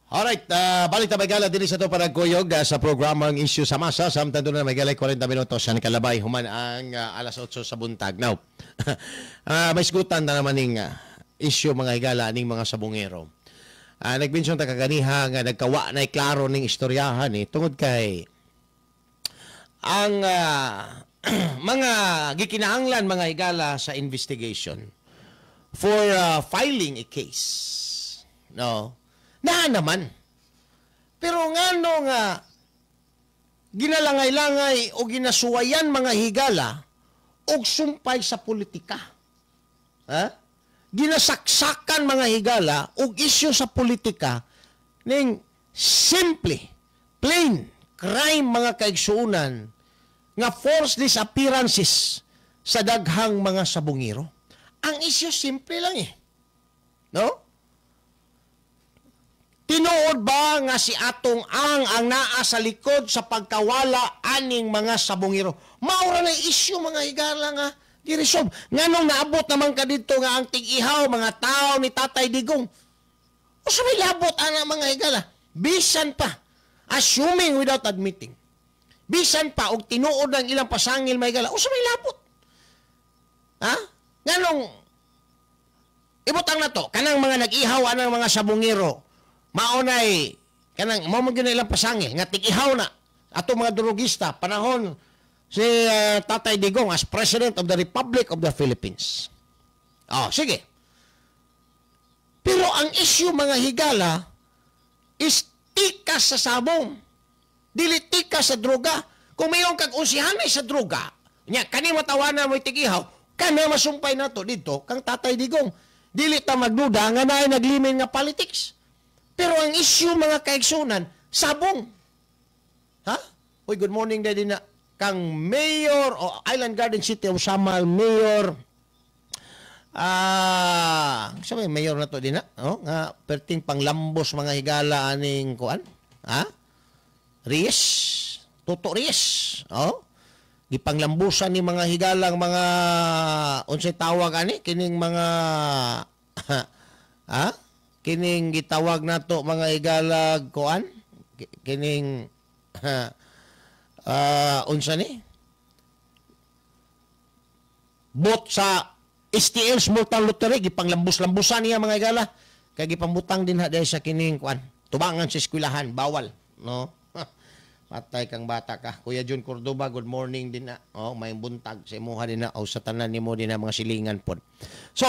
Alright, balik na may gala din sa ito para kuyog sa programang Issue sa Masa. Samtang doon na may gala 40 minutos sa Nikalabay. Human ang alas 8 sa buntag. Now, may sigutan na naman ng issue mga higala ng mga sabungero. Nagbinson ta kaganiha nga nagkawa na klaro ning istoryahan tungod kay ang mga gikinahanglan mga higala sa investigation for filing a case. No? Na naman. Pero ngano nga ginalangay-langay o ginasuwayan mga higala og sumpay sa politika. Ha? Ginasaksakan mga higala og isyu sa politika ning simple, plain crime mga kaigsuunan nga forced disappearances sa daghang mga sabungiro. Ang isyu simple lang No? Tinuod ba nga si atong ang naa sa likod sa pagkawala aning mga sabungiro? Maura na issue mga higala nga di-resolve. Nganong naabot naman ka dito nga ang tig-ihaw mga tao ni Tatay Digong? O sa may labot ana mga higala? Bisan pa, assuming without admitting. Bisan pa, og tinuod ng ilang pasangil mga higala. O sa may labot? Ha? Nganong ibutang na to, kanang mga nag-ihaw anang mga sabungiro, maunay kanang mo gyud ilang pasangil nga tig-ihaw na ato mga drugista panahon si Tatay Digong as President of the Republic of the Philippines. Sige. Pero ang issue mga higala is tikas sa sabong. Dili tikas sa droga. Kung mayroong kag-unsihanay sa droga, nya kani matawanan mo tig-ihaw, kana masumpay nato dito kang Tatay Digong. Dili ta magduda nga naay naglimin nga politics. Pero ang issue mga kaigsunan, sabong. Ha? Uy, good morning daddy na kang Mayor o Island Garden City of Samal Mayor. Sabi Mayor na to din na, nga perting panglambos mga higala aning kuan. Ha? Reyes, Toto Reyes. Gipanglambusan ni mga higalang mga unsay tawag ani kining mga kining gitawag nato mga igalag kuan kining unsa ni bot sa STL Small Town Lottery gipanglambus-lambusan niya mga igala kay gipambutang din dahil sa kining kuan tubangan sa eskwelahan bawal no. Patay kang bata ka. Kuya Jun Cordoba, good morning din na. May buntag sa imuha din na o sa tanan nimo din na mga silingan pod. So,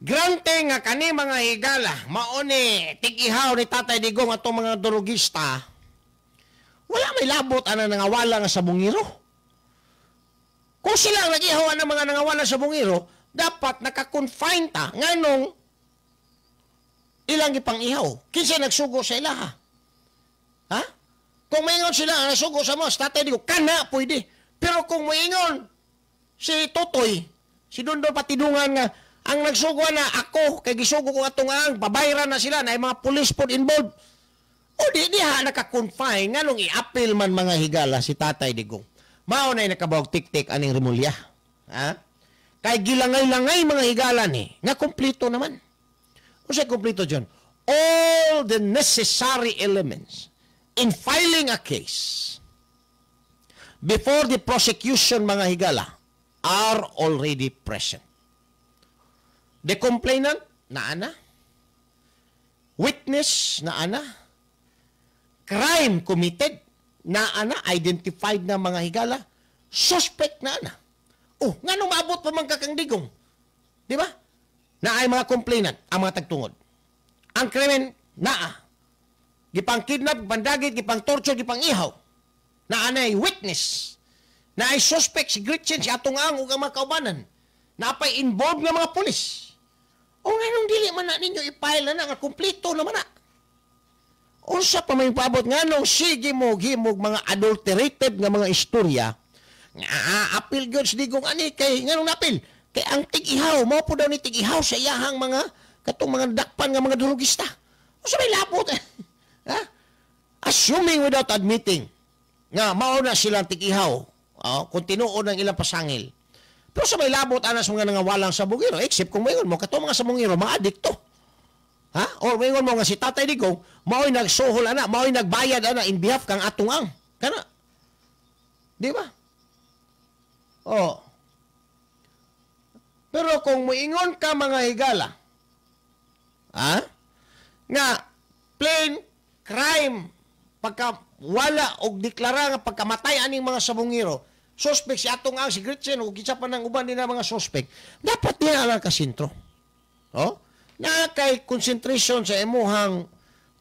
grante nga kani mga higala, mauni tig-ihaw ni Tatay Digong atong mga drugista. Wala may labot ana nangawala nga sa bungiro. Kung sila ang nag-ihaw ang mga nangawala sa bungiro, dapat naka-confine ta nganong ilang ipang ihaw. Kinsa nagsugo sa ilaha? Ha? Kung maingon sila nasugo sa mga Tatay Digong, kana pwede. Pero kung maingon si Totoy, si Dondon Patidungan nga ang nagsugo na ako, kay gisugo ko atong ang, pabayran na sila, na mga police pod involved. O di naka-confine, nga nung i-appeal man mga higala si Tatay Digong. Mao na nakabawag tik-tik aning Rimulya. Ha? Kay gilangay-langay mga higala ni, nga kumplito naman. O siya kumplito dyan? All the necessary elements in filing a case before the prosecution mga higala are already present. The complainant, naana. Witness, naana. Crime committed, naana. Identified na mga higala. Suspect, naana. Nga nung maabot pa man kakang Digong. Di ba? Naay mga complainant, ang mga tagtungod. Ang krimen, naa. Gipang kidnap, gipang dagit, gipang torture, gipang ihaw. Naanay witness. Naay suspect, si Gretchen, si Atong Ang, ug ang mga kaubanan. Napay involved nga mga pulis. O nga nung dili man na ninyo ipile na nga kumplito naman na. Unsa pa may paabot nga nung sige mo himog mga adulterated nga mga istorya nga apil gyud si Digong ani kay nga nung napil kay ang tig-ihaw mo po daw ni tig-ihaw sa iyahang mga katong mga dakpan nga mga drugista. Unsa may labot ha? Assuming without admitting nga mao na silang tig-ihaw kung tinuod ang ilang pasangil. Pero sa may labot anas mga nangawalang sa bungiro, except kung mayon mo, katong mga sa bungiro, mga adikto. Ha? Or mayroon mo nga si Tatay Digong, mao'y nagsuhol ana, mao'y nagbayad ana in behalf kang atong ang. Kana? Di ba? Oh. Pero kung muingon ka mga higala, ha? Nga, plain crime, pagka wala o deklara nga pagkamatay aning mga sabungiro, suspect si atong ang, si Gretchen, o kitsa pa ng uban din na mga suspect, dapat niya alang kasintro. Oh? Na kay concentration sa imuhang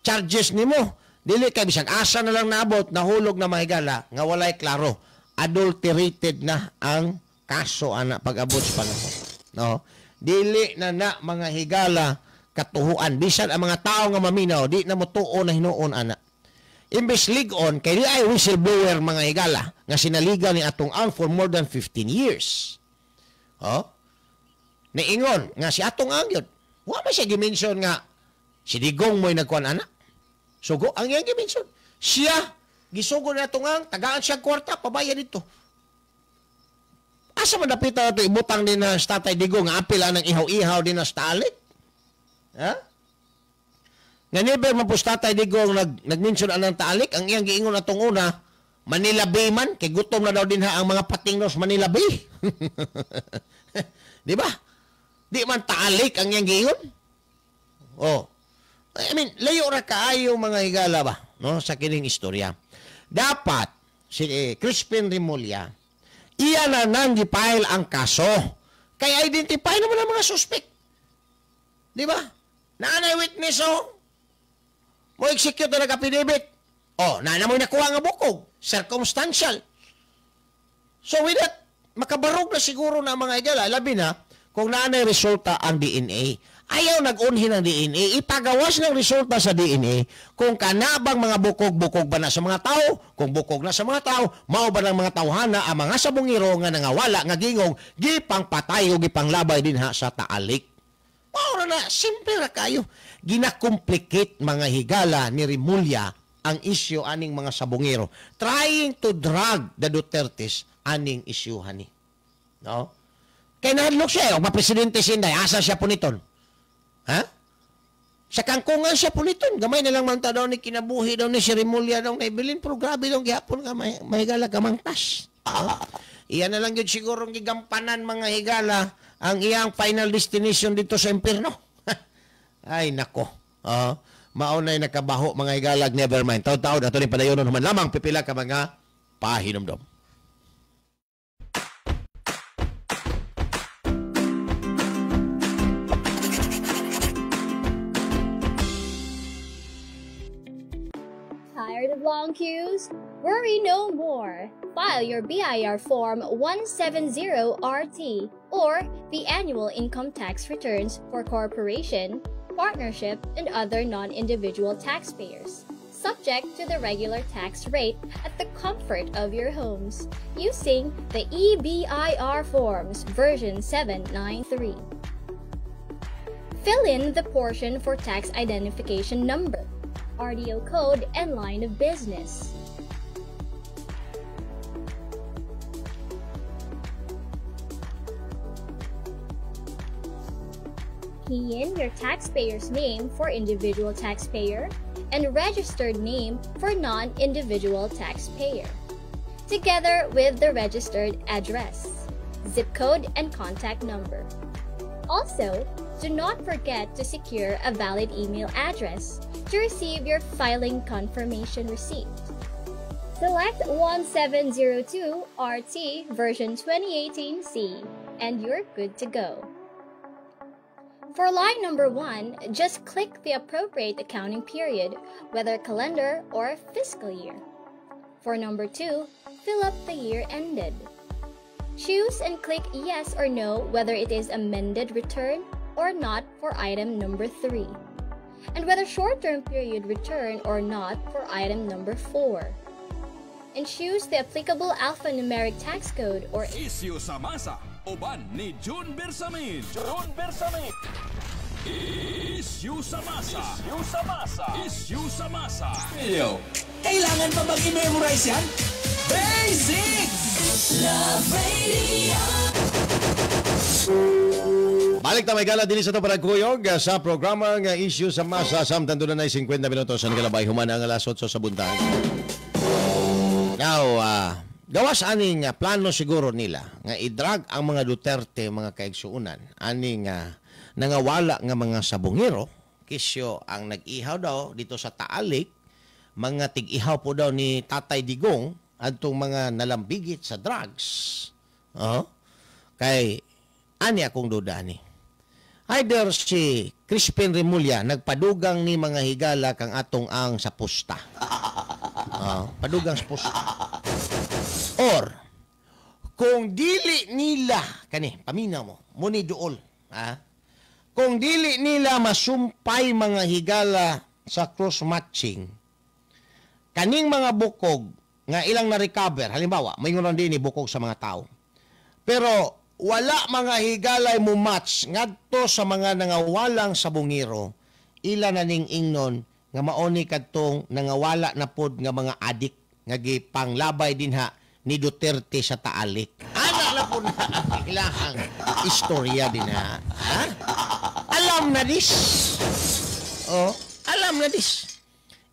charges nimo, dili kay bisag asa na lang naabot, nahulog na mahigala, nga walay klaro, adulterated na ang kaso ana pag-abot sa panahon. No? Dili na mga higala katuhuan, bisan ang mga tao nga maminaw, di na mo tuo na hinuon ana. Imbes ligon, kay di ay whistleblower mga higala, nga sinaliga ni atong ang for more than 15 years. Oh? Niingon, nga si atong ang yun, wa man siya gimension nga si Digong mo'y nagkuhan anak. Sugo, ang iyang gimension. Siya, gisugo na tungang, tagaan siya kwarta, pabaya dito. Asa man napita ito, ibutang din na sa Tatay Digong, nga apila ng ihaw-ihaw din na sa talik. Ha? Nga never man po sa Tatay Digong nag-mention anang talik, ang iyang giingon na itong una, Manila Bay man, kay gutom na daw din ha ang mga patingnos Manila Bay. Di ba? Di man taalik ang iyang giingon. Oh. I mean, layo ra kaayo mga higala ba, no, sa kining istorya. Dapat si Crispin Remulla iya na nang gipile ang kaso. Kaya identify naman ang mga suspect. Di ba? Naanay witness mo execute na nag-affidavit. Naana mo nakuha nga bukog. Circumstantial. So with that, makabarog na siguro na mga higala, labi na kung naanay resulta ang DNA. Ayaw nag-unhi ng DNA, ipagawas ng resulta sa DNA kung kanabang mga bukog-bukog ba na sa mga tao, kung bukog na sa mga tao, mao ba ng mga tawhana ang mga sabungiro nga nangawala, nga gingong, gipang patay o gipang labay din ha sa taalik. Mao na, simple ra kayo. Ginakomplicate mga higala ni Remulla ang isyu aning mga sabungiro, trying to drag the Dutertes aning isyuhan ni. No? Kaya nahadlok siya, o mapresidente sinday, asa siya po niton? Ha? Sa kangkungan siya po niton. Gamay na lang man daw ni kinabuhi daw ni si Remulla daw na ibilin, pero grabe daw gihapon nga may higala kamangtas. Iyan na lang yun siguro gigampanan mga higala ang iyang final destination dito sa impyerno. Ay nako. Maunay nakabaho mga higalag, never mind. Taon-taon ato ni padayonon human lamang pipila ka mga pahinomdom. Tired of long queues? Worry no more. File your BIR Form 170RT or the annual income tax returns for corporation, partnership, and other non-individual taxpayers, subject to the regular tax rate at the comfort of your homes, using the EBIR Forms version 793. Fill in the portion for tax identification number, RDO code, and line of business. Key in your taxpayer's name for individual taxpayer and registered name for non-individual taxpayer, together with the registered address, zip code, and contact number. Also, do not forget to secure a valid email address to receive your filing confirmation receipt. Select 1702 RT version 2018C and you're good to go. For line number 1, just click the appropriate accounting period, whether calendar or fiscal year. For number 2, fill up the year ended. Choose and click yes or no whether it is amended return or not for item number 3, and whether short-term period return or not for item number 4. And choose the applicable alphanumeric tax code or Isyu sa masa, uban ni June Bersamin. June Bersamin. Isyu sa masa. Isyu sa masa. Isyu sa masa. Yo, kailangan pa bang i-memorize yan? Basic! Love Radio. Balik na may gala din sa ito panagkuyog sa programa nga issue sa masa samtang doon na 50 minutos sa nagalabay humana ang alas 8 sa buntahan. Now, gawas aning plano siguro nila nga idrag ang mga Duterte, mga kaigsuunan, aning nangawala nga mga sabungero, kisyo ang nag-ihaw daw dito sa Taalik, mga tig-ihaw po daw ni Tatay Digong adtong mga nalambigit sa drugs. Kay ani akong duda ni. Either si Crispin Remulla nagpadugang ni mga higala kang atong ang sa pusta. Padugang sa pusta. Or, kung dili nila, kani, paminaw mo, muni dool, kung dili nila masumpay mga higala sa cross-matching, kaning mga bukog nga ilang na-recover, halimbawa, may nguron din ni bukog sa mga tao. Pero, wala mga higalay mo match ngadto sa mga nangawalang sabungiro, ila na ning ingnon nga maoni kadtong nangawala na pod nga mga adik nga gipanglabay dinha ni Duterte sa Taalik. Ana na po na ang ilahang istorya dinha. Alam na dis. Alam na dis.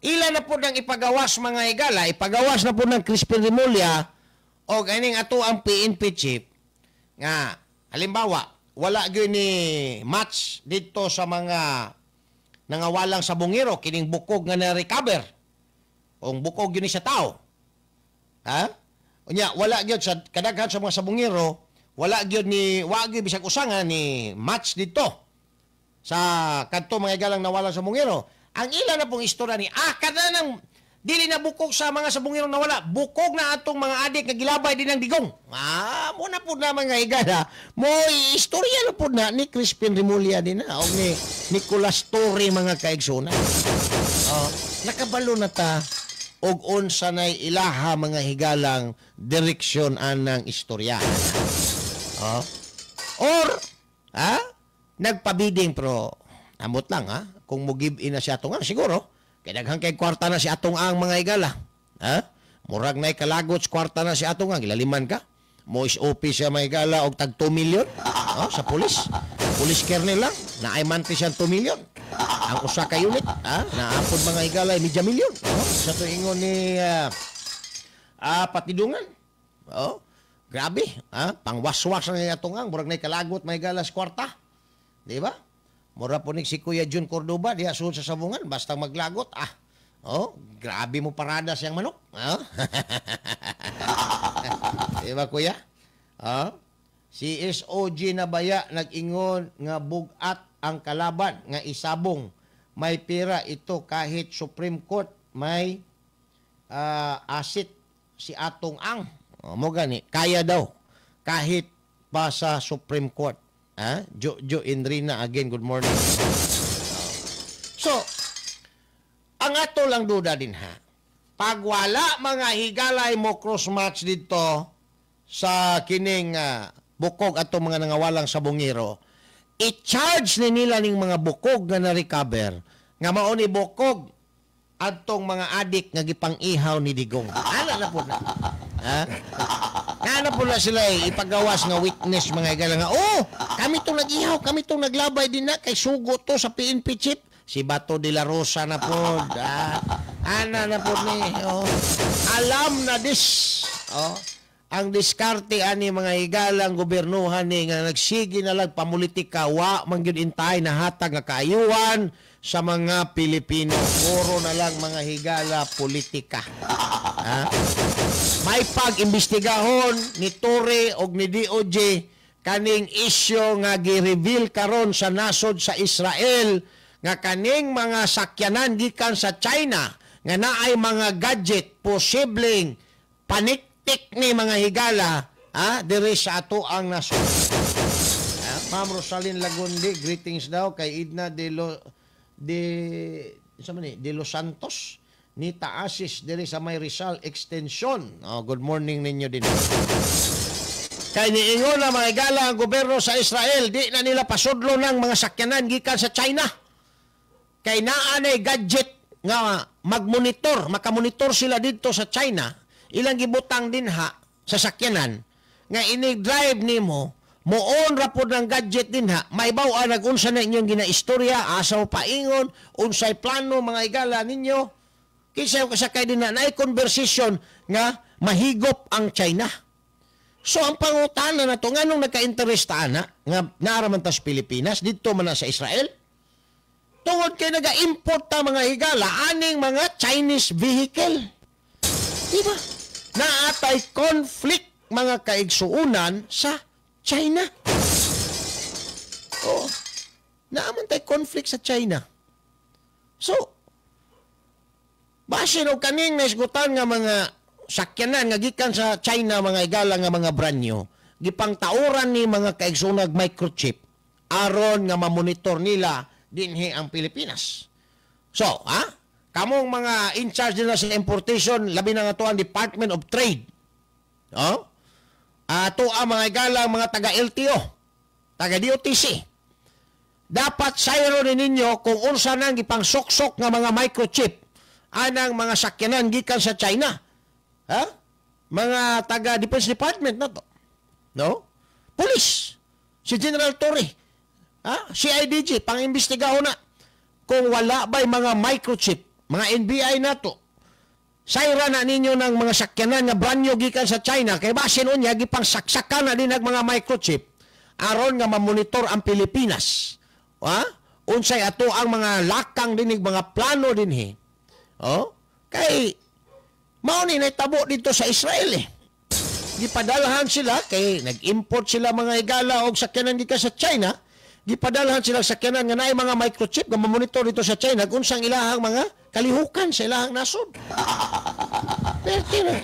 Ila na po nang ipagawas mga higala, ipagawas na po ng Crispin Remulla o ganing ato ang PNP chief nga, halimbawa, wala gyud ni match dito sa mga nangawalang sabungero, kining bukog nga na-recover. Kung bukog yun sa tao. Unya, wala gyud sa kadaghan sa mga sabungero, wala gyud bisag usangan ni match dito sa kadto mga galang nawalang sabungero. Ang ila na pong istorya ni, kada nang dili na bukog sa mga sabungero na wala. Bukog na atong mga adik nga gilabay din ng Digong. Muna po na mga higala. Mo istorya na po na ni Crispin Remulla din na. O ni Nicolas Torre mga kaigsunan. Nakabalo na ta. Og unsa nay ilaha mga higalang direksyon anang istorya. Or, nagpabiding pero amot lang kung mo give in na siya itong siguro. Kaya daghang kay kwarta na si atong ang mga higala. Murag na kalagot kwarta na si atong ang. Ilaliman ka. Mo is OP siya mga higala og tag 2 million. Sa pulis. Pulis kernel lang. Naay manti siya 2 million. Ang usa ka unit. Naapod mga higala ay media million. Sa tuingon ni Patidungan. Grabe. Pangwaswas na atong ang. Murag na kalagot mga higala sa kwarta. Di ba? Mura po si Kuya Jun Cordoba, diya suod sa sabungan, basta maglagot. Grabe mo parada siyang manok. Diba, Kuya? Si SOG na baya, nag-ingon nga bugat ang kalaban, nga isabong. May pira ito kahit Supreme Court, may asit si atong ang. Mo gani, kaya daw, kahit pa sa Supreme Court. Jo Indrina again, good morning. So, ang ato lang duda din pag wala mga higalay mo cross-match dito sa kining bukog ato mga nangawalang sabungero, i-charge ni nila ning mga bukog na na-recover nga mao ni bukog atong mga adik nga gipang-ihaw ni Digong. Ana na po na. Ano po na sila ipagawas nga witness mga higala nga, kami itong nag-ihaw, kami itong naglabay din na, kay sugo to sa PNP chip. Si Bato de la Rosa na po. Ana na po ni. Alam na dis. Ang diskarte ani mga higalang gobernuhan ni nga nagsigi na lang pamulitika, wa man gyud intay na hatag nga kaayuan sa mga Pilipino. Puro na lang mga higala politika. May pag-imbestigahon ni Torre og ni DOJ kaning isyo nga gi-reveal karon sa nasod sa Israel nga kaning mga sakyanan gikan sa China nga naay mga gadget posibleng paniktik ni mga higala diri sa ato ang nasod. Ma'am Rosalyn Lagundi, greetings daw kay Edna de Los Santos. Nita Asis diri sa May Rizal Extension. Good morning ninyo din. Kay niingon na mga higala ang gobyerno sa Israel, di na nila pasudlo ng mga sakyanan gikan sa China. Kay naanay gadget nga makamonitor sila dito sa China. Ilang gibutang din sa sakyanan nga ini-drive nimo Moon ra po ng gadget din ha. Maibaw nag-unsa na inyong ginaistorya, asaw paingon, unsay plano mga higala ninyo. Kinsa kasakay din na conversation nga mahigop ang China. So ang pangutana na to nganong nagka-interest ana nga naaraman ta sa Pilipinas didto man na sa Israel. Tungod kay naga-import ta mga higala aning mga Chinese vehicle. Diba? Naatay conflict mga kaigsuunan sa China. Oh, naaman tay conflict sa China. So, base no kaning naisgutan nga mga sakyanan nga gikan sa China mga higala nga mga branyo, gipangtauran ni mga kaigsuunag microchip aron nga mamonitor nila dinhi ang Pilipinas. So, kamong mga in charge nila sa importation, labi na nga to ang Department of Trade. Oh? Ato ang mga higala, mga taga-LTO, taga-DOTC. Dapat sayro ni ninyo kung unsa nang gipang-sok-sok nga mga microchip anang mga sakyanan gikan sa China. Mga taga-Defense Department na to. No? Police. Si General Torre. CIDG, pang-imbestigahon na. Kung wala ba'y mga microchip, mga NBI na to, sayra na ninyo ng mga sakyanan nga branyo gikan sa China, kay basin unya, gipang saksakan na din ang mga microchip, aron nga mamonitor ang Pilipinas. Unsay ato ang mga lakang dinig, mga plano dinhi. Kay, mauni na tabo dito sa Israel Gipadalahan sila, kay nag-import sila mga higala o sakyanan gikan sa China, gipadalahan sila sakyanan nga naay mga microchip nga mamonitor dito sa China kung saan ilahang mga kalihukan sa ilahang nasod. Pero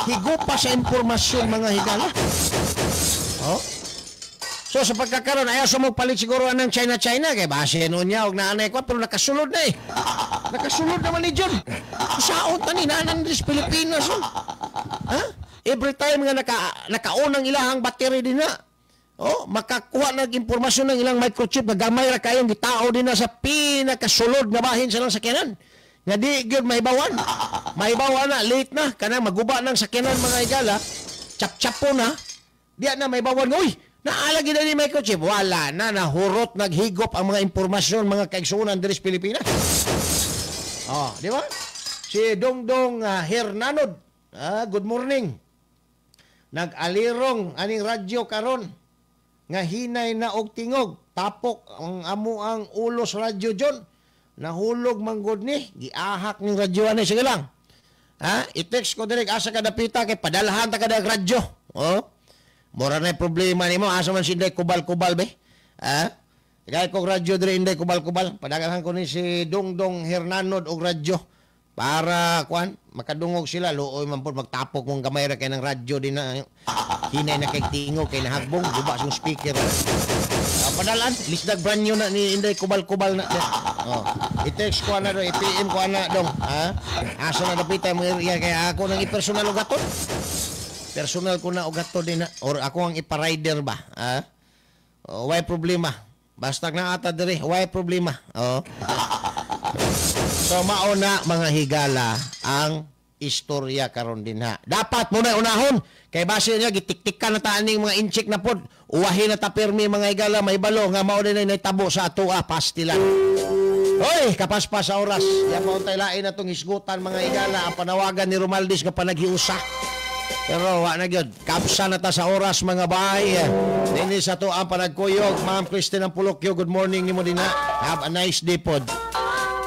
higop pa sa impormasyon mga higala. So sa pagkakaroon, ayaw sa magpalit siguro ng China-China kay base noon niya og naanay ko pero nakasulod na Nakasulod naman ni John. Saon tani nanan sa Pilipinas. Every time nga nakaunang ilahang battery din na. Makakuha ng impormasyon ng ilang microchip na gamay ra kayong gitao din na sa pinakasulod nga bahin sa lang sakyanan. Nga di gyud maibawan. Maibawan na, late na, kanang maguba ng sakyanan mga higala, chap-chapo na, diya na maibawan, uy, naalagi na ni microchip. Wala na, nahurot, naghigop ang mga impormasyon, mga kaigsuunan diri sa Pilipinas. Di ba? Si Dongdong Hernanod, good morning. Nag-alirong aning radyo karon nga hinay na og tingog, tapok ang amuang ulos radyo John. Nahulog manggod ni, giahak ning radyo ani sige lang. I-text ko direk asa ka dapita kay padalahan ta kada radyo. Mura na problema nimo asa man si Inday kubal-kubal be. Kaya kong radyo dire Inday kubal-kubal, padalahan ko ni si Dongdong Hernanod og radyo para makadungog sila luoy man pud magtapok mong gamay ra kay ng radyo din na hinay na kay tingog kay nahagbong guba sa speaker. Padalan lisdag brand new na ni Inday kubal-kubal na. I-text ko na do, i-PM ko na dong. Asa na dapita mo area kay ako nang i-personal og gaton. Personal ko na og gaton din na or ako ang ipa-rider ba. Why problema? Basta na ata dire, why problema? So mauna mga higala ang istorya karon din ha. Dapat mo na unahon kay base niya gitiktikan na taaning mga inchik na pod. Uwahin na ta permi mga higala may balo nga mao din ay tabo sa atoa pastilan. Hoy, kapaspas sa oras. Yan mo tay lain atong hisgutan mga higala ang panawagan ni Romaldis nga panaghiusa. Pero wa na gyud. Kapsa na ta sa oras mga bahay. Dinhi sa to ang panagkuyog. Ma'am Christine Pulokyo, good morning nimo din ha. Have a nice day pod.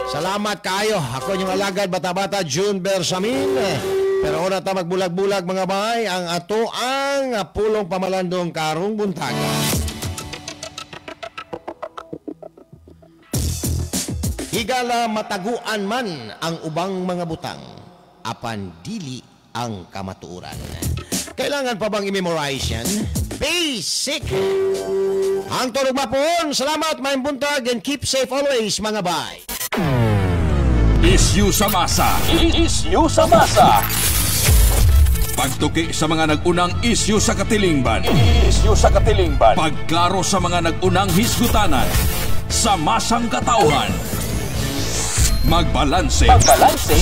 Salamat kayo. Ako yung alagad bata-bata June Bersamin. Pero ora ta magbulag-bulag mga bahay ang ato ang pulong pamalandong karong buntag. Higala mataguan man ang ubang mga butang, apan dili ang kamatuoran. Kailangan pa bang i-memorize yan? Basic! Ang tulog mapon, salamat may buntag and keep safe always mga bay. Isyu sa masa. Isyu sa masa. Pagtuki sa mga nag-unang isyu sa katilingban. Isyu sa katilingban. Pagklaro sa mga nag-unang hisgutanan. Sa masang katauhan. Magbalanse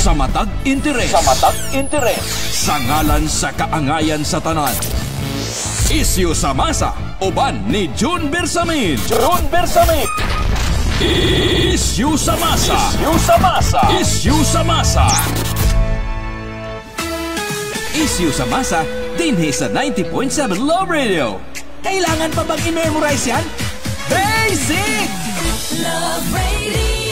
sa matag interes. Sa matag interes. Sa ngalan sa kaangayan sa tanan. Isyu sa masa. uban ni June Bersamin. June Bersamin. Issue sa masa. Issue sa masa. Issue sa masa. Issue sa masa, dinhi sa 90.7 Love Radio. Kailangan pa bang i-memorize yan? Basic! Love Radio.